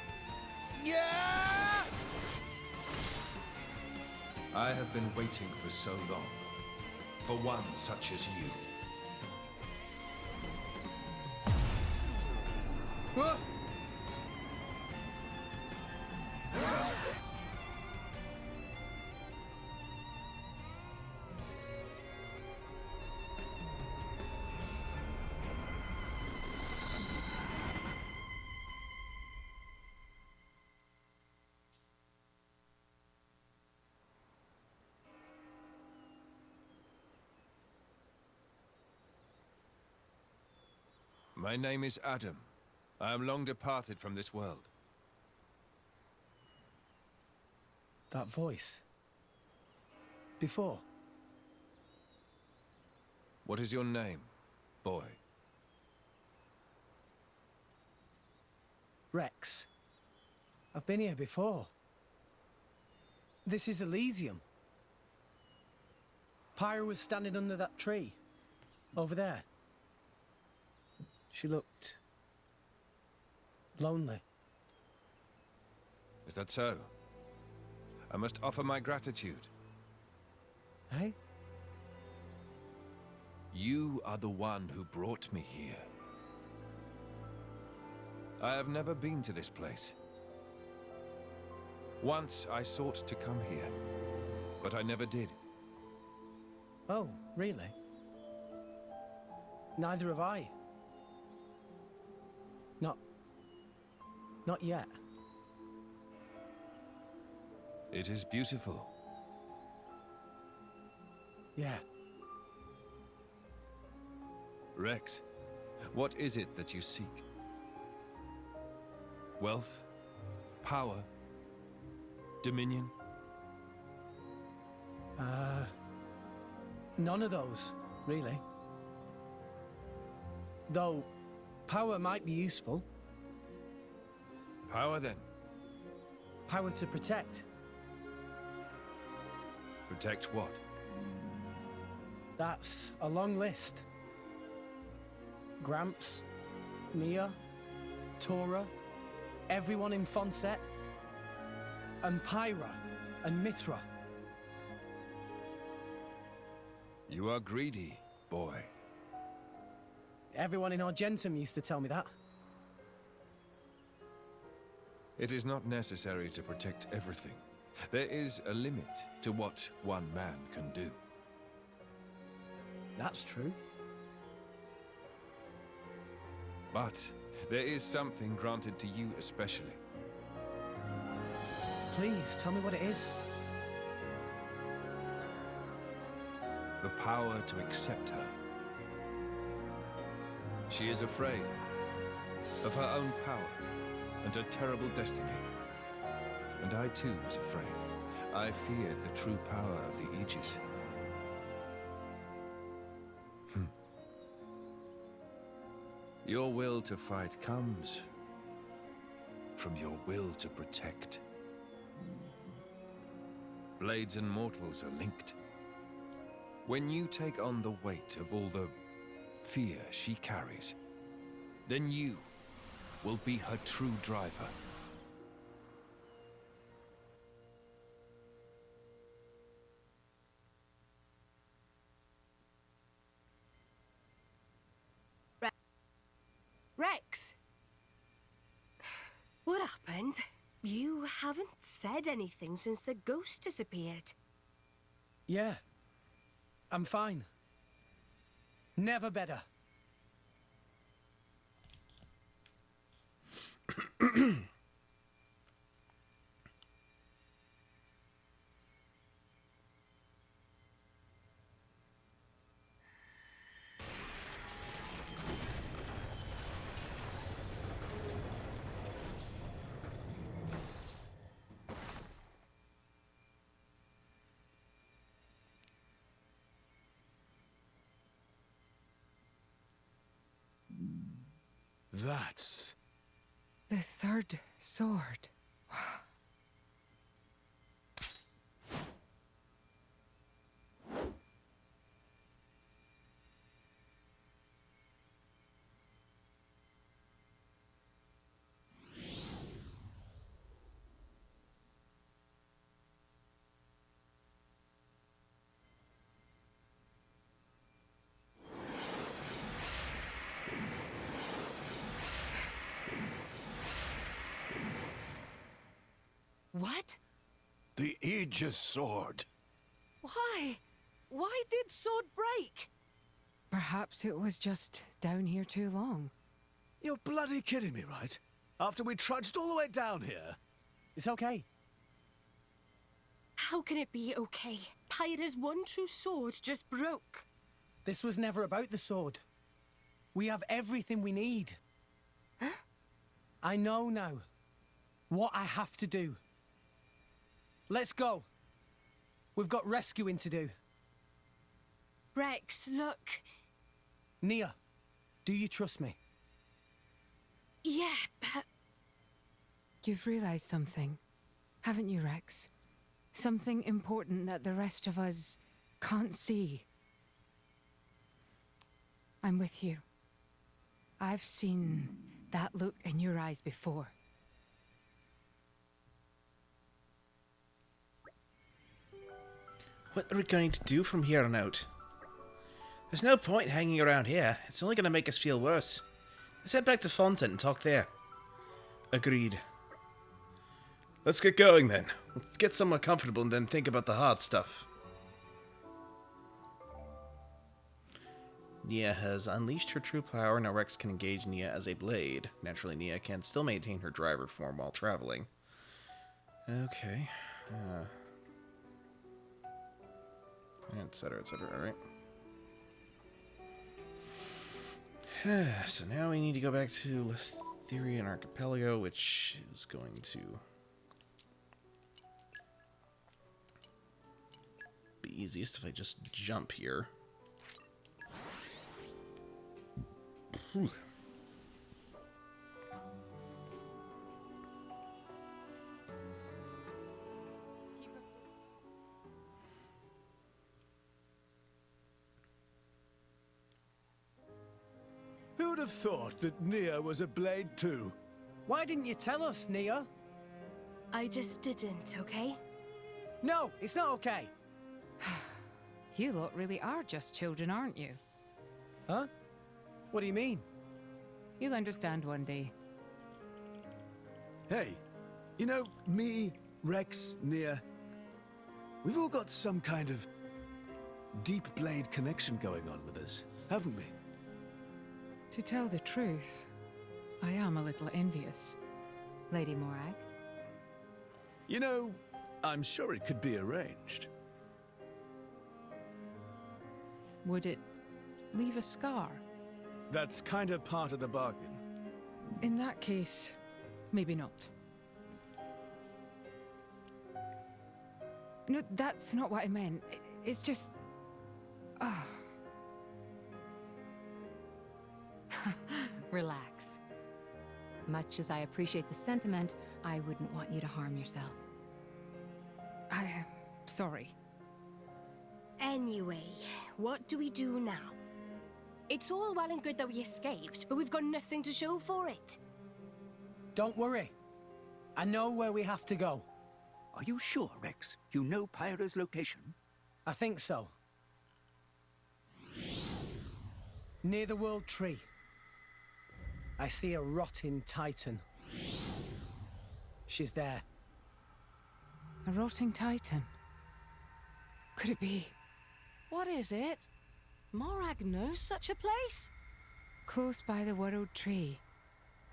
Yeah! I have been waiting for so long. For one such as you. Whoa! My name is Adam. I am long departed from this world. That voice. Before. What is your name, boy? Rex, I've been here before. This is Elysium. Pyra was standing under that tree. Over there. She looked... lonely. Is that so? I must offer my gratitude. Hey? You are the one who brought me here. I have never been to this place. Once I sought to come here, but I never did. Oh, really? Neither have I. Not yet. It is beautiful. Yeah. Rex, what is it that you seek? Wealth? Power? Dominion? None of those, really. Though, power might be useful. Power, then? Power to protect. Protect what? That's a long list. Gramps, Nia, Tora, everyone in Fonset, and Pyra, and Mithra. You are greedy, boy. Everyone in Argentum used to tell me that. It is not necessary to protect everything. There is a limit to what one man can do. That's true. But there is something granted to you especially. Please, tell me what it is. The power to accept her. She is afraid of her own power and her terrible destiny. And I too was afraid. I feared the true power of the Aegis. Your will to fight comes from your will to protect. Blades and mortals are linked. When you take on the weight of all the fear she carries, then you will be her true driver. Rex! What happened? You haven't said anything since the ghost disappeared. Yeah. I'm fine. Never better. That's... The third sword. What? The Aegis sword. Why? Why did sword break? Perhaps it was just down here too long. You're bloody kidding me, right? After we trudged all the way down here. It's okay. How can it be okay? Pyra's one true sword just broke. This was never about the sword. We have everything we need. Huh? I know now what I have to do. Let's go. We've got rescuing to do. Rex, look. Nia, do you trust me? Yeah, but... You've realized something, haven't you, Rex? Something important that the rest of us can't see. I'm with you. I've seen that look in your eyes before. What are we going to do from here on out? There's no point hanging around here. It's only going to make us feel worse. Let's head back to Fontaine and talk there. Agreed. Let's get going then. Let's get somewhere comfortable and then think about the hard stuff. Nia has unleashed her true power. Now Rex can engage Nia as a blade. Naturally, Nia can still maintain her driver form while traveling. Okay. Etc., etc., alright. So now we need to go back to Letherian Archipelago, which is going to be easiest if I just jump here. Whew. Who'd have thought that Nia was a blade too? Why didn't you tell us, Nia? I just didn't, okay? No, it's not okay. You lot really are just children, aren't you? Huh? What do you mean? You'll understand one day. Hey, you know, me, Rex, Nia, we've all got some kind of deep blade connection going on with us, haven't we? To tell the truth, I am a little envious, Lady Morag. You know, I'm sure it could be arranged. Would it leave a scar? That's kind of part of the bargain. In that case, maybe not. No, that's not what I meant. It's just... Ah. Relax. Much as I appreciate the sentiment, I wouldn't want you to harm yourself. I am sorry. Anyway, what do we do now? It's all well and good that we escaped, but we've got nothing to show for it. Don't worry. I know where we have to go. Are you sure, Rex? You know Pyra's location? I think so. Near the World Tree. I see a rotting titan. She's there. A rotting titan? Could it be? What is it? Morag knows such a place? Close by the World Tree,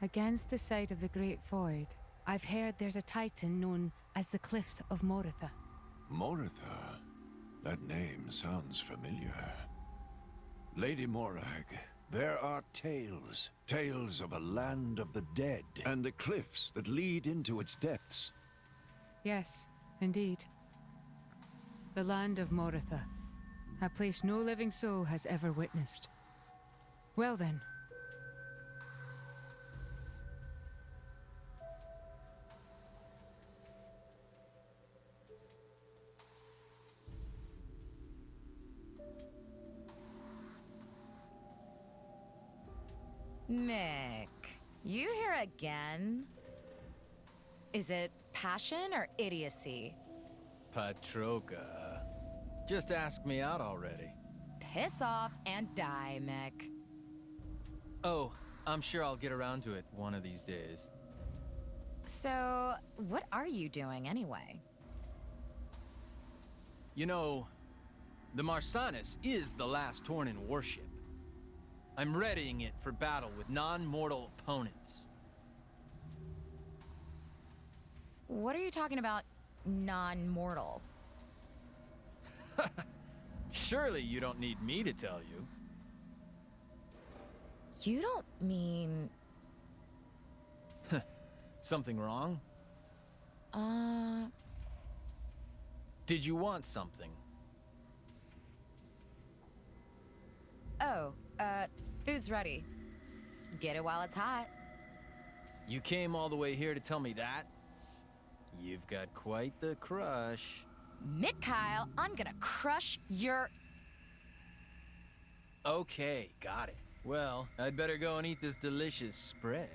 against the side of the Great Void, I've heard there's a titan known as the Cliffs of Moritha. Moritha? That name sounds familiar. Lady Morag, there are tales. Tales of a land of the dead, and the cliffs that lead into its depths. Yes, indeed. The land of Moritha. A place no living soul has ever witnessed. Well then. Mick, you here again? Is it passion or idiocy? Patroka. Just ask me out already. Piss off and die, Mick. Oh, I'm sure I'll get around to it one of these days. So, what are you doing anyway? You know, the Marsanis is the last Tornin warship. I'm readying it for battle with non-mortal opponents. What are you talking about, non-mortal? Surely you don't need me to tell you. You don't mean... Something wrong? Did you want something? Oh, food's ready. Get it while it's hot. You came all the way here to tell me that? You've got quite the crush. Mikhail, I'm gonna crush your... Okay, got it. Well, I'd better go and eat this delicious spread.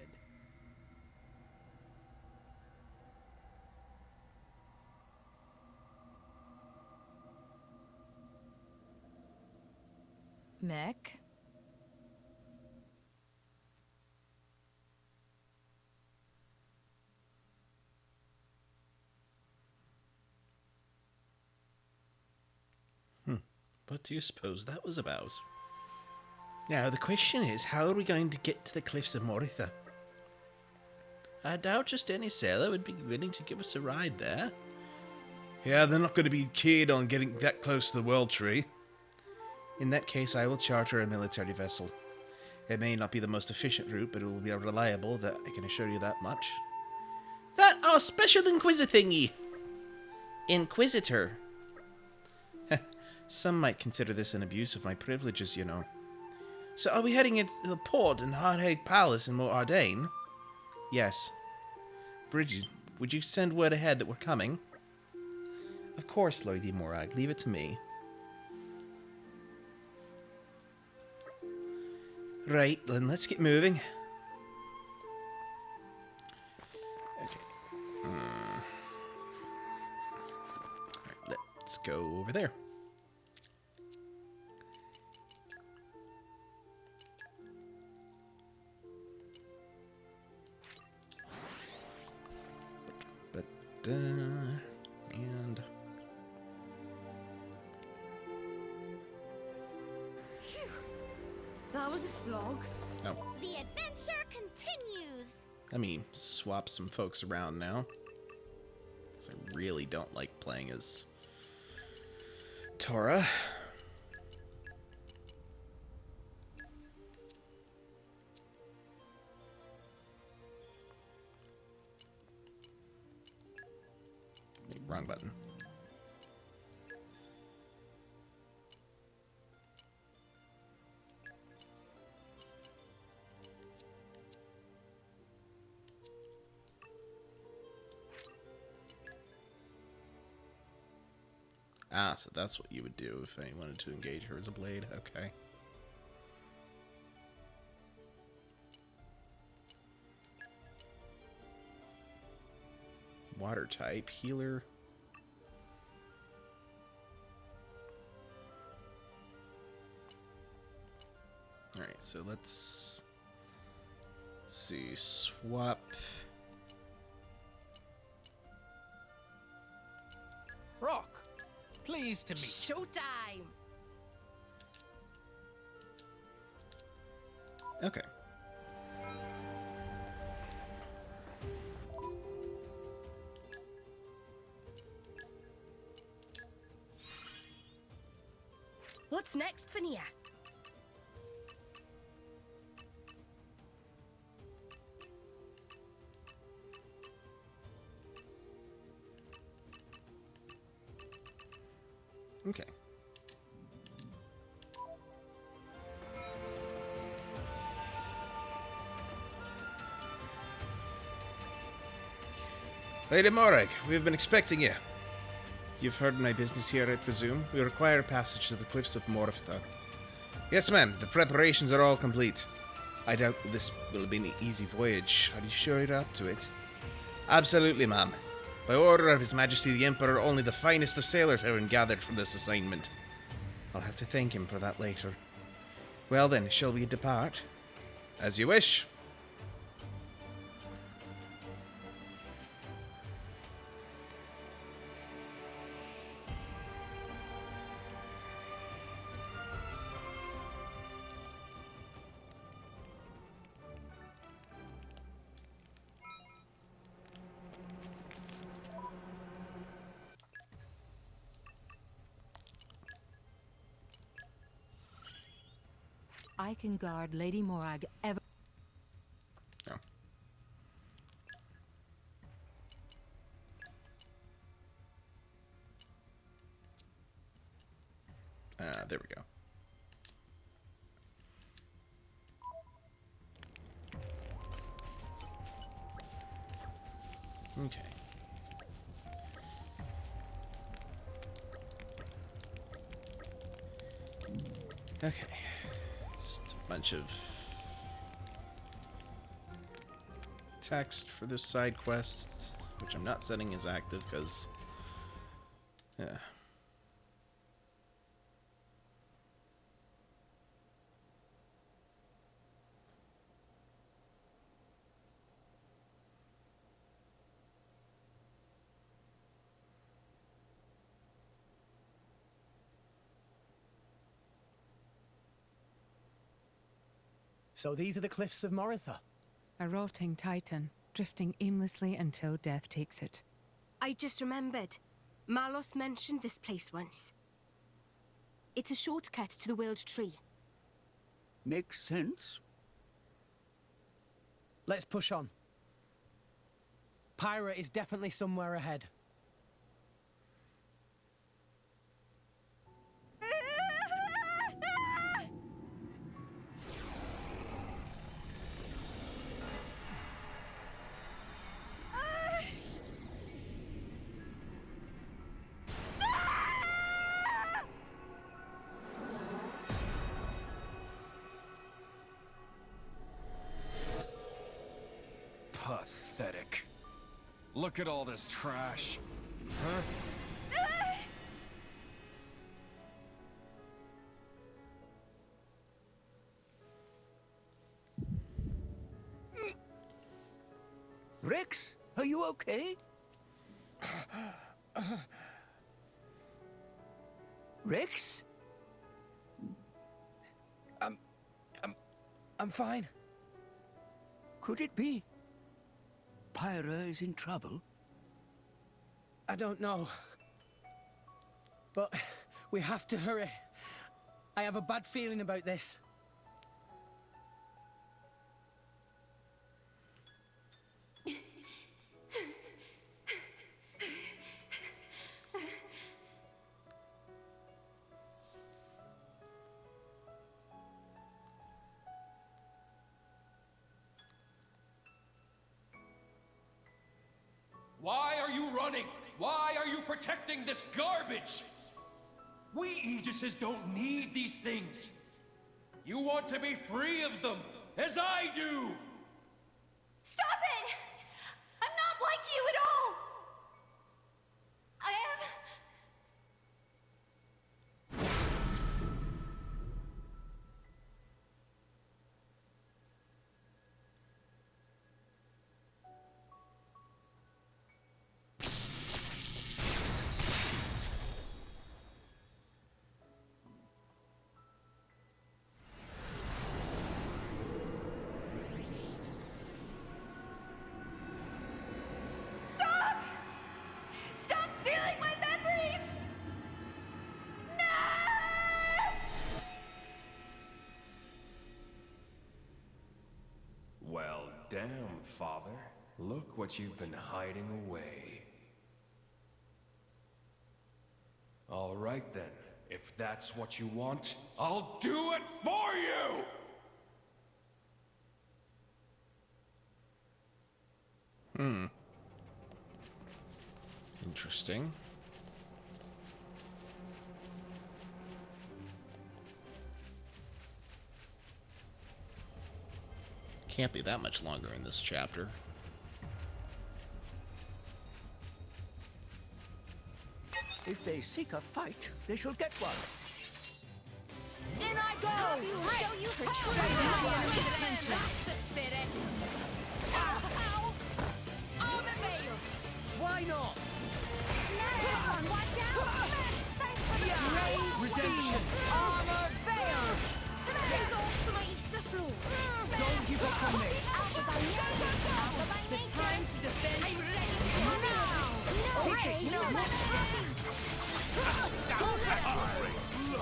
Mick? What do you suppose that was about? Now, the question is, how are we going to get to the cliffs of Moritha? I doubt just any sailor would be willing to give us a ride there. Yeah, they're not going to be keen on getting that close to the World Tree. In that case, I will charter a military vessel. It may not be the most efficient route, but it will be reliable, that I can assure you that much. That our special Inquisitor thingy! Inquisitor. Some might consider this an abuse of my privileges, you know. So are we heading into the port in Hardhade Palace in Moardain? Yes. Bridget, would you send word ahead that we're coming? Of course, Lady Morag. Leave it to me. Right, then let's get moving. Okay. Alright, let's go over there. And Phew. That was a slog. no, The adventure continues. let me swap some folks around now. 'Cause I really don't like playing as Tora. Wrong button. Ah, so that's what you would do if I wanted to engage her as a blade. Okay. Water type, healer. Alright, so let's see. Swap. Rock, pleased to meet you. Showtime! Okay. What's next for Nia? Okay. Lady Morag, we've been expecting you. You've heard of my business here, I presume? We require passage to the cliffs of Moritha. Yes, ma'am. The preparations are all complete. I doubt this will be an easy voyage. Are you sure you're up to it? Absolutely, ma'am. By order of His Majesty the Emperor, only the finest of sailors have been gathered for this assignment. I'll have to thank him for that later. Well then, shall we depart? As you wish. I can guard Lady Morag ever. Oh. There we go. Okay. Okay. Just a bunch of text for this side quest, which I'm not setting as active because, yeah. So these are the cliffs of Moritha. A rotting titan, drifting aimlessly until death takes it. I just remembered. Malos mentioned this place once. It's a shortcut to the World Tree. Makes sense. Let's push on. Pyra is definitely somewhere ahead. Pathetic. Look at all this trash. Huh? Rex, are you okay? Rex? I'm fine. Could it be? Pyra is in trouble? I don't know. But we have to hurry. I have a bad feeling about this. Why are you running? Why are you protecting this garbage? We Aegises don't need these things. You want to be free of them, as I do! Stop it! I'm not like you at all! I am... Stop! Stop stealing my memories! No! Well, damn, Father. Look what you've been hiding away. All right then. If that's what you want, I'll do it for you! Interesting. Can't be that much longer in this chapter. If they seek a fight, they shall get one. In I go! Show you her That's the spirit! Ow! Ow! Armor veil! Why not? Everyone, watch out! Thanks for the Redemption. Armor veil! Somebody's off the floor. Don't give up on me. The time to defend now!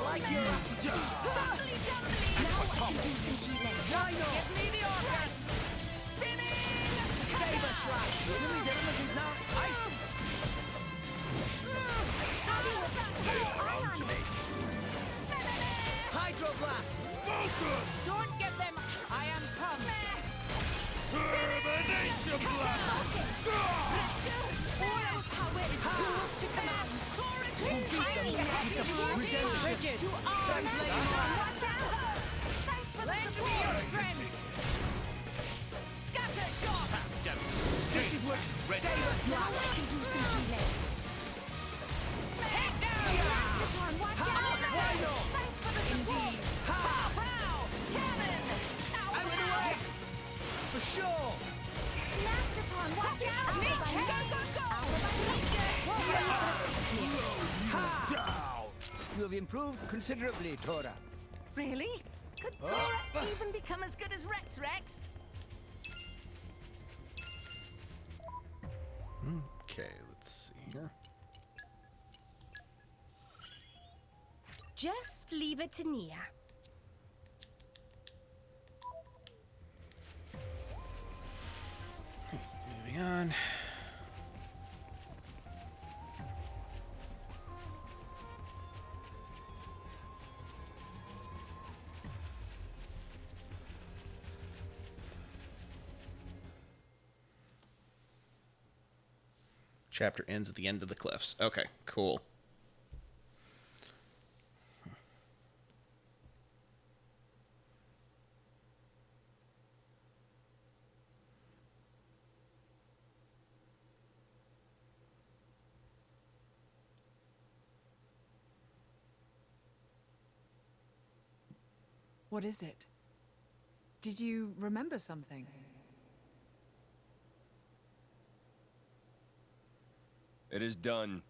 Like your attitude. Now I can do some healing. Why not? Give me the orchid! Saber slash. Enemy's element is now ice. They are onto me. Hydroblast. Focus! Don't give them... I am come! Termination blast! Bridget, to arms, Lady Mora. Watch out! Thanks for the support. Me your strength. Scatter shot. This is what save us now. I can do some healing. Take down. Watch out! Thanks for the support. Pow pow! Cannon. Out of the way. For sure. Master Pawn, watch out! Sneak! Down! You have improved considerably, Tora. Really? Could Tora even become as good as Rex Rex? Okay, let's see here. Just leave it to Nia. Moving on. Chapter ends at the end of the cliffs. Okay, cool. What is it? Did you remember something? It is done.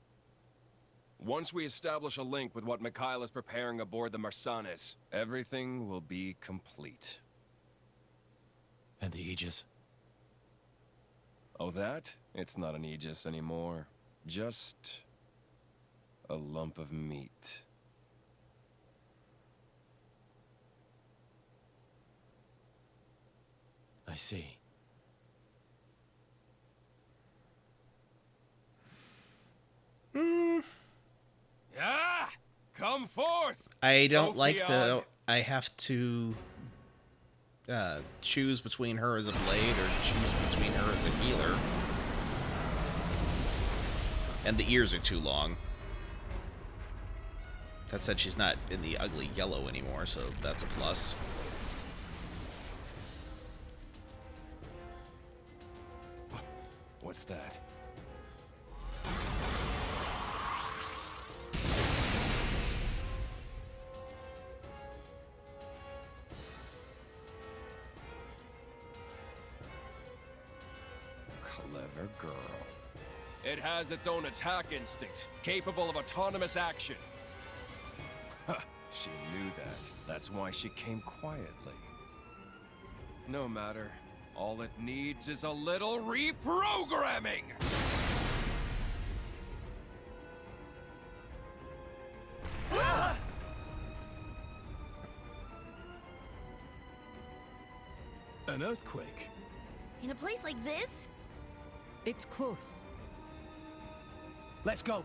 Once we establish a link with what Mikhail is preparing aboard the Marsanis, everything will be complete. And the Aegis? Oh, that? It's not an Aegis anymore. Just a lump of meat. I see. Ah! Come forth! I don't like Ophion. the... I have to choose between her as a blade or choose between her as a healer. And the ears are too long. That said, she's not in the ugly yellow anymore, so that's a plus. What's that? Clever girl. It has its own attack instinct, capable of autonomous action. She knew that. That's why she came quietly. No matter. All it needs is a little reprogramming! An earthquake? In a place like this? It's close. Let's go.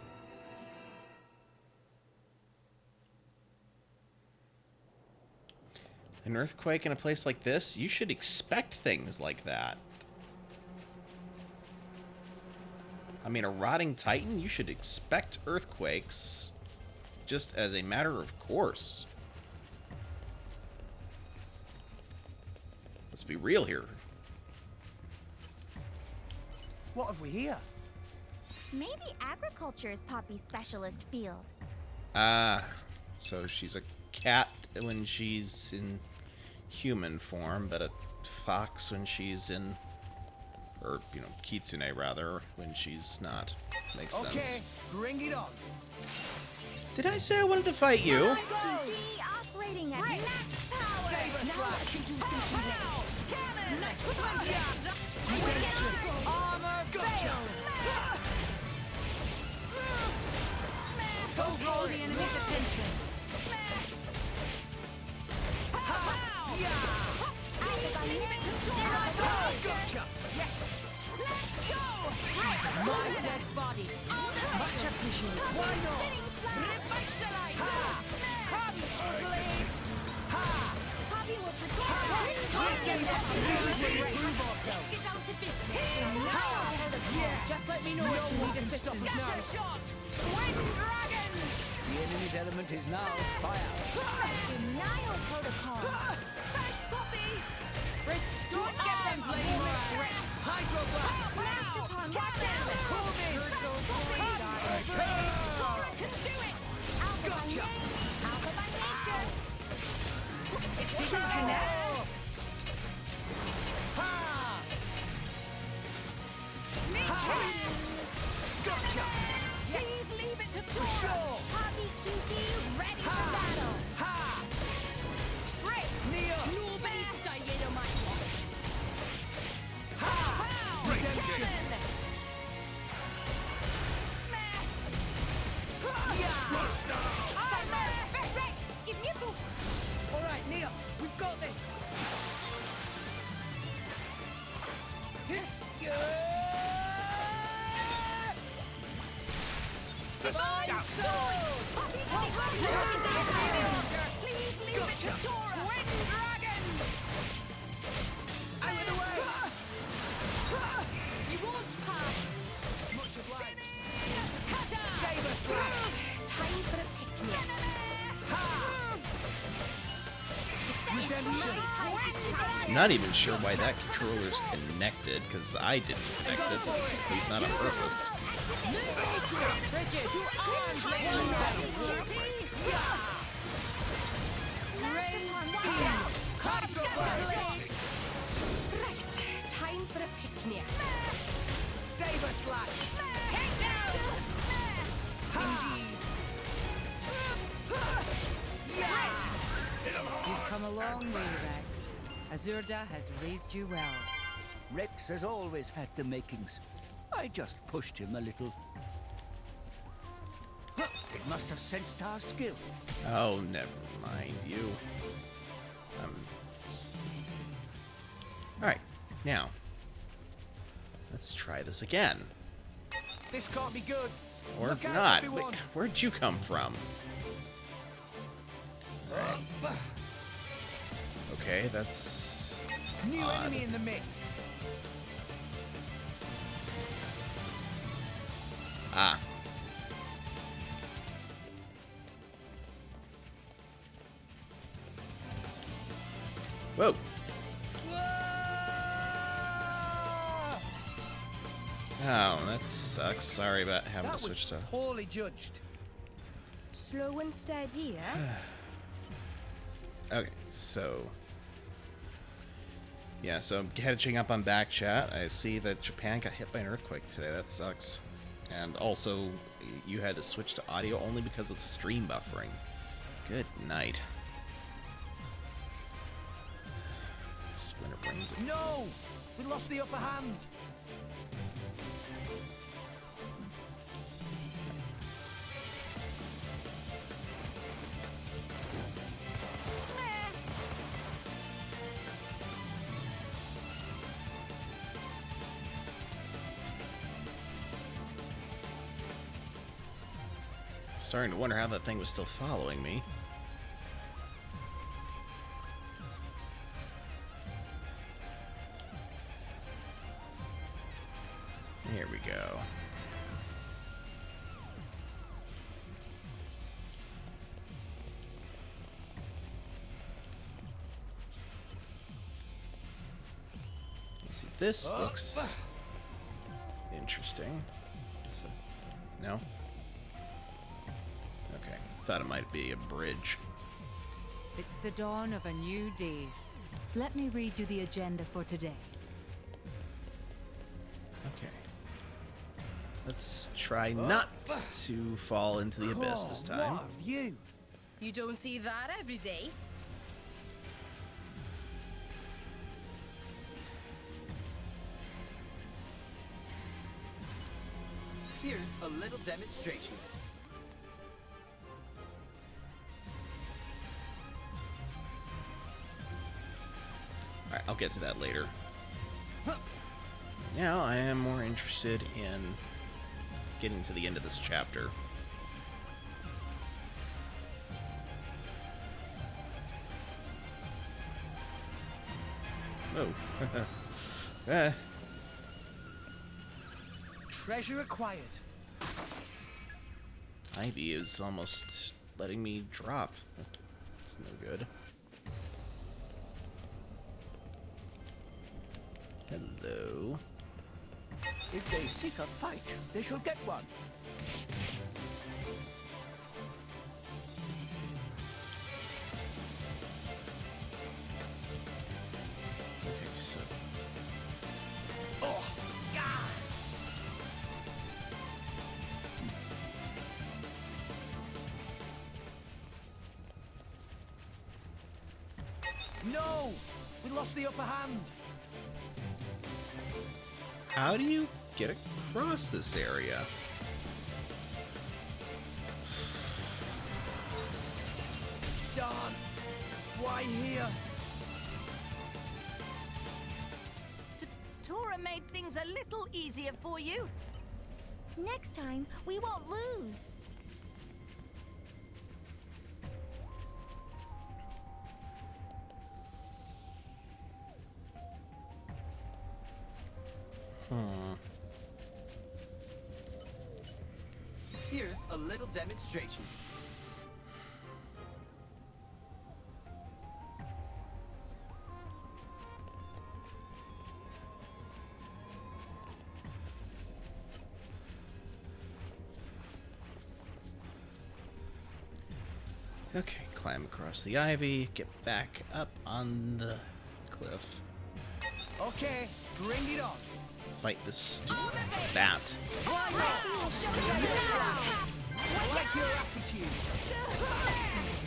An earthquake in a place like this? You should expect things like that. I mean, a rotting titan? You should expect earthquakes just as a matter of course. Let's be real here. What have we here? Maybe agriculture is Poppy's specialist field. Ah, so she's a cat when she's in human form, but a fox when she's in, or, you know, kitsune rather, when she's not. Makes sense. Okay, bring it on. Did I say I wanted to fight you? RPG operating at max power. Save us, Now I can do some healing. Cannon! Next armor fail! Don't draw the enemy's attention. Gotcha. Yes! Let's go! My dead body. Much appreciated. Why not? Revitalize! Come, blade! Poppy will protect Let's get down to business. Just let me know if you need assistance now. Scatter shot! Wind dragon! enemy's element is now fire. Denial protocol. Thanks, Poppy! Rick, don't get them Lady Rex. Hydroblast! Master Pond, watch out! Call me! Tora can do it! Alpha by name, Alpha by nature. It didn't connect! Ha! Sneak in! Gotcha! Please leave it to Tora! Sure! Poppy QT, ready for battle. Ha! Break! Neo! Nobody's dying on my watch. Pow! Redemption! Cannon! Rex, give me a boost. All right, Neo, we've got this. Divine sword! Please leave it to Tora! Twin Dragon! Out of the way! You won't pass. Much obliged. Saber slash! Time for a pick-me-up. Redemption! I'm not even sure why that controller's connected, because I didn't connect it. At least not on purpose. Bridget, to arms, Lady Novelle! Right, time for a pick-me-up. Saber slash! Take down! You've come a long way, Rex. Azurda has raised you well. Rex has always had the makings. I just pushed him a little. It must have sensed our skill. Oh, never mind you. Alright, now. Let's try this again. This can't be good. Or Look out, not. everyone. Wait, where'd you come from? Alright. Okay, that's New odd. enemy in the mix. Ah. Whoa. Oh, that sucks. Sorry about having That to switch was to... poorly judged. Slow and steady, eh? Okay, so... Yeah, so I'm catching up on back chat. I see that Japan got hit by an earthquake today. That sucks. And also, you had to switch to audio only because of the stream buffering. Good night. Splinter brains. No! We lost the upper hand. Starting to wonder how that thing was still following me. Here we go. You see, this looks interesting. No? Okay, thought it might be a bridge. It's the dawn of a new day. Let me read you the agenda for today. Okay. Let's try not to fall into the abyss this time. What a view! You don't see that every day. Here's a little demonstration. Alright, I'll get to that later. Now I am more interested in getting to the end of this chapter. Oh. Treasure acquired. Ivy is almost letting me drop. That's no good. Hello. If they seek a fight, they shall get one. Okay, so Oh, God. No! We lost the upper hand. how do you get across this area? Darn. Why here? Tora made things a little easier for you. Next time, we won't lose. Here's a little demonstration. Okay, climb across the ivy, get back up on the cliff, Okay, bring it on. fight this stupid bat. I like your attitude.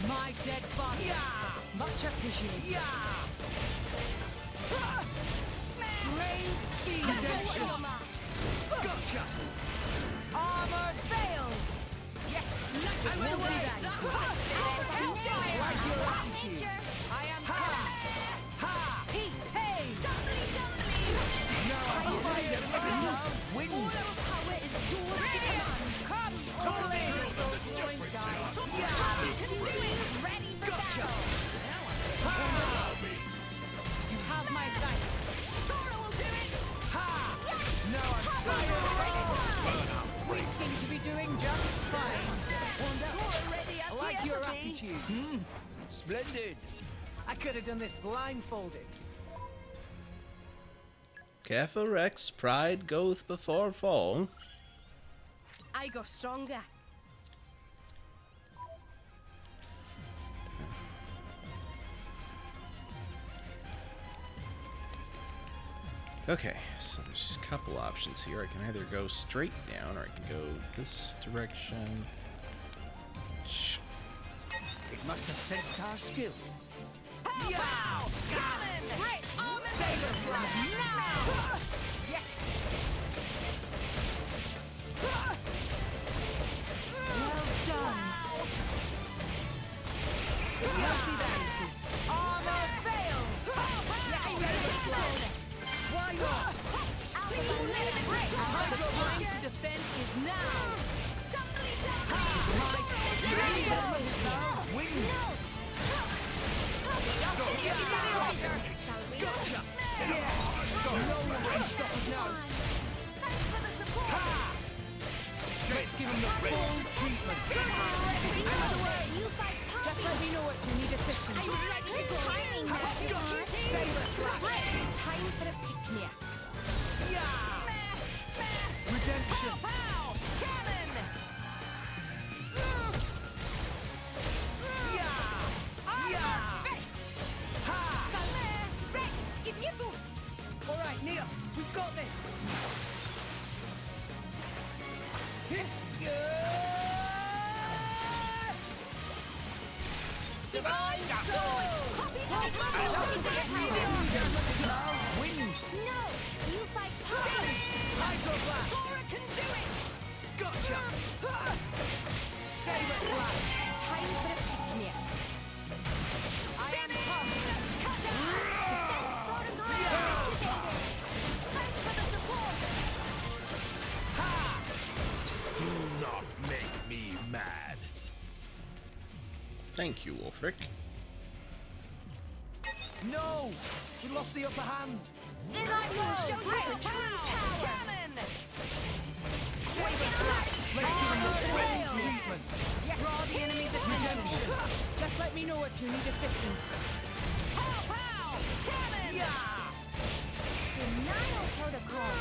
My dead father. Yeah. Much appreciated. Yeah. Brave Redemption. Gotcha. Armor veil. Yes. I will raise that. I like your attitude. I am Ha. Hey. No, wind. All our power is yours to command. Come. Totally. Ready for Gotcha. battle. You have my thanks. Ha. Now I'm fired. We seem to be doing just fine. I like your attitude. Splendid. I could have done this blindfolded. Careful, Rex. Pride goeth before fall. I got stronger. Okay, so there's a couple options here. I can either go straight down or I can go this direction. It must have sensed our skill. Yeah. Saber slap now. Yes. Well done. Must be that easy. Armor veil. Yes. Saber slap. Why not? Hydrobline's defense is now. Let's give him the full treatment. Just let me know if you need assistance. Saber slap. Time for a pick-me-up. Redemption. Rex, give me a boost. All right, Neil, we've got this. Divine sword. Wind. No, you fight Hydroblast. Tora can do it! Gotcha. Saber slap. Time for a pick-me-up. I am pumped. Defense protocol activated! Thanks for the support! Do not make me mad. Thank you, Wolfric. No, we lost the upper hand. And I will show you the true power! Cannon! Saber slap. Let's give him the full treatment. me know if you need assistance. Pow, pow! Cannon! Denial protocol.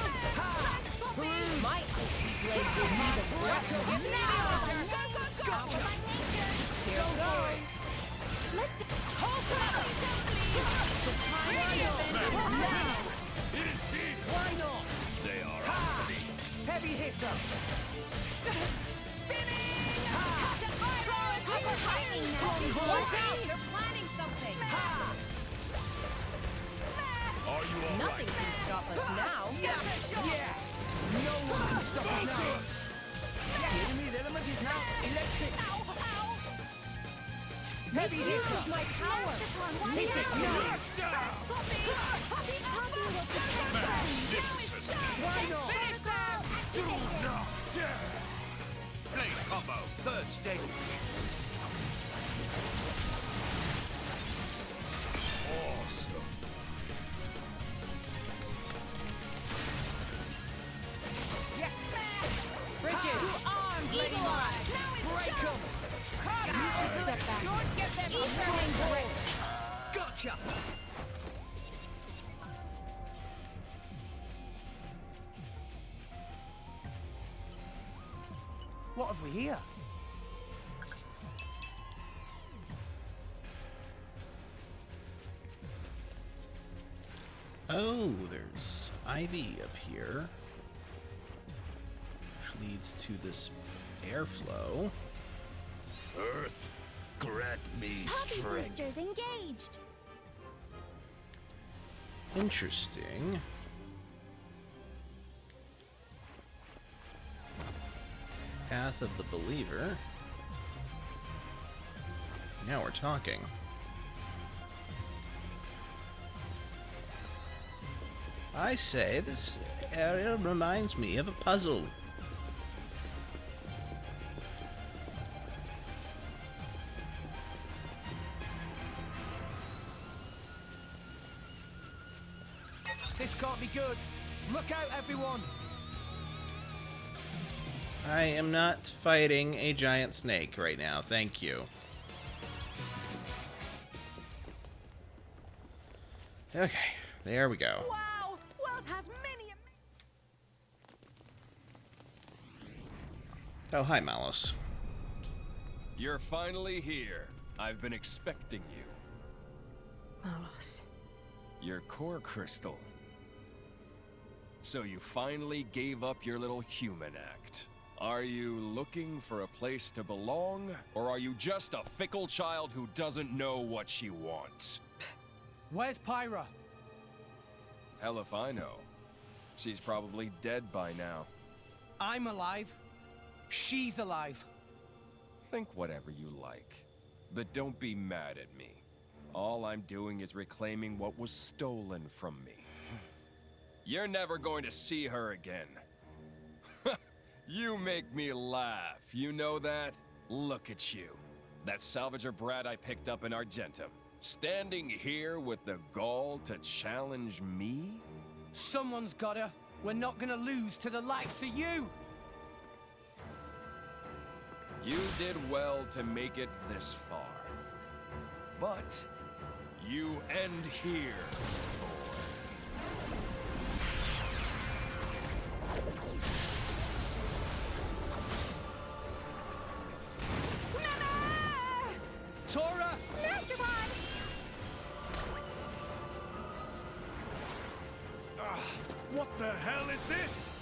Let's pop in. My icy blade will be the breath of Go, go, go, my nature. Here goes. Let's hold up. The time is now. It is here! Why not? They are after me. Heavy hitter. Spinning! Watch out! They're planning something. Are you all Nothing right? can stop us now. Yeah. No one can stop us now. The enemy's element is now electric. Heavy hitter. My power. Hit it. Poppy will protect us. Why not? Finish them! Do not dare! Blade combo, third stage. Awesome. Yes. Bridges. To arms, Lady Mine. Break them. Don't get them on Gotcha. What have we here? Oh, there's ivy up here, which leads to this airflow. Earth, grant me Poppy strength. boosters engaged. Interesting. Path of the Believer. Now we're talking. I say, this area reminds me of a puzzle. This can't be good. Look out, everyone. I am not fighting a giant snake right now, thank you. Okay, there we go. Wow! World has many. Oh, hi, Malus. You're finally here. I've been expecting you. Malus. Your core crystal. So you finally gave up your little human act. Are you looking for a place to belong, or are you just a fickle child who doesn't know what she wants? Where's Pyra? Hell if I know. She's probably dead by now. I'm alive. She's alive. Think whatever you like, but don't be mad at me. All I'm doing is reclaiming what was stolen from me. You're never going to see her again. You make me laugh, you know that? Look at you. That salvager brat I picked up in Argentum. Standing here with the gall to challenge me? Someone's gotta. We're not gonna lose to the likes of you. You did well to make it this far. But you end here. Tora! Master Bond! What the hell is this?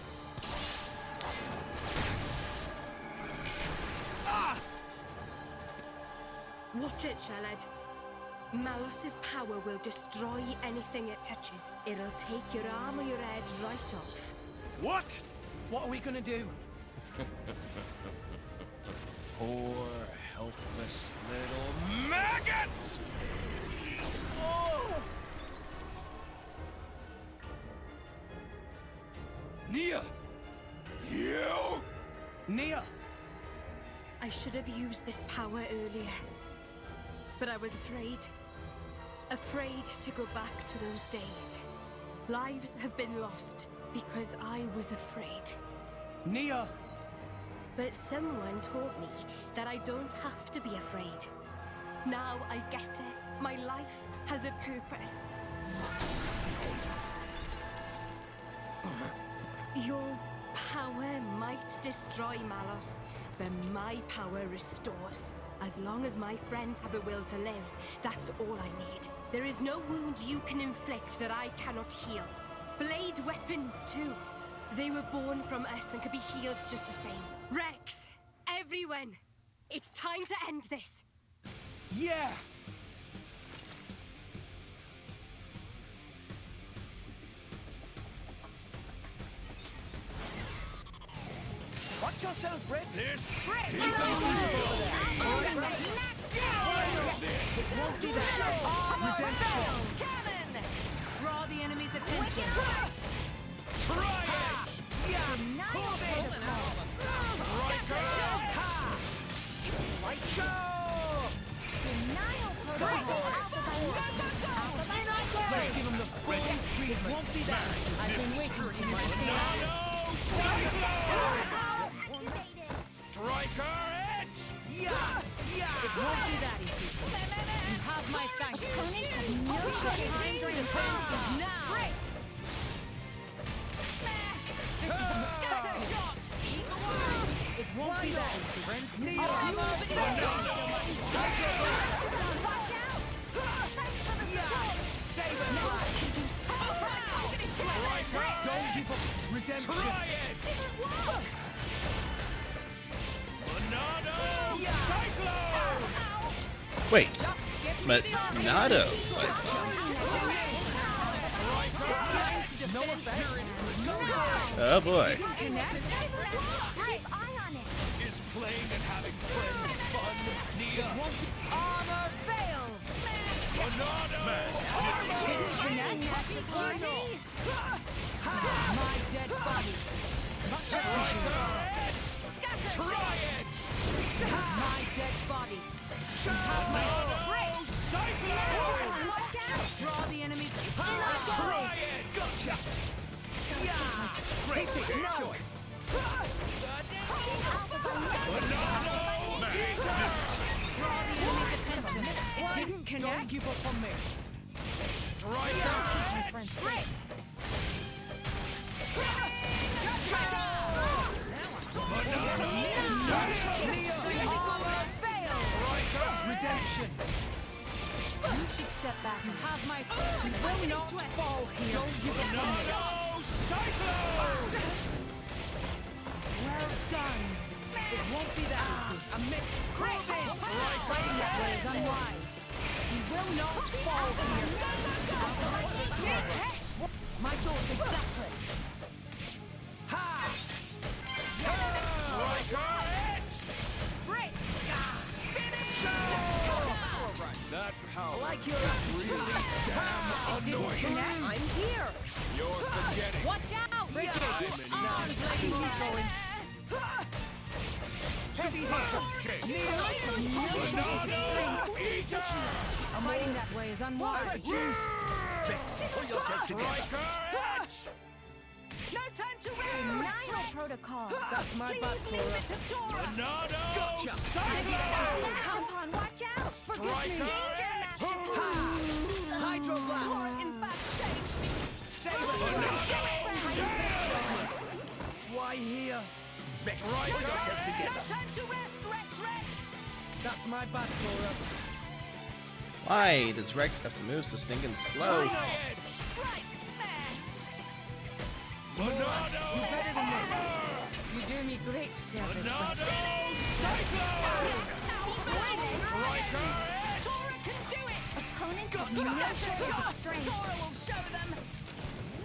Watch it, Sheled. Malus's power will destroy anything it touches. It'll take your arm or your head right off. What? What are we gonna do? Poor, helpless little maggots! Nia! You! Nia! I should have used this power earlier. But I was afraid. Afraid to go back to those days. Lives have been lost because I was afraid. Nia! But someone taught me that I don't have to be afraid. Now I get it. My life has a purpose. Your power might destroy Malos, but my power restores. As long as my friends have the will to live, that's all I need. There is no wound you can inflict that I cannot heal. Blade weapons, too. They were born from us and could be healed just the same. Rex, everyone, it's time to end this. Yeah! Watch yourself, Rex. This Rex! is It Won't do that. Redemption. Cannon! Draw the enemy's attention. Try it! Let's give him the full treatment. It won't be that. I've been waiting for you to say Striker it! Yeah! It won't be that easy. You have my thanks. Opponents have no Defend is now. This is unexpected. It won't be that easy. Friends, Watch out! Thanks for the support! Save us, Don't give up. Redemption. Try it! Monado Cyclone! Wait, but Nado Cyclone. no effect. Oh boy. Is playing and having friends fun, Nia? Armor veil. Monado! My dead body. Try it! My dead body. You have my Monado Cyclone! Draw the enemy's Try it! Gotcha! Great choice. Draw the enemy's attention. It didn't connect. Don't give up on me. Strike it! Redemption. You should step back. You have my. You will not fall here. Don't give up on me. Cyclone! Well done. It won't be that easy. A myth. Fighting that way is unwise. You will not fall here. My thoughts exactly. Ha! Striker it! Break. That power Like your is really damn annoying. Connect. I'm here. You're forgetting. Watch out, Richard. Diamond Keep going. heavy hit. Fighting that way is unwise. Juice. Vex, pull yourself together. Striker it! No time to rest, Rex. Nile protocol. That's my Please bad, leave Sora. it to Tora. Monado Cyclone! Tampon, watch out! Striker Danger, it! Master. Hydro Tora's blast. in bad shape. Save us. Why here? Vex, pull yourself No together. time to rest, Rex. That's my bad, Sora. Why does Rex have to move so stinking slow? Try it! Right. Monado Better than this. You do me great service. Monado Cyclone! Striker it! Tora can do it. Opponents have no shortage of strength. Tora will show them.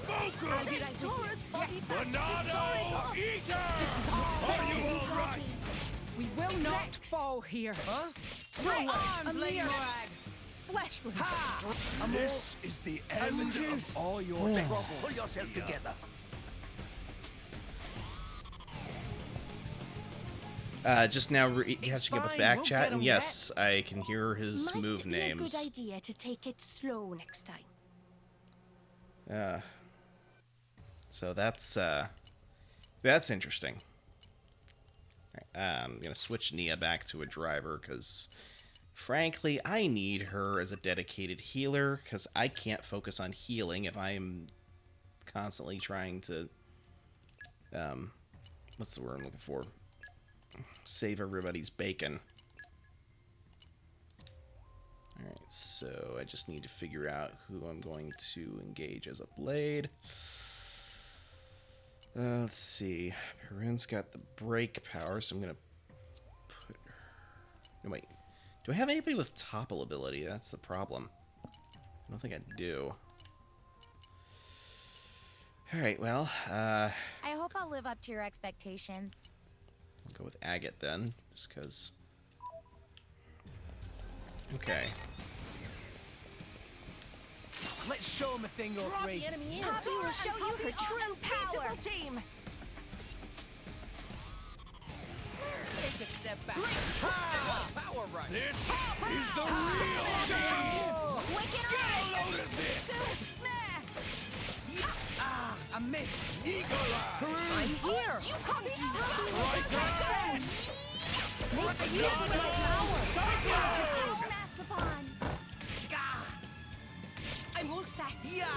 Focus! This is Tora's body back to Monado Tori. Eater! This is Are you all right? We will not fall here. Huh? My arms, Lady Morag. Flesh wound. This is the end of all your Vex, troubles. pull yourself together. Just now catching up with fine, back we'll chat, get and 'em yes, I can hear his Might move be names. a good idea to take it slow next time. So that's interesting. I'm gonna switch Nia back to a driver because Frankly, I need her as a dedicated healer, because I can't focus on healing if I'm constantly trying to, what's the word I'm looking for? Save everybody's bacon. Alright, so I just need to figure out who I'm going to engage as a blade. Let's see. Perun's got the break power, so I'm going to put her... No, wait. Do I have anybody with topple ability? That's the problem. I don't think I do. Alright, well, I hope I'll live up to your expectations. I'll go with Agate then, just because... Okay. Let's show him a thing or three. Poppy will show you her true power. Team. Take a step back. Power rush. This is the real thing. Wicked Get a eyes. load of this. Ah, I missed. Eagle Eye. I'm here. You come to Right there. Make use of your power. Master Pawn. I'm all set. Yeah.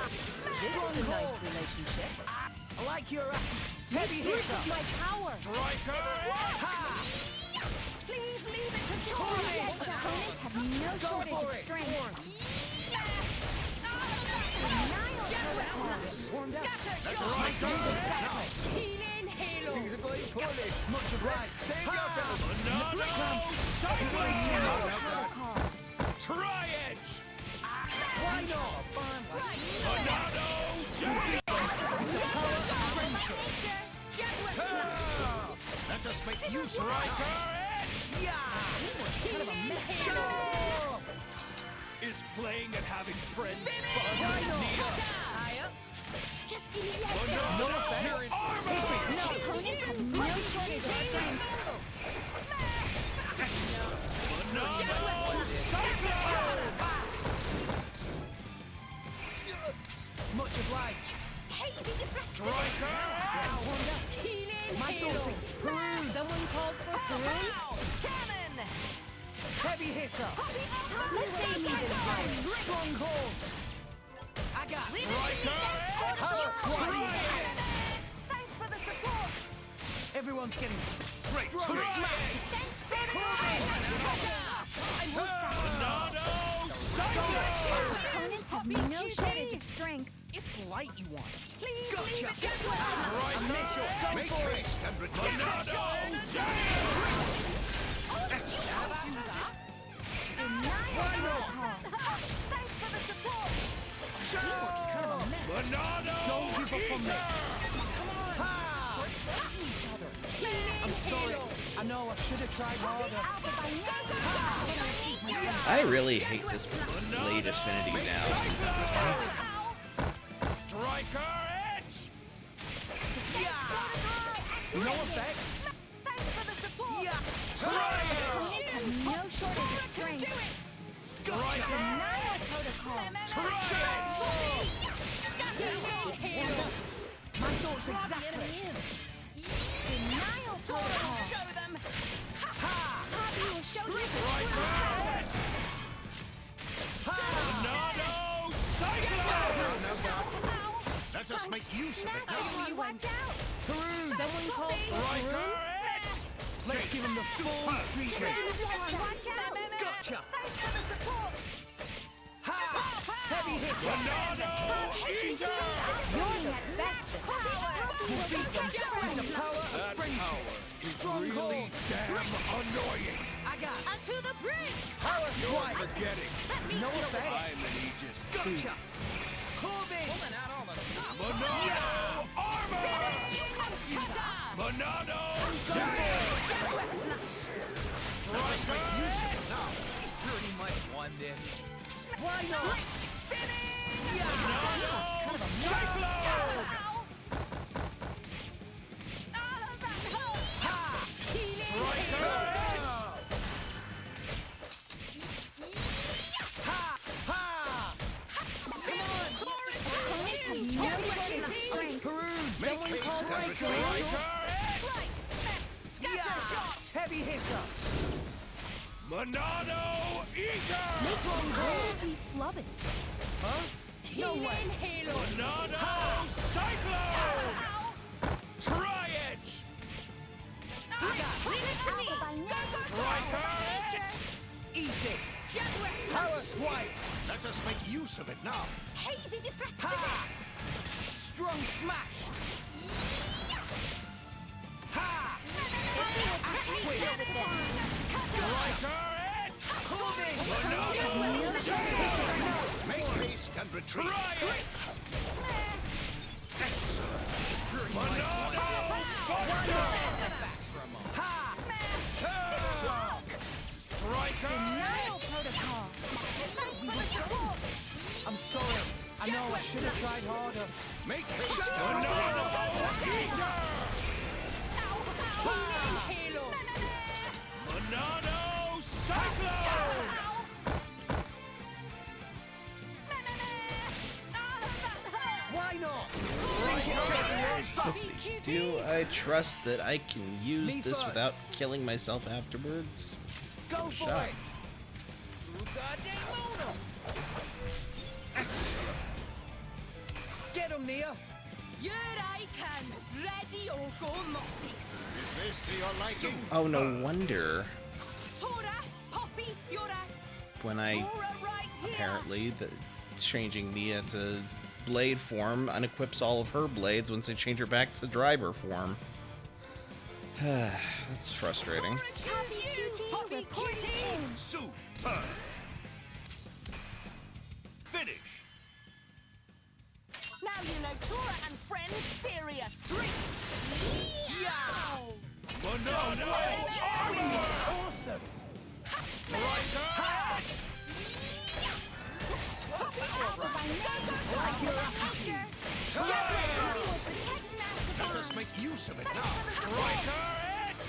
This is a nice relationship. I like your heavy Use hitter. of my power. Striker. Ha! Please leave it to Opponents Jordan. have no Go shortage for of it. strength. Healing halo. Much obliged. Save yourself. Try it. Why not? Let us make use Striker. Is playing and having friends fun? Just give me that. No offense. Opponents have no shortage of strength. Much obliged. Hey, be different. Striker. Healing My halo. thoughts Perun. Someone called for Perun. Cannon. Heavy hitter. Let's aim even higher. Stronghold. I got Striker. Power squad. Thanks for the support. Everyone's getting Great. strong smacked. Opponents have no shortage of strength. It's light you want. Please Gotcha. leave it to us. Make haste and return. Why not? Thanks for the support. Teamwork's kind of a mess. Don't give up on me. Ha! I'm sorry. I know I should have tried harder. I really hate this blade affinity now. Striker. It. No effect. Thanks for the support. Opponents have no shortage of strength. Denial protocol. My thoughts exactly. Denial protocol. Show them. Poppy will show you the Striker. true power. Tornado Cyclone. Let us make use of it now. You watch out. Someone called for Striker. Perun. It. Let's give him the full treatment. Watch out. Gotcha. Thanks for the support. Ha! Heavy hit. Tornado Eater. You're the bestest. You beat them with the power of friendship. Stronghold. Really damn annoying. I got And to the brink. power You're swipe. forgetting. No I'm effect. an Aegis too. Gotcha. Corbin. Pulling out all the stops. Monado Armor. Monado Giant. Striker. Pretty much won this. Why not? Monado Cyclone. Striker. Ha! Ha! Opponents have no shortage of strength. Perun. Make haste and Striker. Yeah. Heavy hitter. Monado Eater! He's flubbing. Huh? No way. Halo. Monado Cyclone! Try it! Leave it to me! Striker it! Eat it! Power swipe! Let us make use of it now. Hey, the deflected Ha! it! Strong smash! Ha! Striker it! Make haste and retreat. Try it! Monado Buster! Ha! Striker it! I'm sorry. I know I should have tried harder. Make haste. Monado Eater! Halo. Monado Cyclone! Why not? Let's see. Do I trust that I can use Me this first. without killing myself afterwards? Go Give it a for shot. it! Get him, Nia! Here I can. Ready or go, Motti. Is this to your liking? Oh, no wonder Tora, Poppy, Yura. when I apparently changing Mia to blade form unequips all of her blades once I change her back to driver form. That's frustrating. Choose you, Poppy Cutie. Super. Finish. Now you know Tora and friends serious. Yeah! Monado Armor! Awesome! Striker it! Like your attitude! Let us make use of it now. Striker it!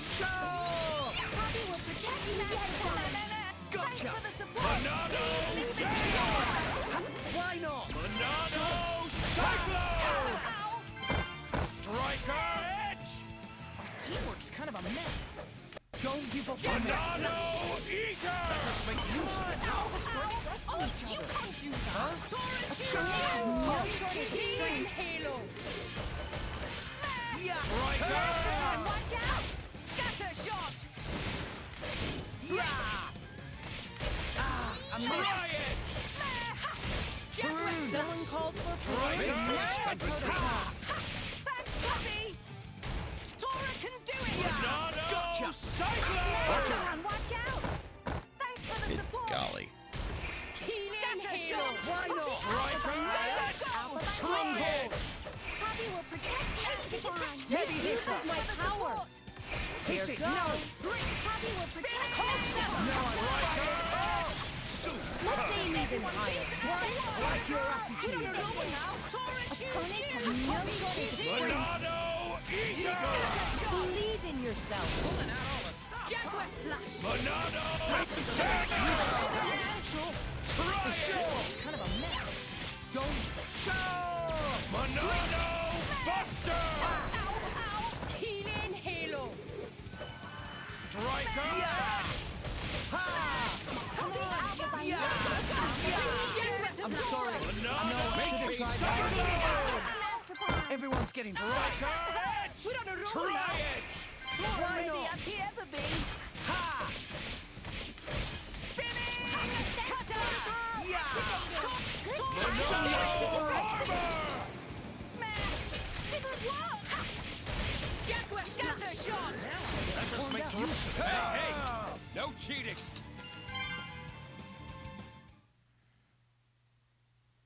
Poppy will protect Master. Thanks Gotcha! for the support. Monado Dagger! Why not? Monado Cyclone! Striker it! Teamwork's kind of a mess. Don't give up on Monado Eater! Let us make use of it now. Oh, you can't do that. Huh? Tora, choose No you. shortage of strength. Halo. Yeah! Striker! Watch out. Scatter shot. Yeah! Ah, I Try missed. it! Someone called for Striker! Thanks, Poppy. Tora can do it. Monado Gotcha. Cyclone! Watch out. Thanks for the support. Golly. Scatter shot. Why not? Striker it! Try it! Poppy will protect Master. Heavy Use hitter! of my power. Hit it! No! Poppy will protect Master. Let's aim even higher. Like your We're attitude! on a roll now. Tora, choose you. No shortage of strength. Monado Eater! Believe in yourself. Jaguar slash. Monado Dagger! Try it! Kind of a mess. Don't Monado Buster! Healing Halo. Striker! I'm sorry. Monado Cyclone! Everyone's getting Striker it! We're on a roll Try now. it! Tora ready as he ever be. Ha! Spinning. Cutter. Didn't work. Jaguar scatter shot. Let us make use of it. Hey, hey! No cheating!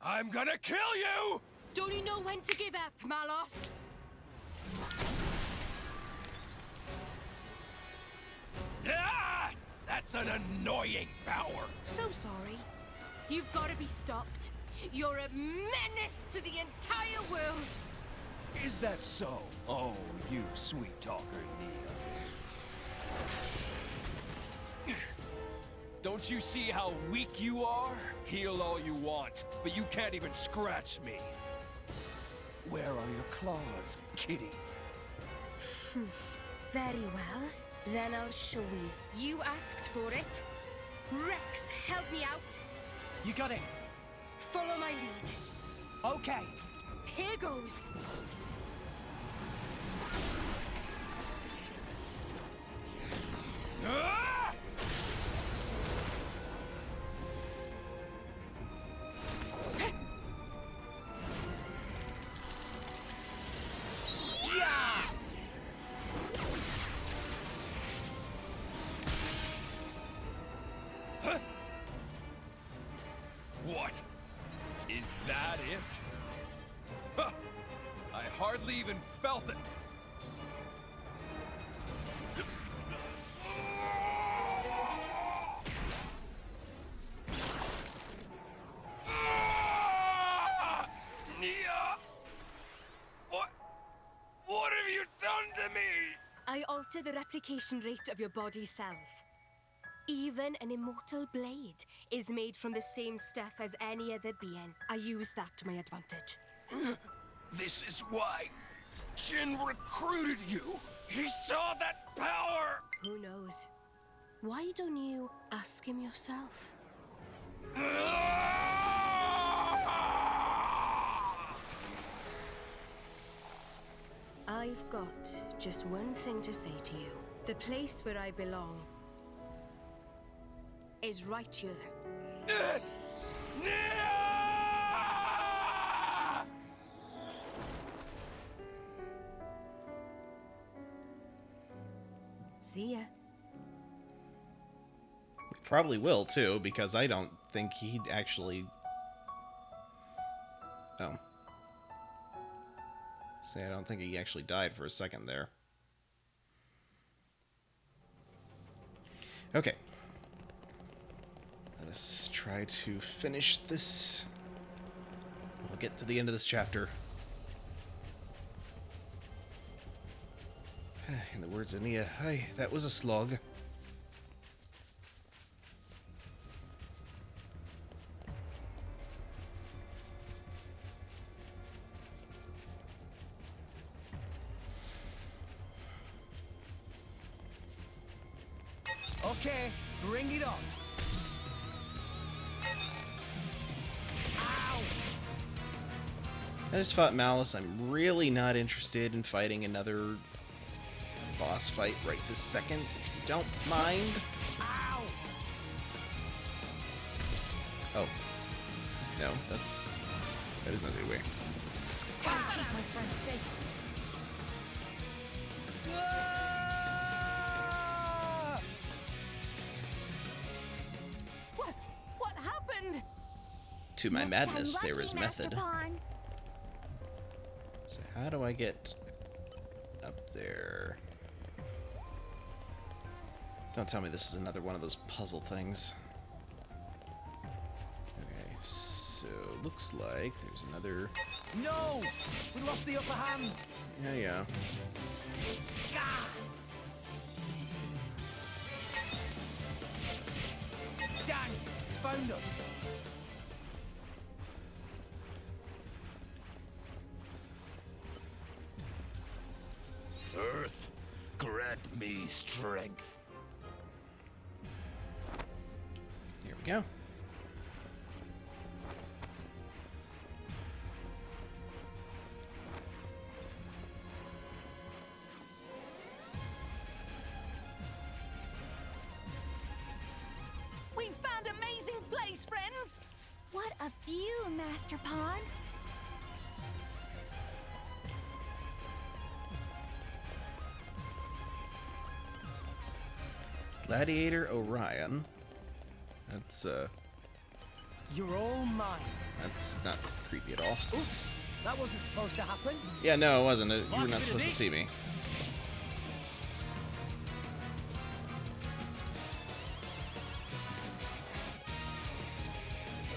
I'm gonna kill you! Don't you know when to give up, Malos? Ah! That's an annoying power! So sorry. You've got to be stopped. You're a menace to the entire world. Is that so? Oh, you sweet talker, Nia. Don't you see how weak you are? Heal all you want, but you can't even scratch me. Where are your claws, kitty? Very well. Then I'll show you. You asked for it. Rex, help me out. You got it. Follow my lead. Okay. Here goes. What? Is that it? Huh. I hardly even felt it. Nia! What have you done to me? I alter the replication rate of your body cells. Even an immortal blade is made from the same stuff as any other being. I use that to my advantage. This is why Jin recruited you. He saw that power. Who knows? Why don't you ask him yourself? I've got just one thing to say to you. The place where I belong is right here. See ya. Probably will, too, because I don't think he'd actually... Oh. See, I don't think he actually died for a second there. Okay. Let us try to finish this. We'll get to the end of this chapter. In the words of Nia, "Hi, that was a slog." Okay, bring it on. I just fought Malice. I'm really not interested in fighting another boss fight right this second, if you don't mind. Ow! Oh. No, that is not the way. Gotta keep my friends safe. What happened? To my madness, there is Master method. Pawn. So how do I get up there? Don't tell me this is another one of those puzzle things. Okay, so looks like there's another... No! We lost the upper hand! Yeah. Dang! It's found us! Earth, grant me strength. Here we go. We found amazing place, friends! What a view, Master Pawn. Gladiator Orion. That's, You're all mine. that's not creepy at all. Oops! That wasn't supposed to happen. Yeah, no, it wasn't. You were Mark not it supposed to this. see me.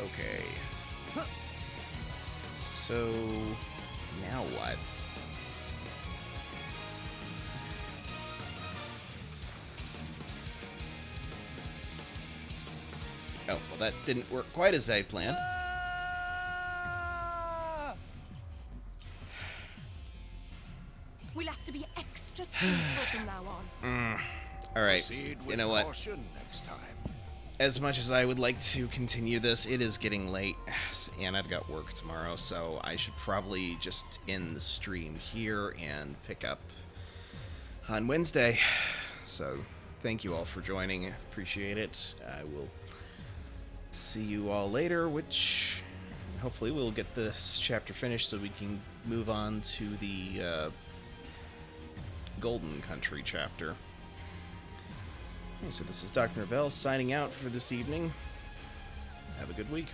Okay. So, now what? Oh, well that didn't work quite as I planned. We'll have to be extra careful from now on. Alright, Proceed you with know what? caution next time. as much as I would like to continue this, it is getting late, and I've got work tomorrow, so I should probably just end the stream here and pick up on Wednesday. So, thank you all for joining. Appreciate it. I will see you all later, which hopefully we'll get this chapter finished so we can move on to the Golden Country chapter. Okay, so this is Dr. Novelle signing out for this evening. Have a good week.